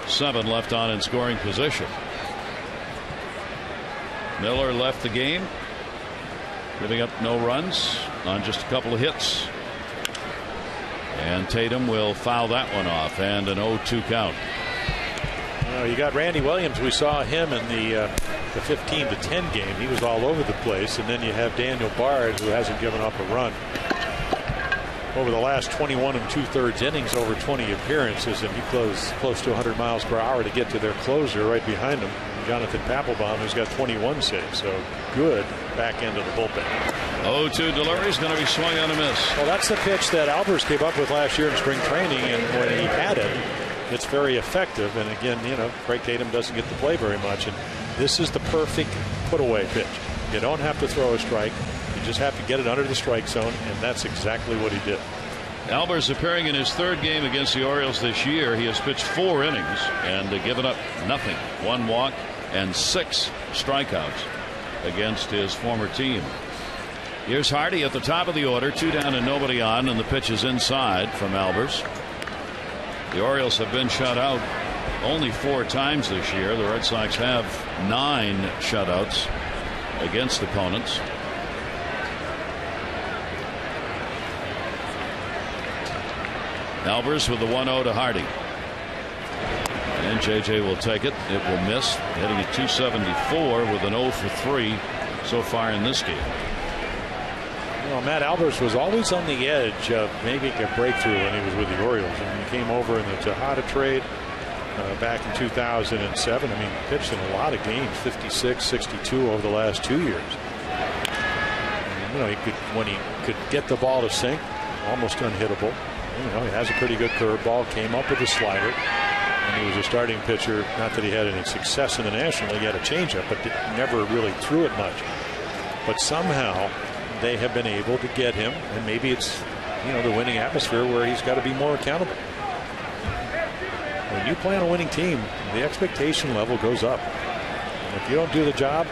7 left on in scoring position. Miller left the game, giving up no runs on just a couple of hits. And Tatum will foul that one off, and an 0-2 count. You got Randy Williams. We saw him in the 15-10 game. He was all over the place. And then you have Daniel Bard, who hasn't given up a run over the last 21 2/3 innings, over 20 appearances, and he close to 100 miles per hour to get to their closer right behind him, Jonathan Papelbon, who's got 21 saves. So good back end of the bullpen. 0-2 delivery is going to be swung on a miss. Well, that's the pitch that Albers came up with last year in spring training, and when he had it, it's very effective. And again, Craig Tatum doesn't get to play very much, and this is the perfect put-away pitch. You don't have to throw a strike. You just have to get it under the strike zone, and that's exactly what he did. Albers appearing in his 3rd game against the Orioles this year. He has pitched 4 innings and given up nothing. 1 walk and 6 strikeouts against his former team. Here's Hardy at the top of the order, 2 down and nobody on, and the pitch is inside from Albers. The Orioles have been shut out only 4 times this year. The Red Sox have 9 shutouts against opponents. Albers with the 1-0 to Hardy. And JJ will take it. It will miss. Hitting at 274 with an 0 for 3 so far in this game. Matt Albers was always on the edge of making a breakthrough when he was with the Orioles. And he came over in the Tejada trade back in 2007. I mean, pitched in a lot of games, 56, 62 over the last 2 years. And, when he could get the ball to sink, almost unhittable. He has a pretty good curveball, came up with a slider, and he was a starting pitcher. Not that he had any success in the National League. He had a changeup, but never really threw it much. But somehow they have been able to get him, and maybe it's the winning atmosphere where he's got to be more accountable. When you play on a winning team, the expectation level goes up. And if you don't do the job,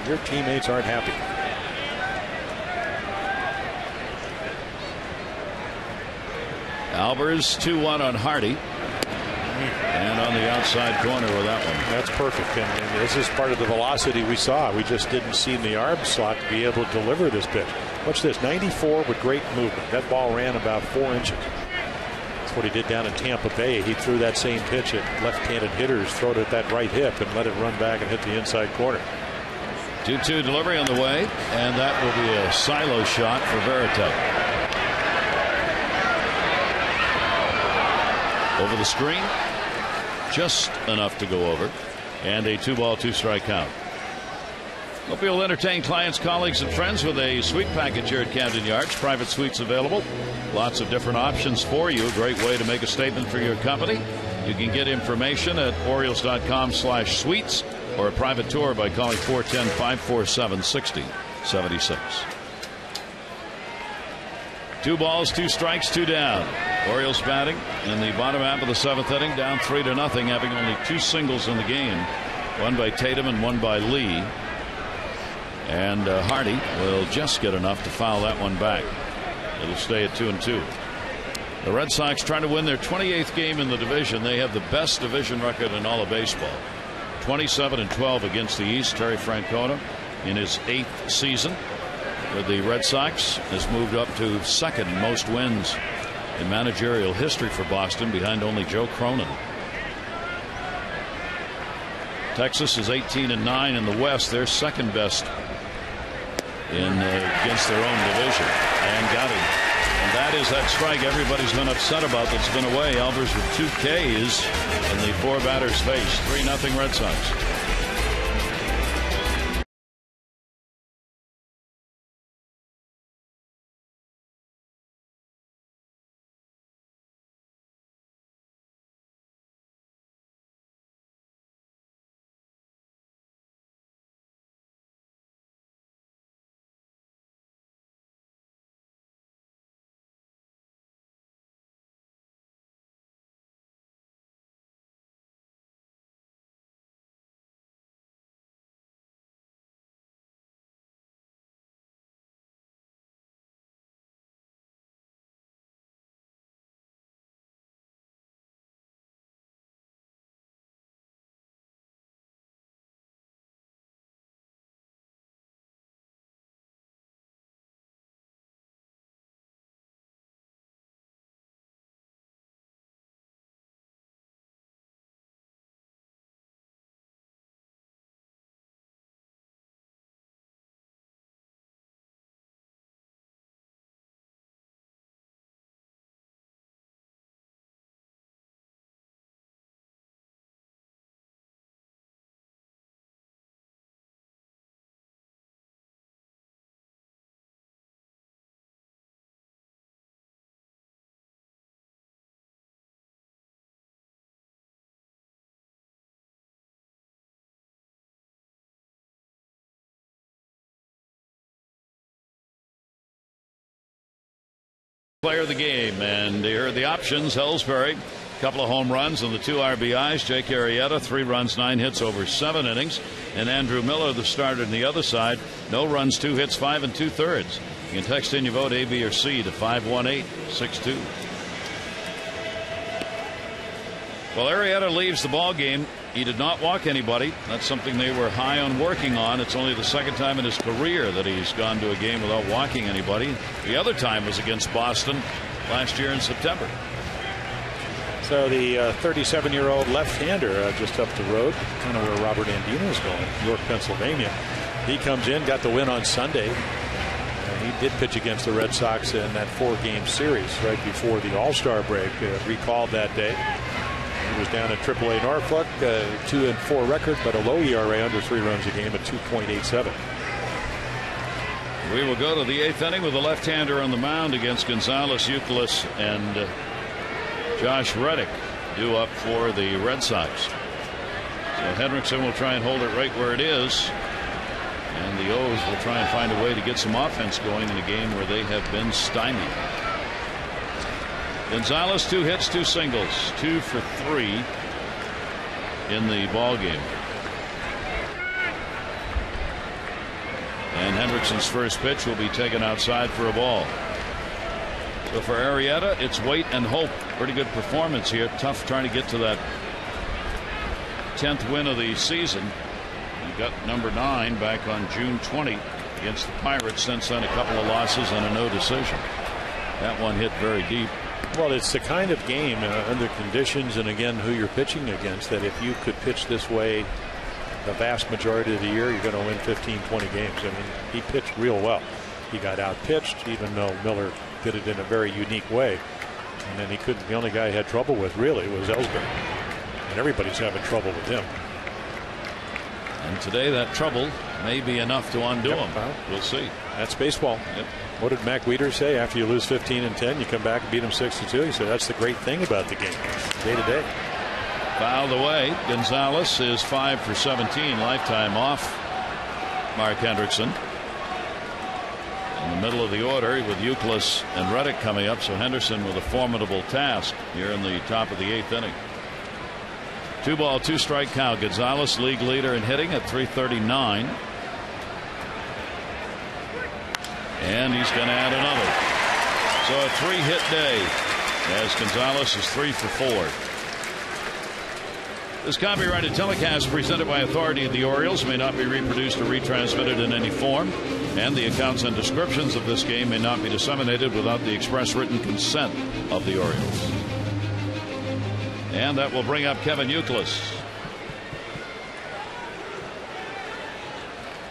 your teammates aren't happy. Albers 2-1 on Hardy. And on the outside corner with that one. That's perfect. And this is part of the velocity we saw. We just didn't see in the arm slot to be able to deliver this pitch. Watch this, 94 with great movement. That ball ran about 4 inches. That's what he did down in Tampa Bay. He threw that same pitch at left-handed hitters, throw it at that right hip, and let it run back and hit the inside corner. 2-2 delivery on the way, and that will be a silo shot for Veritek. Over the screen, just enough to go over, and a 2-ball, 2-strike count. Hope you'll entertain clients, colleagues, and friends with a suite package here at Camden Yards. Private suites available. Lots of different options for you. A great way to make a statement for your company. You can get information at Orioles.com/suites or a private tour by calling 410-547-6076. 2 balls, 2 strikes, 2 down. Orioles batting in the bottom half of the 7th inning, down 3-0, having only 2 singles in the game, one by Tatum and one by Lee. And Hardy will just get enough to foul that one back. It'll stay at 2-2. The Red Sox trying to win their 28th game in the division. They have the best division record in all of baseball. 27-12 against the East. Terry Francona in his 8th season with the Red Sox has moved up to 2nd in most wins in managerial history for Boston, behind only Joe Cronin. Texas is 18-9 in the West. They're 2nd best against their own division, and got him. And that is that strike everybody's been upset about that's been away. Albers with 2 Ks in the 4 batters face. 3-0 Red Sox. Player of the game, and here are the options. Ellsbury, a couple of home runs and the 2 RBIs. Jake Arrieta, 3 runs, 9 hits over 7 innings. And Andrew Miller, the starter on the other side, no runs, 2 hits, 5 2/3. You can text in your vote A, B, or C to 518-62. Well, Arrieta leaves the ball game. He did not walk anybody. That's something they were high on working on. It's only the second time in his career that he's gone to a game without walking anybody. The other time was against Boston last year in September. So the 37-year-old left-hander just up the road, kind of where Robert Andino is going, York, Pennsylvania. He comes in, got the win on Sunday. He did pitch against the Red Sox in that 4-game series right before the All-Star break. Recalled that day. He was down at AAA Norfolk, 2-4 record, but a low ERA, under 3 runs a game at 2.87. We will go to the 8th inning with a left-hander on the mound against Gonzalez, Youkilis, and Josh Reddick due up for the Red Sox. So Hendrickson will try and hold it right where it is, and the O's will try and find a way to get some offense going in a game where they have been stymied. Gonzalez, 2 hits, 2 singles, 2 for 3 in the ball game. And Hendrickson's first pitch will be taken outside for a ball. So for Arrieta, it's wait and hope. Pretty good performance here. Tough trying to get to that 10th win of the season. He got number 9 back on June 20 against the Pirates. Since then, a couple of losses and a no decision. That one hit very deep. Well, it's the kind of game under conditions, and again, who you're pitching against, that if you could pitch this way the vast majority of the year, you're going to win 15, 20 games. I mean, he pitched real well. He got out-pitched, even though Miller did it in a very unique way. And then he couldn't. The only guy he had trouble with, really, was Ellsbury. And everybody's having trouble with him. And today, that trouble may be enough to undo him. Well, we'll see. That's baseball. Yep. What did Mac Weeder say? After you lose 15 and 10, you come back and beat them 6-2. He said that's the great thing about the game, day to day. Fouled away. Gonzalez is 5 for 17, lifetime off Mark Hendrickson. In the middle of the order with Youkilis and Reddick coming up, so Henderson with a formidable task here in the top of the 8th inning. 2-ball, 2-strike count. Gonzalez, league leader in hitting at 339. And he's going to add another. So a 3-hit day as Gonzalez is 3 for 4. This copyrighted telecast presented by authority of the Orioles may not be reproduced or retransmitted in any form, and the accounts and descriptions of this game may not be disseminated without the express written consent of the Orioles. And that will bring up Kevin Youkilis.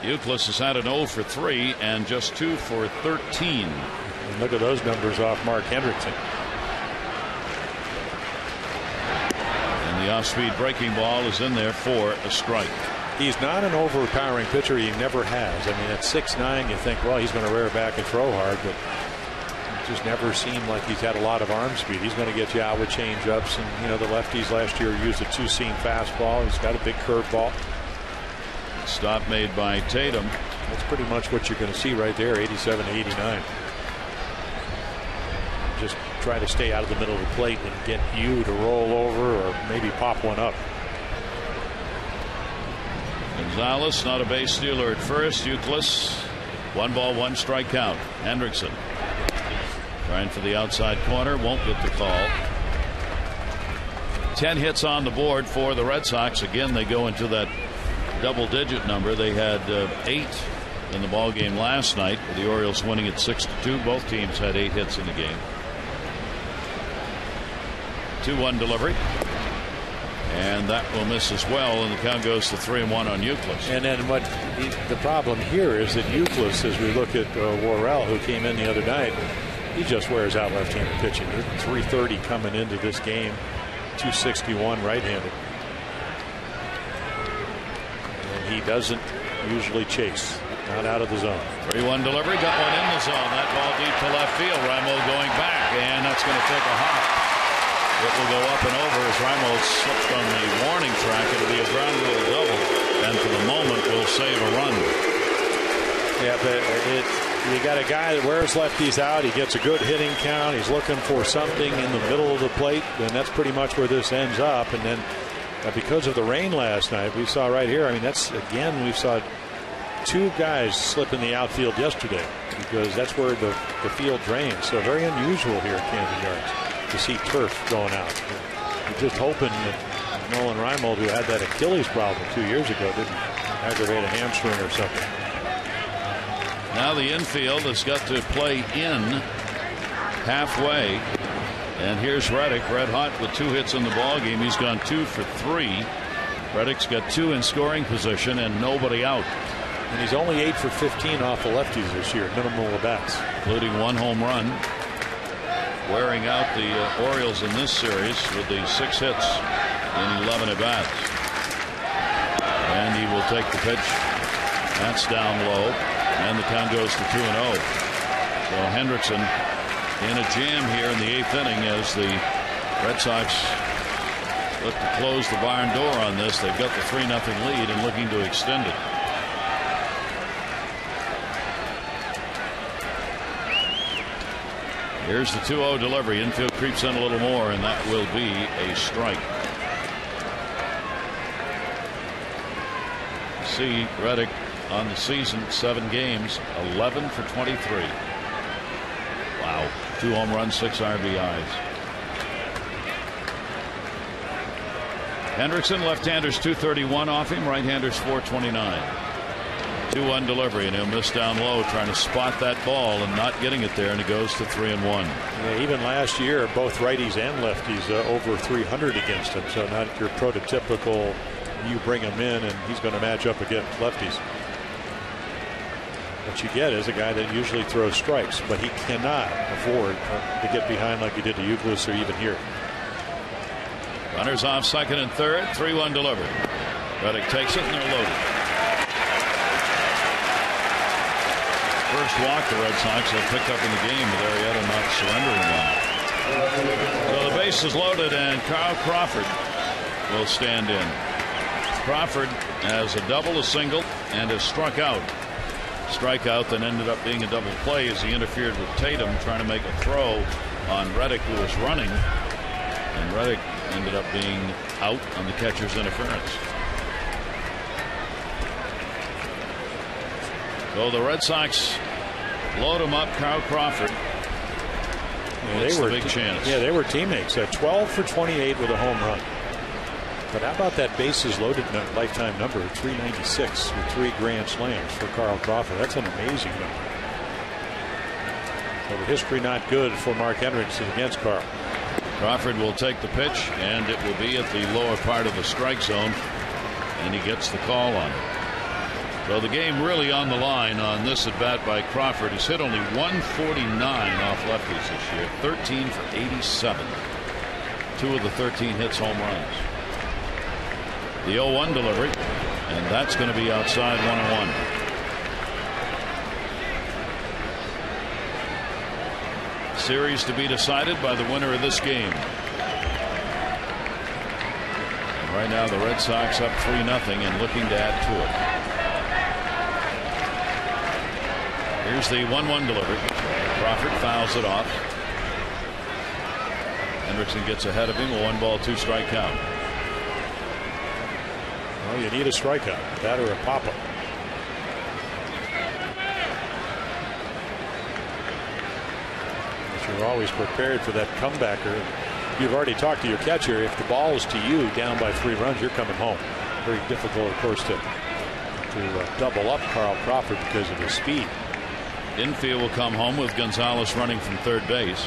Youkilis has had an 0 for 3 and just 2 for 13. And look at those numbers off Mark Hendrickson. And the off-speed breaking ball is in there for a strike. He's not an overpowering pitcher. He never has. I mean, at 6'9", you think, well, he's going to rear back and throw hard, but it just never seemed like he's had a lot of arm speed. He's going to get you out with change-ups, and, you know, the lefties last year used a 2-seam fastball. He's got a big curveball. Stop made by Tatum. That's pretty much what you're going to see right there, 87 to 89. Just try to stay out of the middle of the plate and get you to roll over or maybe pop one up. Gonzalez, not a base stealer at first. Youkilis, 1-ball, 1-strike count. Hendrickson trying for the outside corner, won't get the call. 10 hits on the board for the Red Sox. Again, they go into that double-digit number. They had 8 in the ball game last night, with the Orioles winning at 6-2. Both teams had 8 hits in the game. 2-1 delivery, and that will miss as well, and the count goes to 3-1 on Youkilis. And then the problem here is that Youkilis, as we look at Worrell, who came in the other night, he just wears out left-handed pitching. 330 coming into this game, 261 right-handed. He doesn't usually chase, not out of the zone. 3-1 delivery, got one in the zone. That ball deep to left field. Raimo going back, and that's going to take a hop. It will go up and over as Raimo slips on the warning track. It'll be a ground rule double, and for the moment will save a run. Yeah, but You got a guy that wears lefties out. He gets a good hitting count. He's looking for something in the middle of the plate, and that's pretty much where this ends up. And then because of the rain last night, we saw right here, I mean, that's, again, we saw two guys slip in the outfield yesterday because that's where the field drains. So very unusual here at Camden Yards to see turf going out. You're just hoping that Nolan Reimold, who had that Achilles problem 2 years ago, didn't aggravate a hamstring or something. Now the infield has got to play in halfway. And here's Reddick, red hot with 2 hits in the ball game. He's gone 2 for 3. Reddick's got 2 in scoring position and nobody out. And he's only 8 for 15 off the lefties this year, minimal at bats, including 1 home run. Wearing out the Orioles in this series with the 6 hits in 11 at bats. And he will take the pitch. That's down low. And the count goes to 2-0. So Hendrickson in a jam here in the 8th inning as the Red Sox look to close the barn door on this. They've got the 3-0 lead and looking to extend it. Here's the 2-0 delivery. Infield creeps in a little more, and that will be a strike. See Reddick on the season, 7 games, 11 for 23. Wow. 2 home runs, 6 RBIs. Hendrickson, left-handers 231 off him, right-handers 429. 2-1 delivery, and he'll miss down low, trying to spot that ball and not getting it there, and he goes to 3-1. Yeah, even last year, both righties and lefties over 300 against him, so not your prototypical you bring him in and he's going to match up against lefties. What you get is a guy that usually throws strikes, but he cannot afford to get behind like he did to Euclid or even here. Runners off second and third, 3-1 delivery. Reddick takes it and they're loaded. First walk the Red Sox have picked up in the game with Arrieta not surrendering one. So the base is loaded and Carl Crawford will stand in. Crawford has a double, a single, and has struck out. Strikeout that ended up being a double play as he interfered with Tatum trying to make a throw on Reddick, who was running, and Reddick ended up being out on the catcher's interference. So the Red Sox load him up. Carl Crawford. Yeah, they were the big chance. Yeah, they were teammates. 12 for 28 with a home run. But how about that bases loaded lifetime number, 396 with 3 grand slams for Carl Crawford? That's an amazing number. So the history not good for Mark Hendrickson against Carl. Crawford will take the pitch, and it will be at the lower part of the strike zone, and he gets the call on it. So the game really on the line on this at bat by Crawford. He's hit only 149 off lefties this year, 13 for 87. 2 of the 13 hits home runs. The 0-1 delivery, and that's going to be outside 1-1. Series to be decided by the winner of this game. And right now the Red Sox up 3-0 and looking to add to it. Here's the 1-1 delivery. Crawford fouls it off. Hendrickson gets ahead of him. A 1-ball, 2-strike count. Well, you need a strikeout, that or a pop-up. But you're always prepared for that comebacker. You've already talked to your catcher. If the ball is to you down by 3 runs, you're coming home. Very difficult, of course, to double up Carl Crawford because of his speed. Infield will come home with Gonzalez running from third base.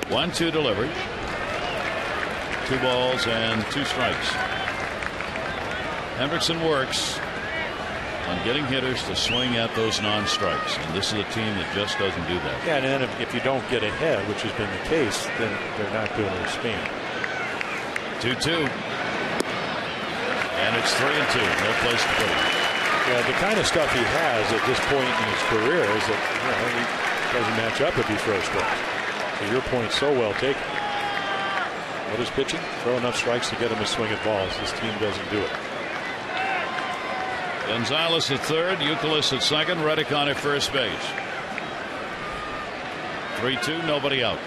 1-2 delivery. 2 balls and 2 strikes. Hendrickson works on getting hitters to swing at those non-strikes, and this is a team that just doesn't do that. Yeah, and then if you don't get ahead, which has been the case, then they're not doing their spin. 2-2, and it's 3-2. No place to put it. Yeah, the kind of stuff he has at this point in his career is that he doesn't match up if he throws strikes. So your point so well taken. What is pitching? Throw enough strikes to get him to swing at balls. This team doesn't do it. Gonzalez at third, Euclid at second, Reddick on at first base. 3-2, nobody out.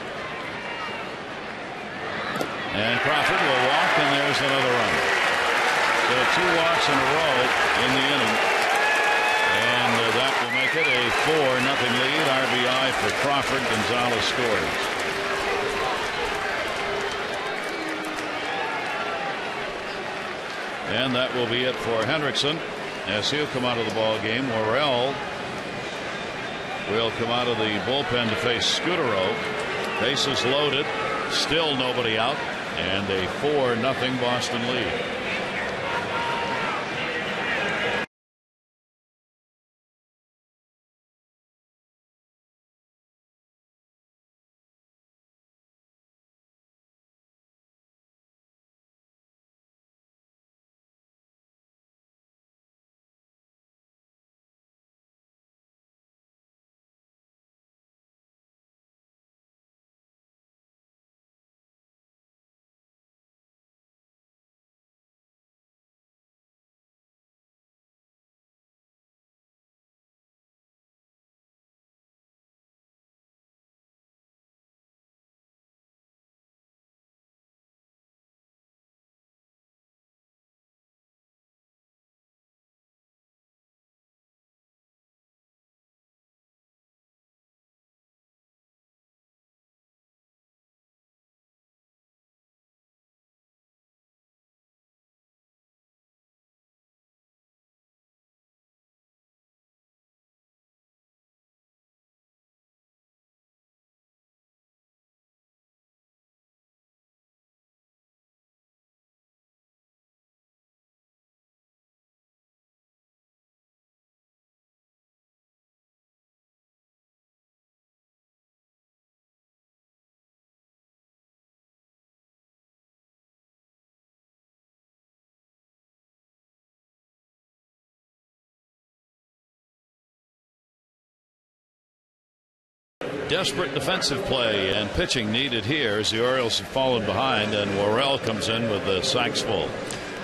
And Crawford will walk, and there's another run. So 2 walks in a row in the inning. And that will make it a 4-0 lead. RBI for Crawford. Gonzalez scores. And that will be it for Hendrickson as he'll come out of the ball game. Worrell will come out of the bullpen to face Scudero. Bases loaded, still nobody out, and a 4-0 Boston lead. Desperate defensive play and pitching needed here as the Orioles have fallen behind, and Worrell comes in with the sacks full.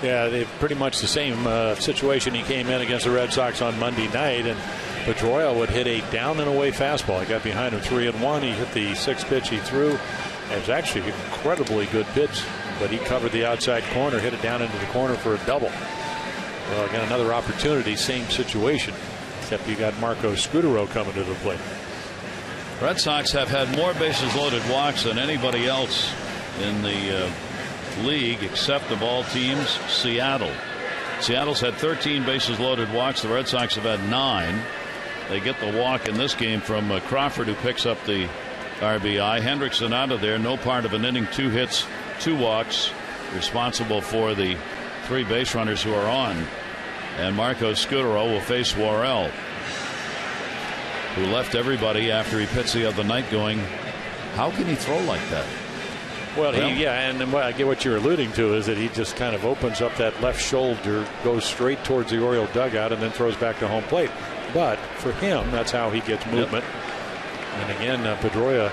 Yeah, they're pretty much the same situation. He came in against the Red Sox on Monday night, and Pedroia would hit a down and away fastball. He got behind him 3-1. He hit the 6th pitch he threw. It was actually an incredibly good pitch, but he covered the outside corner, hit it down into the corner for a double. Well, again, another opportunity, same situation, except you got Marco Scudero coming to the plate. Red Sox have had more bases loaded walks than anybody else in the league except of all teams, Seattle. Seattle's had 13 bases loaded walks. The Red Sox have had 9. They get the walk in this game from Crawford, who picks up the RBI. Hendrickson out of there, no part of an inning, 2 hits, 2 walks, responsible for the 3 base runners who are on. And Marco Scudero will face Worrell, who left everybody after he pitched the other night, going, how can he throw like that? Well, and I get what you're alluding to is that he just kind of opens up that left shoulder, goes straight towards the Oriole dugout, and then throws back to home plate. But for him, that's how he gets movement. Yep. And again, Pedroia,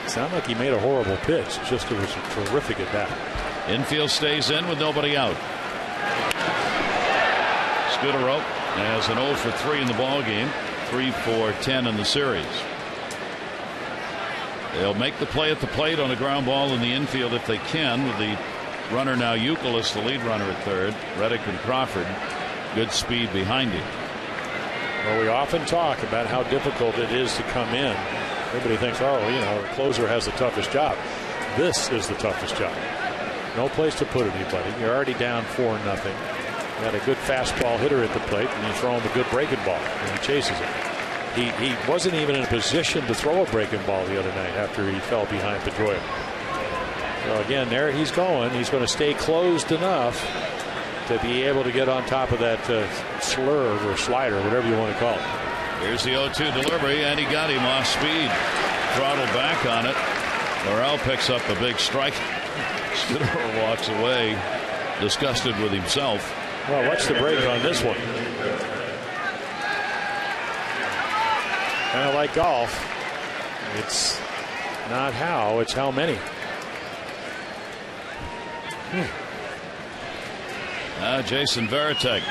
it's not like he made a horrible pitch. It's just it was a terrific at bat. Infield stays in with nobody out. Scudero has an 0 for 3 in the ball game. 3 for 10 in the series. They'll make the play at the plate on a ground ball in the infield if they can, with the runner now Youkilis, the lead runner at third. Reddick and Crawford, good speed behind him. Well, we often talk about how difficult it is to come in. Everybody thinks, the closer has the toughest job. This is the toughest job. No place to put anybody. You're already down 4-0. You got a good fastball hitter at the plate, and you throw him a good breaking ball, and he chases it. He wasn't even in a position to throw a breaking ball the other night after he fell behind Pedroia. So again, there he's going. He's going to stay closed enough to be able to get on top of that slurve or slider, whatever you want to call it. Here's the 0-2 delivery, and he got him off speed. Throttle back on it. Worrell picks up a big strike. Scudero walks away, disgusted with himself. Well, what's the break on this one? Kind of like golf. It's not how, it's how many. Jason Varitek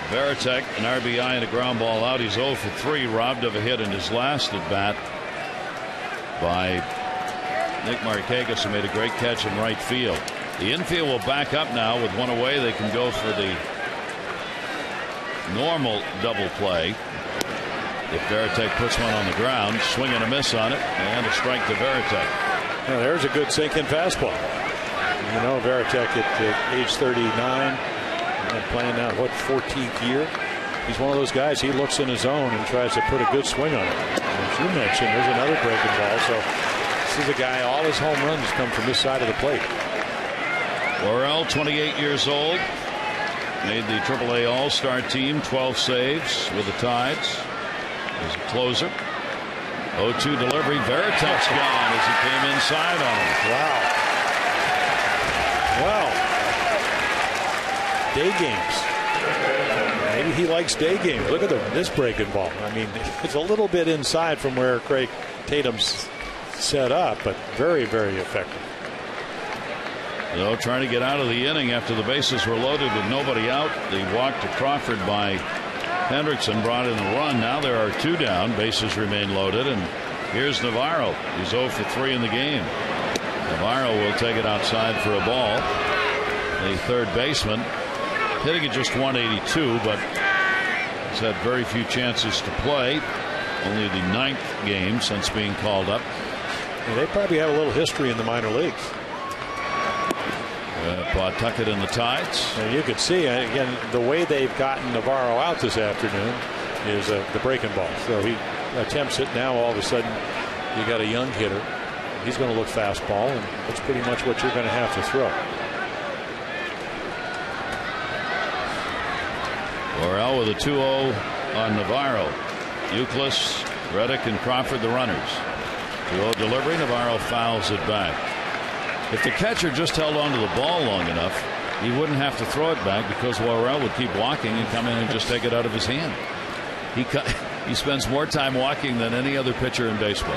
Veritek, an RBI and a ground ball out. He's 0 for 3, robbed of a hit in his last at bat by Nick Markakis, who made a great catch in right field. The infield will back up now with one away. They can go for the normal double play. If Veritek puts one on the ground, swing and a miss on it, and a strike to Veritek. Now there's a good sinking fastball. You know, Veritek at age 39, playing now, what, 14th year? He's one of those guys, he looks in his zone and tries to put a good swing on it. As you mentioned, there's another breaking ball. So this is a guy, all his home runs come from this side of the plate. Worrell, 28 years old, made the AAA All-Star team, 12 saves with the Tides as a closer. 0-2 delivery. Veritek's gone as he came inside on him. Wow. Day games. Maybe he likes day games. Look at this breaking ball. I mean, it's a little bit inside from where Craig Tatum's set up, but very, very effective. Though trying to get out of the inning after the bases were loaded with nobody out. The walk to Crawford by Hendrickson brought in a run. Now there are 2 down. Bases remain loaded. And here's Navarro. He's 0 for 3 in the game. Navarro will take it outside for a ball. The third baseman hitting at just 182, but has had very few chances to play. Only the 9th game since being called up. And they probably have a little history in the minor leagues. Pawtucket and the Tides. And you could see, again, the way they've gotten Navarro out this afternoon is the breaking ball. So he attempts it. Now all of a sudden you got a young hitter. He's going to look fastball, and that's pretty much what you're going to have to throw. Worrell with a 2-0 on Navarro. Euclid, Reddick, and Crawford the runners. 2-0 delivery. Navarro fouls it back. If the catcher just held on to the ball long enough, he wouldn't have to throw it back because Worrell would keep walking and come in and just take it out of his hand. He spends more time walking than any other pitcher in baseball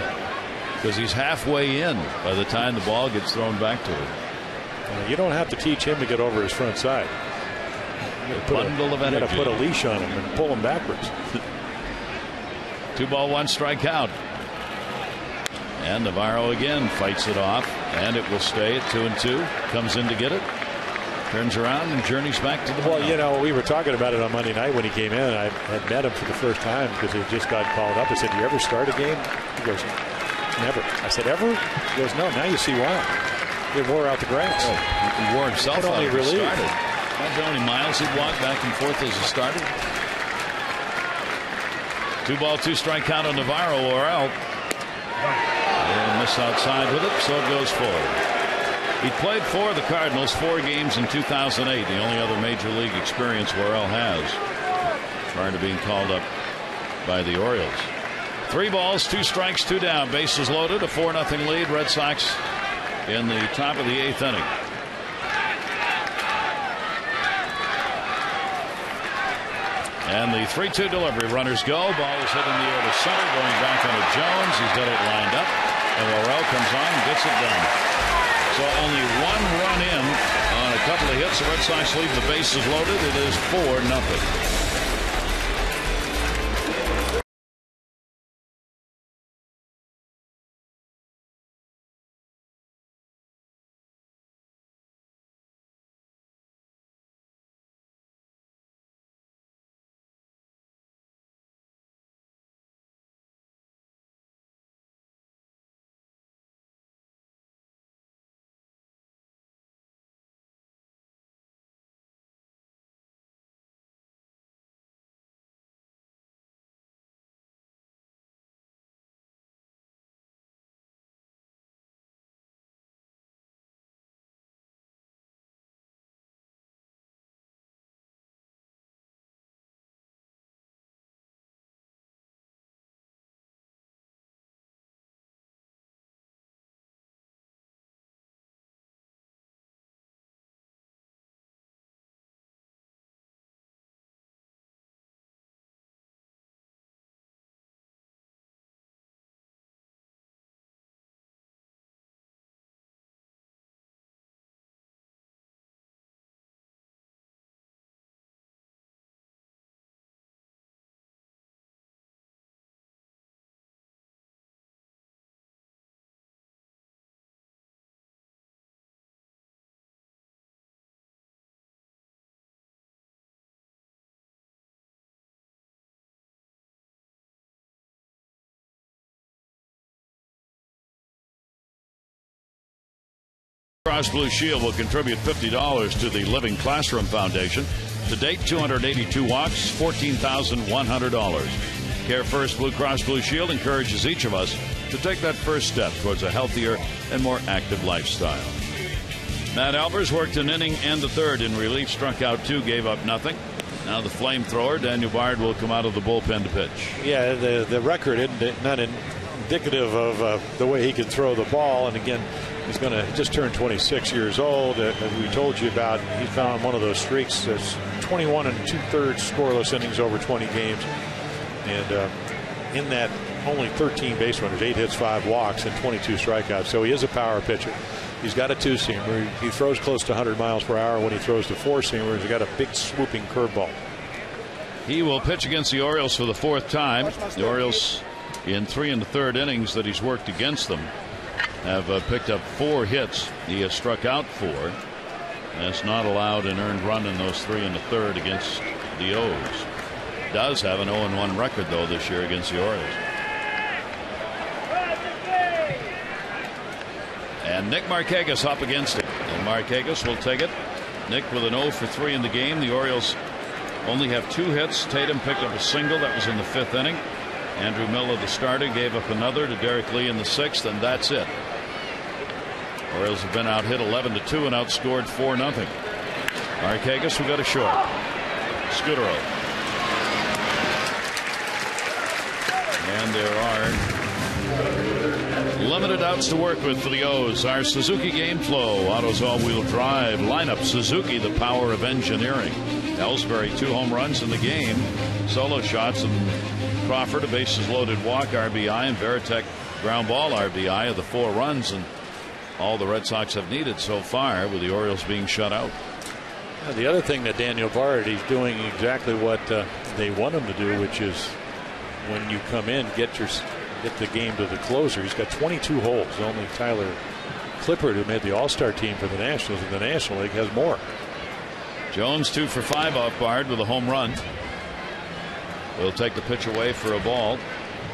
because he's halfway in by the time the ball gets thrown back to him. You don't have to teach him to get over his front side. You got to put a leash on him and pull him backwards. 2-1 strikeout. And Navarro again fights it off, and it will stay at 2-2. Comes in to get it, turns around and journeys back to the ball. Well, you know, we were talking about it on Monday night when he came in. I had met him for the first time because he just got called up. I said, "Do you ever start a game?" He goes, "Never." I said, "Ever?" He goes, "No." Now you see why. He wore out the grass. Oh, he wore himself out when he started. Imagine how many miles he'd walk back and forth as a starter. 2-2 strikeout on Navarro. Worrell. And miss outside with it, so it goes forward. He played for the Cardinals 4 games in 2008, the only other major league experience Worrell has prior to being called up by the Orioles. 3 balls, 2 strikes, 2 down, bases loaded, a 4-0 lead. Red Sox in the top of the 8th inning. And the 3-2 delivery. Runners go. Ball is hit in the air to center. Going back onto Jones. He's got it lined up. And Worrell comes on and gets it done. So only 1 run in on a couple of hits. The Red Sox leave the bases loaded. It is 4-0. Cross Blue Shield will contribute $50 to the Living Classroom Foundation. To date, 282 walks, $14,100. Care First Blue Cross Blue Shield encourages each of us to take that first step towards a healthier and more active lifestyle. Matt Albers worked an inning and the third in relief, struck out 2, gave up nothing. Now the flamethrower, Daniel Bard, will come out of the bullpen to pitch. Yeah, the record isn't not indicative of the way he can throw the ball. And again, he's going to just turn 26 years old. As we told you about, he found one of those streaks that's 21 2/3 scoreless innings over 20 games. And in that, only 13 base runners, 8 hits, 5 walks, and 22 strikeouts. So he is a power pitcher. He's got a 2-seamer. He throws close to 100 miles per hour when he throws the 4-seamer. He's got a big swooping curveball. He will pitch against the Orioles for the 4th time. The Orioles, in 3 1/3 innings that he's worked against them, have picked up 4 hits. He has struck out 4. Has not allowed an earned run in those 3 1/3 against the O's. Does have an 0-1 record, though, this year against the Orioles. And Nick Markakis up against it. And Markakis will take it. Nick with an 0 for 3 in the game. The Orioles only have 2 hits. Tatum picked up a single. That was in the 5th inning. Andrew Miller, the starter, gave up another to Derek Lee in the 6th, and that's it. Orioles have been out hit 11-2 and outscored 4-0. Markakis will go to short. Scudero. And there are limited outs to work with for the O's. Our Suzuki Game Flow Autos all-wheel drive lineup. Suzuki, the power of engineering. Ellsbury, 2 home runs in the game. Solo shots, and Crawford a bases loaded walk RBI, and Veritek ground ball RBI of the 4 runs, and all the Red Sox have needed so far, with the Orioles being shut out. Now, the other thing that Daniel Bard, he's doing exactly what they want him to do, which is when you come in, get the game to the closer. He's got 22 holes. Only Tyler Clippard, who made the All-Star team for the Nationals in the National League, has more. Jones 2 for 5 off Bard with a home run. Will take the pitch away for a ball.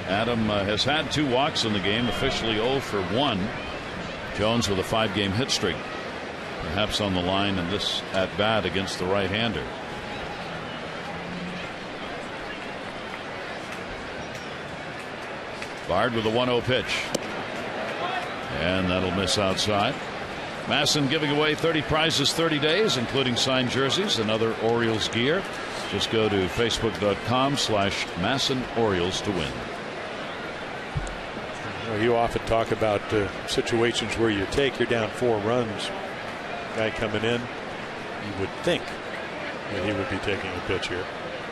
Adam has had 2 walks in the game, officially 0 for 1. Jones with a 5-game hit streak, perhaps on the line in this at bat against the right-hander. Bard with a 1-0 pitch, and that'll miss outside. Masson giving away 30 prizes 30 days, including signed jerseys and other Orioles gear. Just go to facebook.com/Masson Orioles to win. Well, you often talk about situations where you're down 4 runs. Guy coming in, you would think that he would be taking a pitch here.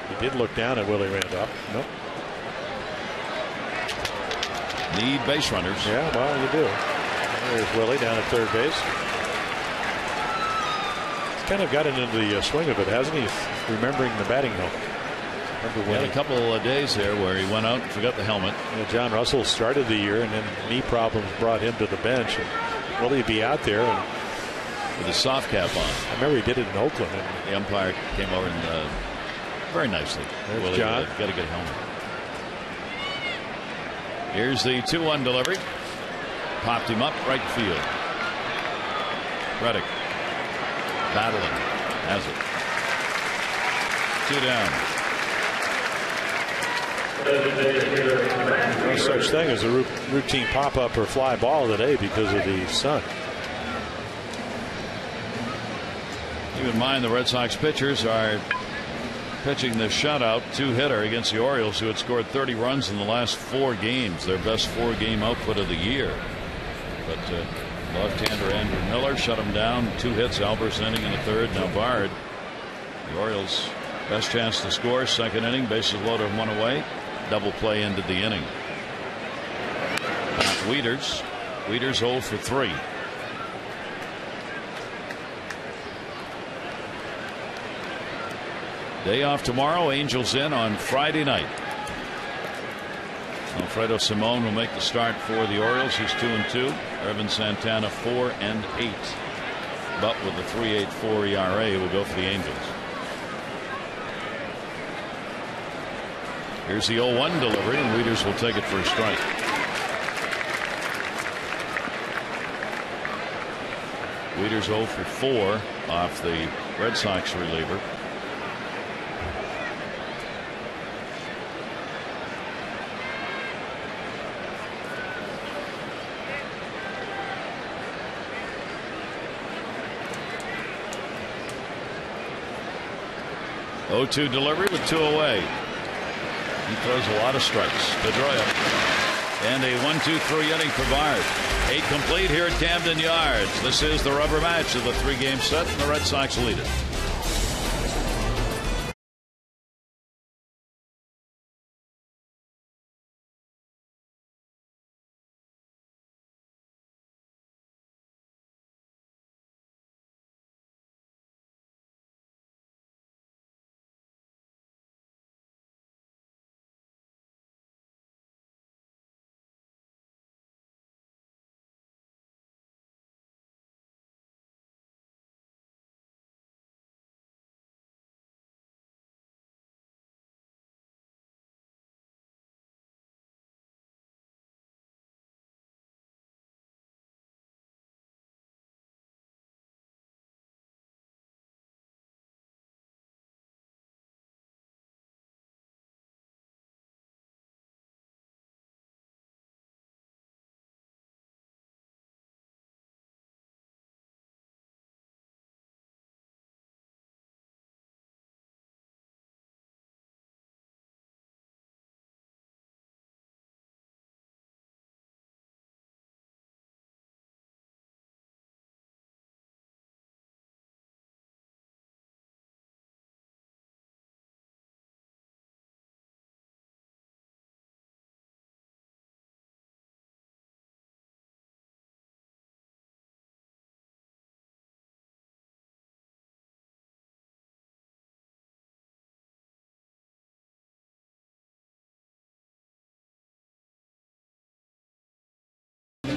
He did look down at Willie Randolph. Nope. Need base runners. Yeah, well, you do. There's Willie down at third base. He's kind of gotten into the swing of it, hasn't he? Remembering the batting helmet. He had a couple of days there where he went out and forgot the helmet. John Russell started the year, and then knee problems brought him to the bench. And Willie be out there and with his soft cap on. I remember he did it in Oakland. And the umpire came over and very nicely. There's John. Got a good helmet. Here's the 2-1 delivery. Popped him up right field. Reddick battling. Has it. 2 down. No such thing as a routine pop-up or fly ball today because of the sun. Keep in mind the Red Sox pitchers are pitching the shutout 2-hitter against the Orioles, who had scored 30 runs in the last 4 games, their best 4-game output of the year. But left-hander Andrew Miller shut him down. 2 hits, Albers inning in the 3rd. Now Bard. The Orioles' best chance to score, 2nd inning, bases loaded, 1 away. Double play ended the inning. Wieters 0 for 3. Day off tomorrow. Angels in on Friday night. Alfredo Simon will make the start for the Orioles. He's 2-2. Ervin Santana 4-8. But with a 3.84 ERA will go for the Angels. Here's the 0-1 delivery, and Wieters will take it for a strike. Wieters 0 for 4 off the Red Sox reliever. Oh-2 delivery with 2 away. He throws a lot of strikes. Pedroia. And a 1-2-3 inning for Bard. 8 complete here at Camden Yards. This is the rubber match of the 3-game set, and the Red Sox lead it.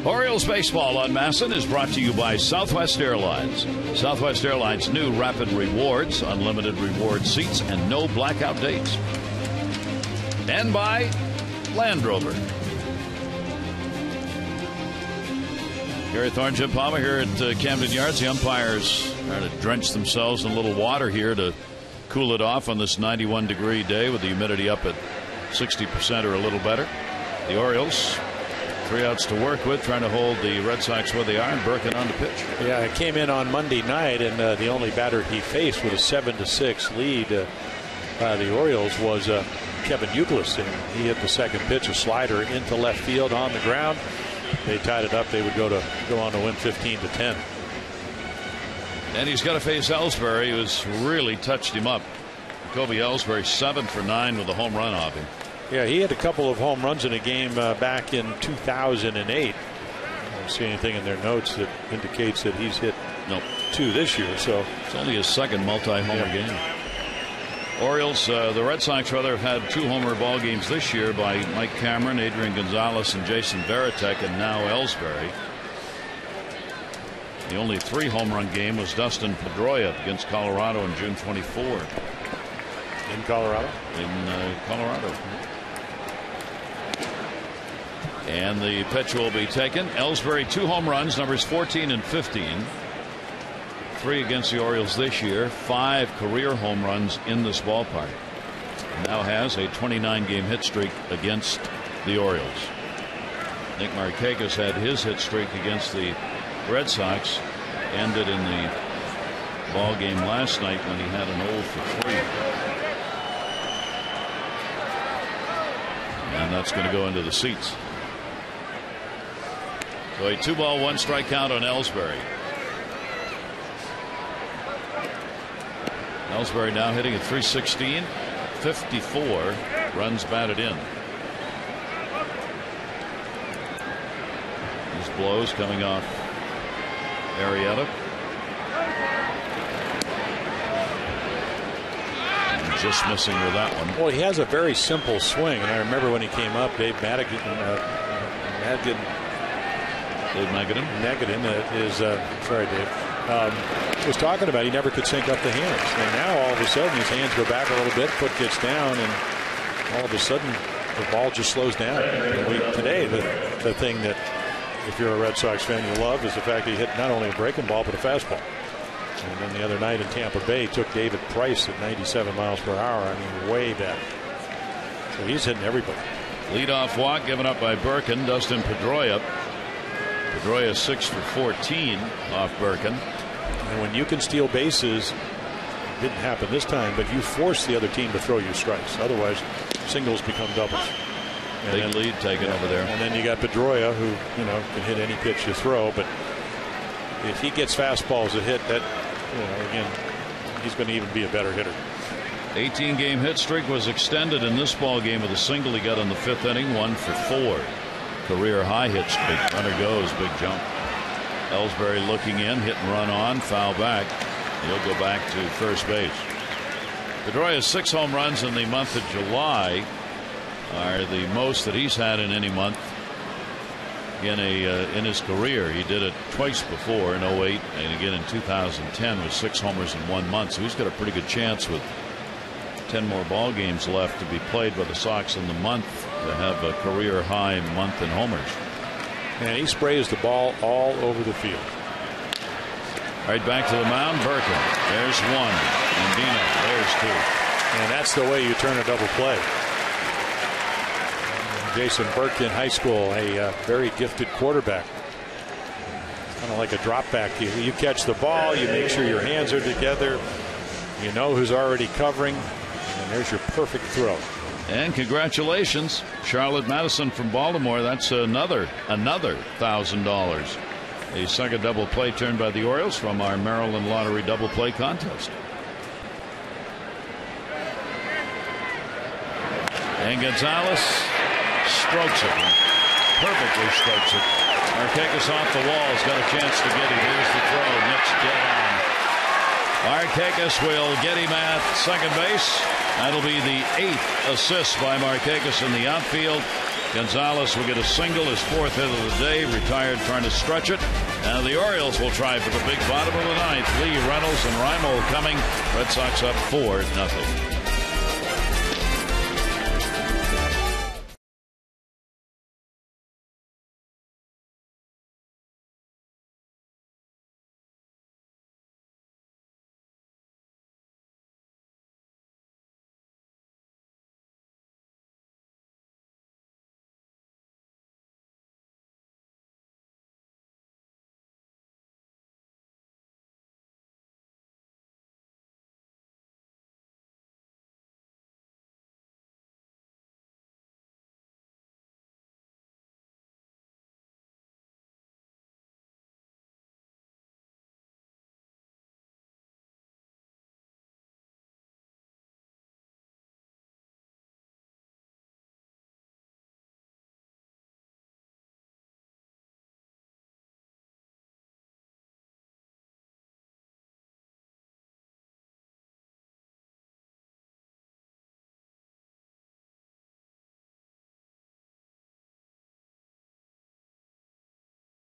Orioles baseball on Masson is brought to you by Southwest Airlines. Southwest Airlines' new Rapid Rewards, unlimited reward seats, and no blackout dates. And by Land Rover. Gary Thorne, Jim Palmer here at Camden Yards. The umpires are to drench themselves in a little water here to cool it off on this 91-degree day with the humidity up at 60% or a little better. The Orioles, 3 outs to work with, trying to hold the Red Sox where they are, and Birkin on the pitch. Yeah, it came in on Monday night, and the only batter he faced with a 7-6 lead the Orioles was Kevin Youkilis, and he hit the second pitch, a slider into left field on the ground. They tied it up. They would go on to win 15-10. And he's got to face Ellsbury, who's really touched him up. Kobe Ellsbury 7 for 9 with a home run off him. Yeah, he had a couple of home runs in a game back in 2008. I don't see anything in their notes that indicates that he's hit 2 this year. So it's only his second multi-homer game. Orioles, the Red Sox rather have had 2 homer ball games this year by Mike Cameron, Adrian Gonzalez, and Jason Varitek, and now Ellsbury. The only 3 home run game was Dustin Pedroia against Colorado on June 24. In Colorado? In Colorado. And the pitch will be taken. Ellsbury 2 home runs, numbers 14 and 15. 3 against the Orioles this year. 5 career home runs in this ballpark. Now has a 29-game hit streak against the Orioles. Nick Markakis had his hit streak against the Red Sox. Ended in the ball game last night when he had an 0 for 3. And that's going to go into the seats. So a 2-ball, 1-strike count on Ellsbury. Ellsbury now hitting at .316, 54 runs batted in. These blows coming off Arrieta. And just missing with that one. Well, he has a very simple swing, and I remember when he came up, Dave Madigan was talking about he never could sync up the hands, and now all of a sudden his hands go back a little bit, foot gets down, and all of a sudden the ball just slows down. And today the thing that if you're a Red Sox fan, you love is the fact that he hit not only a breaking ball but a fastball. And then the other night in Tampa Bay, took David Price at 97 miles per hour. I mean, way back. So he's hitting everybody. Leadoff walk given up by Birkin. Dustin Pedroia. Pedroia 6 for 14 off Birkin. And when you can steal bases, it didn't happen this time, but you force the other team to throw you strikes. Otherwise, singles become doubles. And Big then, lead taken over there. And then you got Pedroia, who can hit any pitch you throw. But if he gets fastballs that hit, that again, he's going to even be a better hitter. 18-game hit streak was extended in this ball game with a single he got in the 5th inning. 1 for 4. Career high hit streak. Runner goes, big jump. Ellsbury looking in, hit and run on, foul back. He'll go back to first base. Pedroia's 6 home runs in the month of July are the most that he's had in any month in his career. He did it twice before in 08 and again in 2010 with 6 homers in 1 month. So he's got a pretty good chance with 10 more ball games left to be played by the Sox in the month to have a career high month in homers. And he sprays the ball all over the field. Right back to the mound. Birkin. There's 1. And Dino. There's 2. And that's the way you turn a double play. Jason Birkin, high school, a very gifted quarterback. Kind of like a drop back. You catch the ball, you make sure your hands are together, you know who's already covering, and there's your perfect throw. And congratulations, Charlotte Madison from Baltimore. That's another $1,000. A second double play turned by the Orioles from our Maryland Lottery double play contest. And Gonzalez strokes it. Perfectly strokes it. Markakis off the wall has got a chance to get it. Here's the throw. Nick's dead on. Markakis will get him at second base. That'll be the 8th assist by Markakis in the outfield. Gonzalez will get a single, his 4th hit of the day. Retired trying to stretch it. Now the Orioles will try for the big bottom of the 9th. Lee, Reynolds, and Reimold coming. Red Sox up 4-0.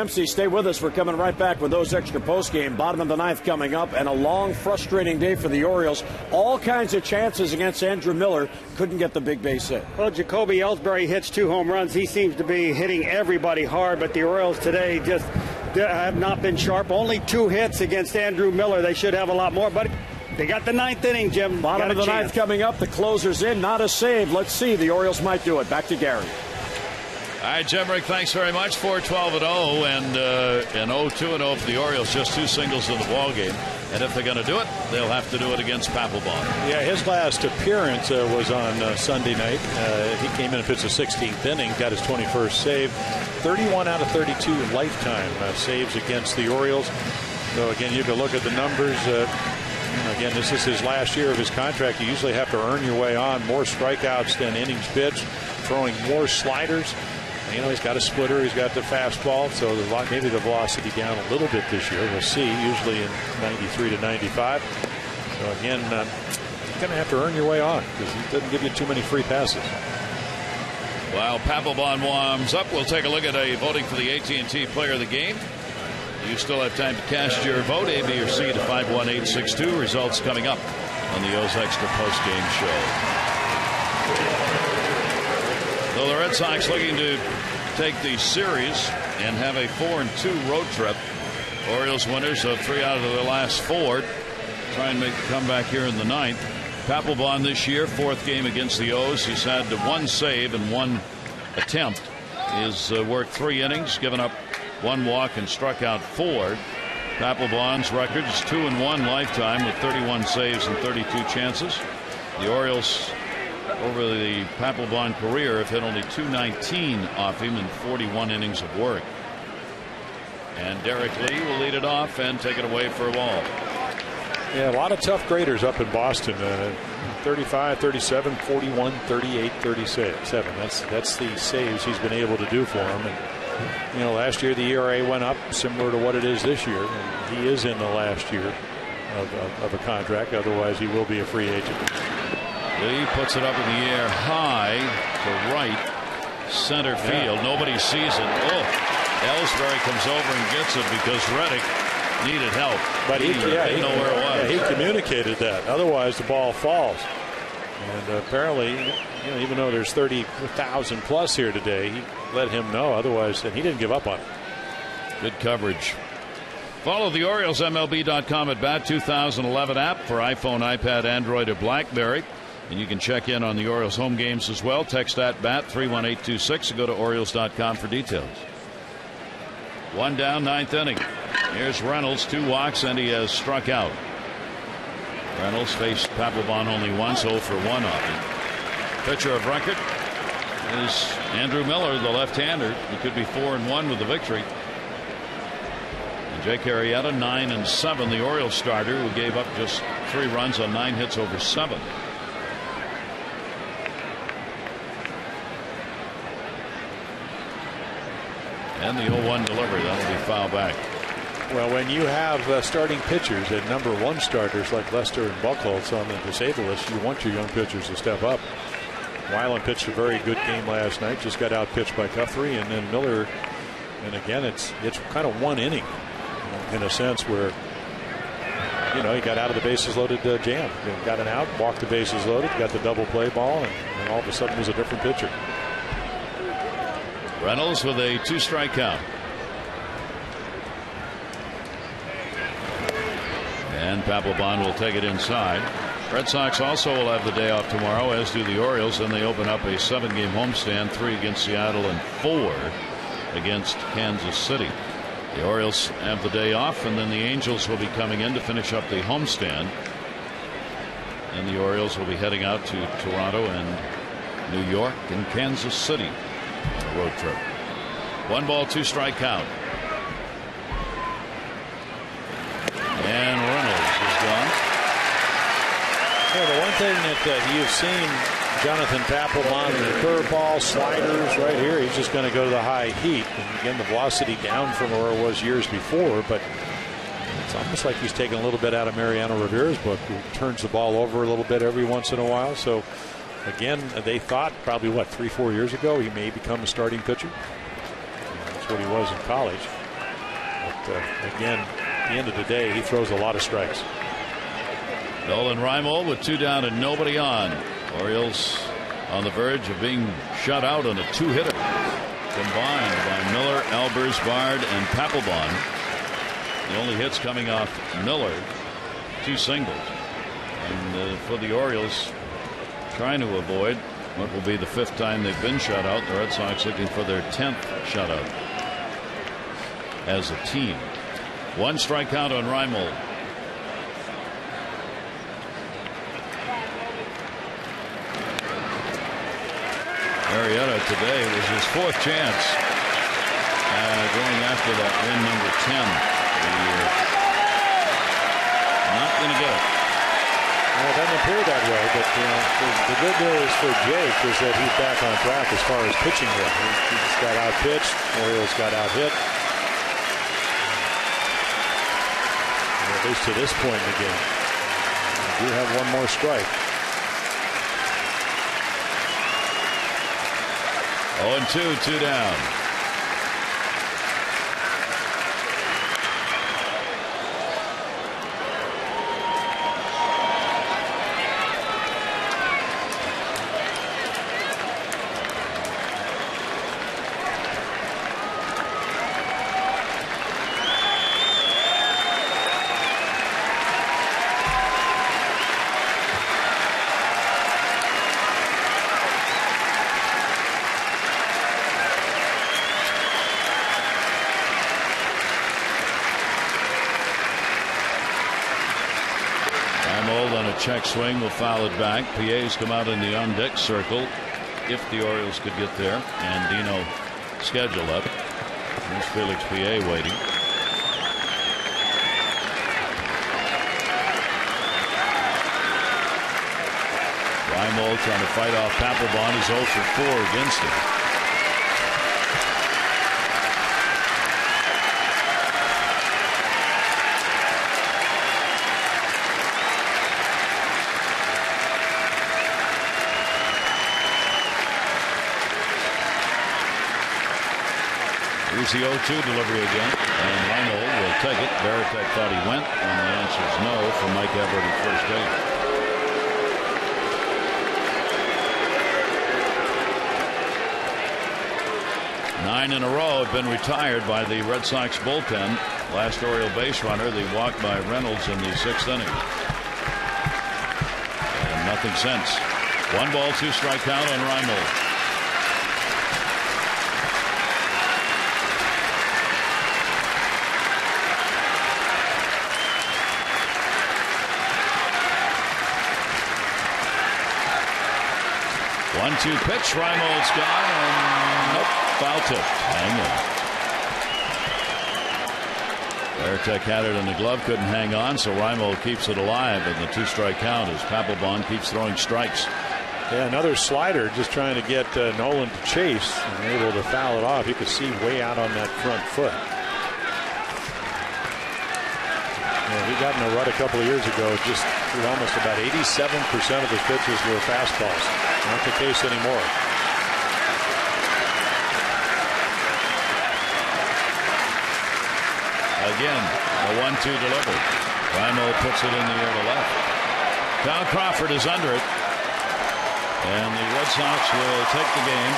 MC, stay with us. We're coming right back with those extra postgame. Bottom of the 9th coming up, and a long, frustrating day for the Orioles. All kinds of chances against Andrew Miller. Couldn't get the big base hit. Well, Jacoby Ellsbury hits 2 home runs. He seems to be hitting everybody hard, but the Orioles today just have not been sharp. Only 2 hits against Andrew Miller. They should have a lot more, but they got the 9th inning, Jim. Bottom of the 9th coming up. The closer's in. Not a save. Let's see. The Orioles might do it. Back to Gary. All right, Jim Rick, thanks very much. 4-12-0 and 0-2-0 for the Orioles. Just 2 singles in the ball game. And if they're going to do it, they'll have to do it against Papelbon. Yeah, his last appearance was on Sunday night. He came in and pitched the 16th inning, got his 21st save. 31 out of 32 lifetime saves against the Orioles. So, again, you can look at the numbers. Again, this is his last year of his contract. You usually have to earn your way on. More strikeouts than innings pitched, throwing more sliders. He's got a splitter. He's got the fastball. So maybe the velocity down a little bit this year. We'll see. Usually in 93 to 95. So again, you're going to have to earn your way on because he doesn't give you too many free passes. While Papelbon warms up, we'll take a look at a voting for the AT&T Player of the Game. You still have time to cast your vote. A, B, or C to 51862. Results coming up on the O's Extra Postgame Show. So the Red Sox looking to take the series and have a 4-2 road trip. Orioles winners of 3 out of their last 4. Try and make a comeback here in the 9th. Papelbon this year, 4th game against the O's. He's had 1 save and 1 attempt. He's worked 3 innings, given up 1 walk and struck out 4. Papelbon's record is 2-1 lifetime with 31 saves and 32 chances. The Orioles over the Papelbon career have hit only .219 off him in 41 innings of work. And Derek Lee will lead it off and take it away for a ball. Yeah, a lot of tough graders up in Boston. 35, 37, 41, 38, 37. That's the saves he's been able to do for him. And, last year the ERA went up similar to what it is this year. And he is in the last year of a contract. Otherwise, he will be a free agent. Lee puts it up in the air high to right center field. Nobody sees it. Oh, Ellsbury comes over and gets it because Reddick needed help. But he didn't know where it was. He communicated that. Otherwise, the ball falls. And apparently, even though there's 30,000 plus here today, he let him know. Otherwise, and he didn't give up on it. Good coverage. Follow the Orioles, MLB.com at bat 2011 app for iPhone, iPad, Android, or BlackBerry. And you can check in on the Orioles home games as well. Text at bat 31826 and go to Orioles.com for details. 1 down, 9th inning. Here's Reynolds, 2 walks, and he has struck out. Reynolds faced Papelbon only once, 0 for 1 off him. Pitcher of record is Andrew Miller, the left-hander. He could be 4-1 with the victory. And Jake Arrieta, 9-7, the Orioles starter, who gave up just 3 runs on 9 hits over 7. And the 0-1 delivery. That'll be foul back. Well, when you have starting pitchers and #1 starters like Lester and Buchholz on the disabled list, you want your young pitchers to step up. Weiland pitched a very good game last night. Just got outpitched by Guthrie, and then Miller. And again, it's kind of 1 inning in a sense where he got out of the bases loaded jam. Got an out, walked the bases loaded, got the double play ball, and all of a sudden was a different pitcher. Reynolds with a 2-strike count. And Papelbon will take it inside. Red Sox also will have the day off tomorrow, as do the Orioles, and they open up a 7-game homestand, 3 against Seattle and 4 against Kansas City. The Orioles have the day off, and then the Angels will be coming in to finish up the homestand. And the Orioles will be heading out to Toronto and New York and Kansas City. Road trip. 1 ball, 2-strike count. And Reynolds is gone. Yeah, the one thing that you've seen Jonathan Papelbon, the curveball, sliders right here, he's just going to go to the high heat. And again, the velocity down from where it was years before, but it's almost like he's taking a little bit out of Mariano Rivera's book, who turns the ball over a little bit every once in a while. So again, they thought probably 3-4 years ago he may become a starting pitcher. That's what he was in college. But again, at the end of the day, he throws a lot of strikes. Nolan Reimold with 2 down and nobody on. Orioles on the verge of being shut out on a 2-hitter combined by Miller, Albers, Bard, and Papelbon. The only hits coming off Miller, 2 singles. And for the Orioles, trying to avoid what will be the 5th time they've been shut out. The Red Sox looking for their 10th shutout as a team. 1 strikeout on Reimold. Arrieta today was his 4th chance going after that win number 10. Not going to get it. Well, it doesn't appear that way, but the good news for Jake is that he's back on track as far as pitching goes. He just got out-pitched. Orioles got out-hit. At least to this point in the game. We do have 1 more strike. 0-2, 2 down. Reinhold on a check swing will foul it back. Piet's come out in the on deck circle if the Orioles could get there, and Dino scheduled up. There's Felix Piet waiting. Reinhold trying to fight off Papelbon. He's 0 for 4 against him. Here's the 0-2 delivery again, and Reinhold will take it. Veritek thought he went, and the answer is no for Mike Everett at first base. Nine in a row have been retired by the Red Sox bullpen. Last Oriole base runner, the walk by Reynolds in the 6th inning. And nothing since. 1 ball, 2 strike count on Reinhold. One-two pitch. Reinhold's gone, and nope, foul tip. Hang in. Veritek had it in the glove, couldn't hang on, so Reinhold keeps it alive, and the 2-strike count as Papelbon keeps throwing strikes. Yeah, another slider, just trying to get Nolan to chase, and able to foul it off. You could see way out on that front foot. Yeah, he got in a rut a couple of years ago. Just almost about 87% of his pitches were fastballs. Not the case anymore. Again, a 1-2 delivery. Reinhold puts it in the air to left. Cal Crawford is under it. And the Red Sox will take the game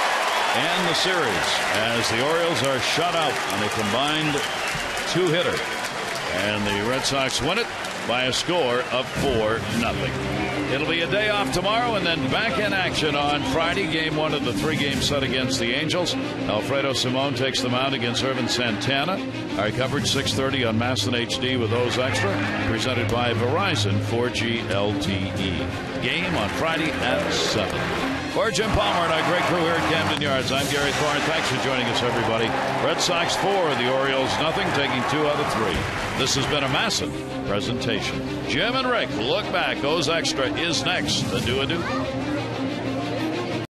and the series as the Orioles are shut out on a combined 2-hitter. And the Red Sox win it by a score of 4-0. It'll be a day off tomorrow and then back in action on Friday. Game 1 of the 3-game set against the Angels. Alfredo Simon takes them out against Irvin Santana. Our coverage 6:30 on Masson HD with those extra. Presented by Verizon 4G LTE. Game on Friday at 7. For Jim Palmer and our great crew here at Camden Yards, I'm Gary Thorne. Thanks for joining us, everybody. Red Sox 4, the Orioles nothing, taking 2 out of 3. This has been a Masson presentation. Jim and Rick, look back. O's Extra is next. Adieu, adieu.